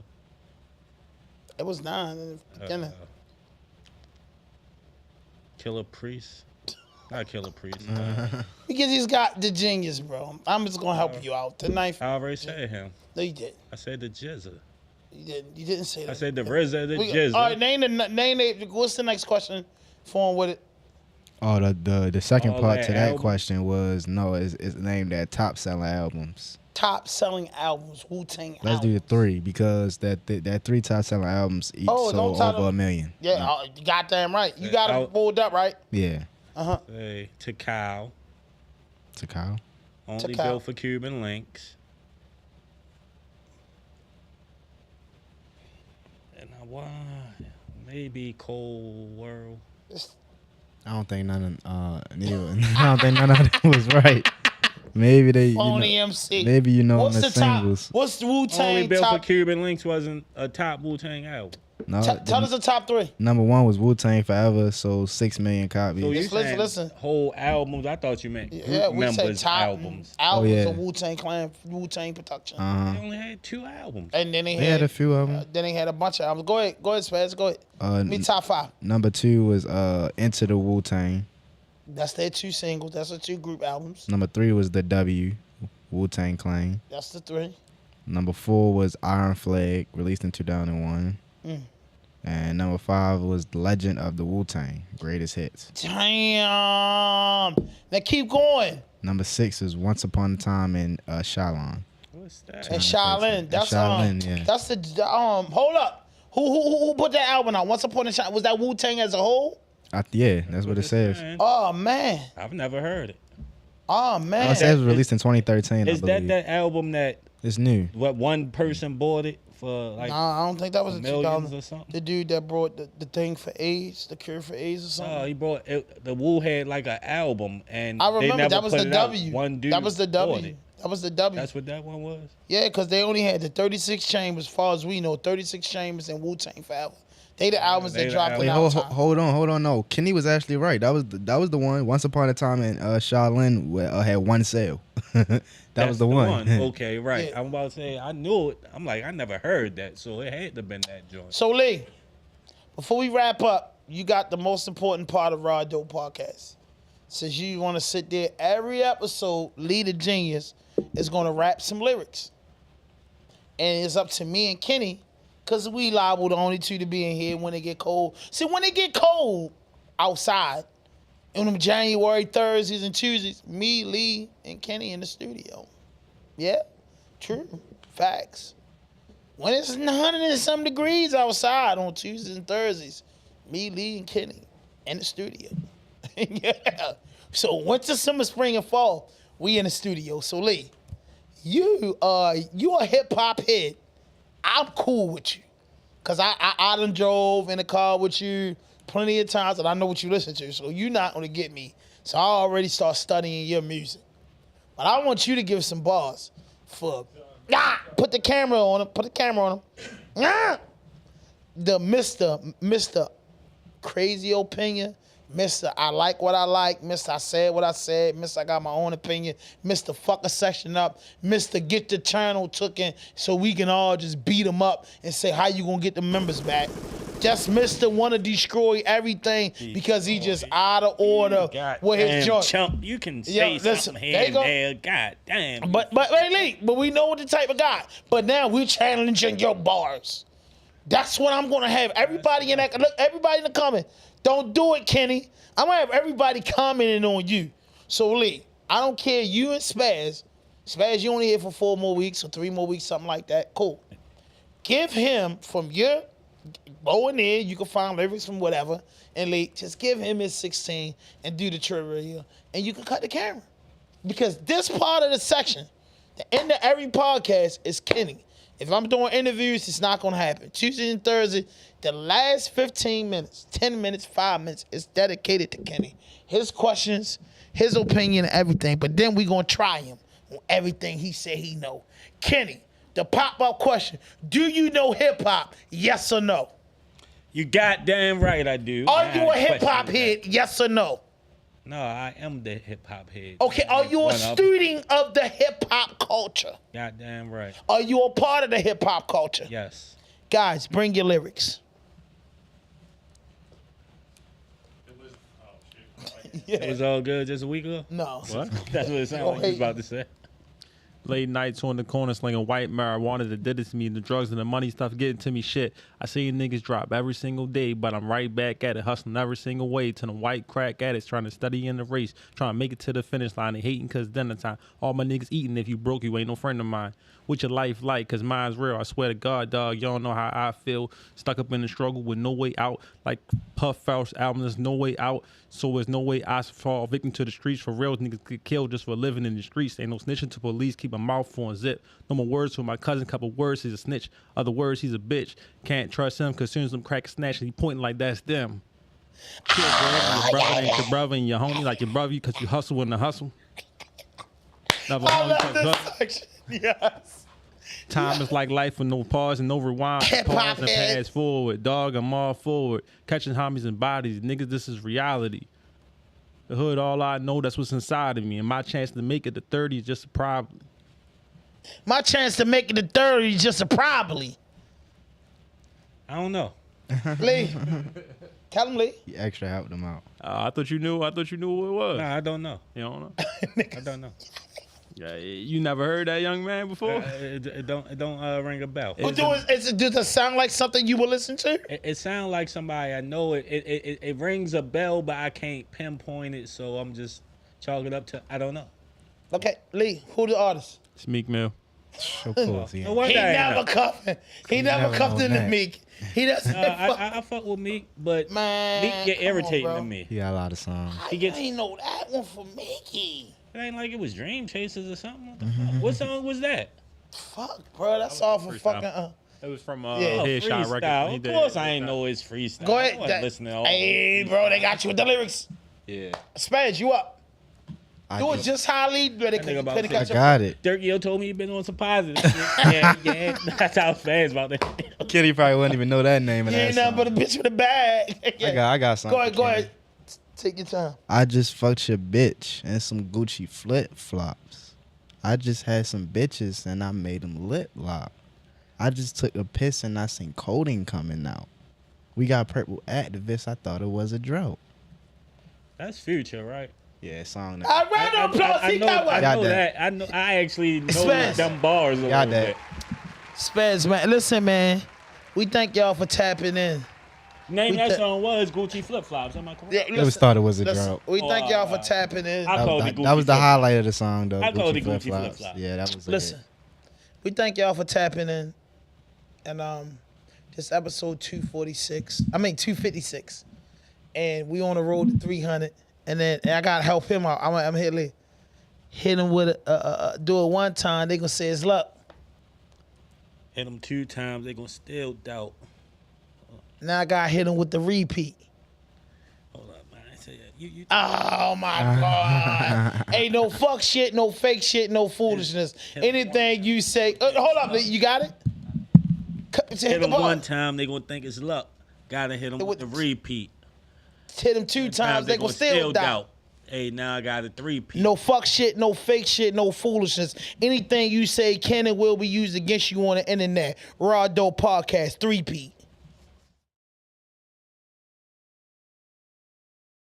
It was 9 in the beginning. Killer Priest. Not Killer Priest. Because he's got the genius, bro. I'm just gonna help you out tonight. I already said him. No, you did. I said the Jizza. You didn't. You didn't say that. I said the RZA, the Jizza. All right, name. What's the next question? For him with it. Oh, the second All part that to that album? question was no. It's named that top selling albums. Top selling albums. Wu-Tang Let's albums. do the 3 because that 3 top selling albums each Oh, sold don't tell over them. $1 million. Yeah, you goddamn right. You got I'll- it pulled up, right? Yeah. Say Takao. Takao. Only Takao. built for Cuban links. And why? Maybe Cold World. I don't think none of neither. I don't think none of them was right. Maybe they. Phony MC. Maybe you know What's them the as top? singles. What's the Only Wu-Tang built for top? Cuban links wasn't a top Wu-Tang album. No, Tell us the top 3. number 1 was Wu-Tang Forever, sold 6 million copies. So you Listen, saying listen. whole albums? I thought you meant group Yeah, we said members top albums. albums yeah. of Wu-Tang Clan, Wu-Tang production. They only had 2 albums. And then They had a few of them. then they had a bunch of albums. Go ahead, Spaz. Go ahead. Me top 5. Number 2 was Into the Wu-Tang. That's their 2 singles. That's the 2 group albums. Number 3 was The W, Wu-Tang Clan. That's the 3. Number 4 was Iron Flag, released in 2001. Mm. And number 5 was Legend of the Wu-Tang, Greatest Hits. Damn. Now keep going. Number 6 is Once Upon a Time in Shaolin. What's that? And Shaolin. That's Shaolin, yeah. That's the hold up. Who put that album out? Once Upon a Time. Was that Wu-Tang as a whole? Yeah, that's what it says. Oh man. I've never heard it. Oh man. It says it was released in 2013, I Is believe. that album that It's new. what one person bought it for like. Nah, I don't think that was a millions 2000. or something. The dude that brought the thing for AIDS, the cure for AIDS or something. No, he brought it, the Wu had like an album, and I remember they never that was put the it out. W. One dude That was the bought W. it. That was the W. That's what that one was. Yeah, because they only had the 36 Chambers, as far as we know, 36 Chambers and Wu-Tang Forever. They the albums they that the dropped albums. in Wait, our time. hold on. No, Kenny was actually right. That was the one. Once upon a time in Shaolin had one sale. That That's was the one. Okay, right. Yeah. I'm about to say I knew it. I'm like I never heard that, so it had to have been that joint. So, Lee, before we wrap up, you got the most important part of RawDope Podcast. Since you want to sit there every episode, Lee the Genius is going to rap some lyrics. And it's up to me and Kenny, because we liable the only two to be in here when it get cold. See, when it get cold outside, on them January Thursdays and Tuesdays, me, Lee, and Kenny in the studio. Yeah, true. Facts. When it's 100 and some degrees outside on Tuesdays and Thursdays, me, Lee, and Kenny in the studio. Yeah. So winter, summer, spring, and fall, we in the studio. So Lee, you a hip hop head. I'm cool with you. Cause I done drove in the car with you plenty of times and I know what you listen to. So you're not gonna get me. So I already start studying your music. But I want you to give some bars for put the camera on him. Put the camera on him. The Mr. Crazy Opinion. Mr. I like what I like. Mr. I said what I said. Mr. I got my own opinion. Mr. Fuck a section up. Mr. Get the channel tooken so we can all just beat him up and say how you gonna get the members back. Just Mr. want to destroy everything because he just out of order with his joint. Chump, you can say something here and there. God damn. But Lee, we know what the type of guy. But now we're challenging your bars. That's what I'm gonna have. Everybody in that look, everybody in the comment. Don't do it, Kenny. I'm gonna have everybody commenting on you. So Lee, I don't care. You and Spaz, you only here for 4 more weeks or 3 more weeks, something like that. Cool. Give him from your go in there. You can find lyrics from whatever. And Lee, just give him his 16 and do the trivia, and you can cut the camera because this part of the section, the end of every podcast is Kenny. If I'm doing interviews, it's not going to happen. Tuesday and Thursday, the last 15 minutes, 10 minutes, 5 minutes is dedicated to Kenny. His questions, his opinion, and everything. But then we going to try him on everything he said he know. Kenny, the pop-up question. Do you know hip-hop? Yes or no? You goddamn right I do. Are you a hip-hop head? Yes or no? No, I am the hip-hop head. Okay, are you a student of the hip-hop culture? Goddamn right. Are you a part of the hip-hop culture? Yes. Guys, bring your lyrics. It was all good just a week ago? No. What? That's what it sounded like you was about to say. Late nights on the corner slinging white marijuana that did it to me, the drugs and the money stuff getting to me shit. I see niggas drop every single day, but I'm right back at it, hustling every single way to the white crack addicts trying to study in the race, trying to make it to the finish line. They hating cause dinner time. All my niggas eating. If you broke, you ain't no friend of mine. What your life like? Cause mine's real. I swear to God, dog, y'all know how I feel. Stuck up in the struggle with no way out. Like Puff Faust's album, there's no way out. So there's no way I fall victim to the streets. For real, niggas get killed just for living in the streets. Ain't no snitching to police. Keep a mouth on zip. No more words from my cousin. Couple words, he's a snitch. Other words, he's a bitch. Can't trust him cause soon as them crack snatch, he pointing like that's them. Your brother ain't your brother and your homie like your brother because you hustle in the hustle. Never I love this section. Yes. Time is like life with no pause and no rewind. Pause and pass forward. Dog, I'm all forward. Catching homies and bodies. Niggas, this is reality. The hood, all I know, that's what's inside of me. And my chance to make it to 30 is just a problem. My chance to make it to 30 is just a probably. I don't know. Lee. Tell him, Lee. You extra helped them out. I thought you knew what it was. Nah, I don't know. You don't know? I don't know. Yeah, you never heard that young man before? It don't ring a bell. Does it sound like something you would listen to? It sounds like somebody I know. It rings a bell, but I can't pinpoint it, so I'm just chalking it up to I don't know. Okay, Lee, who the artist? It's Meek Mill. Of course, He never cuffing. He never cuffed into Meek. He doesn't. I fuck with Meek, but Meek get irritating to me. He got a lot of songs. I ain't know that one for Mickey. It ain't like it was Dream Chasers or something. What song was that? Fuck, bro. That's all for fucking. It was from Yeah. Headshot freestyle. Records. He Of did course, it. I ain't know it's freestyle. Go I ahead. wasn't listening to all Hey, bro, they got you with the lyrics. Yeah. Spaz, you up? I Do it just- just how I lead. That nigga about to I got it. Dirk told me he been on some positive shit. yeah. That's how fans about that. Kitty probably wouldn't even know that name. You In that ain't nothing song. but a bitch with a bag. I got something. Go ahead. Take your time. I just fucked your bitch and some Gucci flip flops. I just had some bitches and I made them lip lock. I just took a piss and I seen codeine coming out. We got purple activists. I thought it was a drought. That's Future, right? Yeah, song. I round of applause. He got one. I know that. I actually know Spaz. them bars a Got little that. bit. Spaz, man. Listen, man. We thank y'all for tapping in. Name We that th- song was Gucci Flip Flops. Am I correct? Yeah, It was thought it was a drought. We thank y'all for tapping in. I called it Gucci That was the Flip highlight of the song, though. I called it Gucci Gucci flip-flops. flip-flops. Yeah, that was. Listen, we thank y'all for tapping in. And this episode 256. And we on the road to 300. And I gotta help him out. I'm hit him with do it one time. They gonna say it's luck. Hit them 2 times, they gonna still doubt. Now I gotta hit him with the repeat. Hold up, man. I tell you, Oh my God. Ain't no fuck shit, no fake shit, no foolishness. Anything you say. Hold up, you got it? hit them one time, they gonna think it's luck. Gotta hit them with the repeat. Hit them 2 times, they gonna still doubt. Hey, now I got a 3-peat. No fuck shit, no fake shit, no foolishness. Anything you say can and will be used against you on the internet. RawDope Podcast, 3P.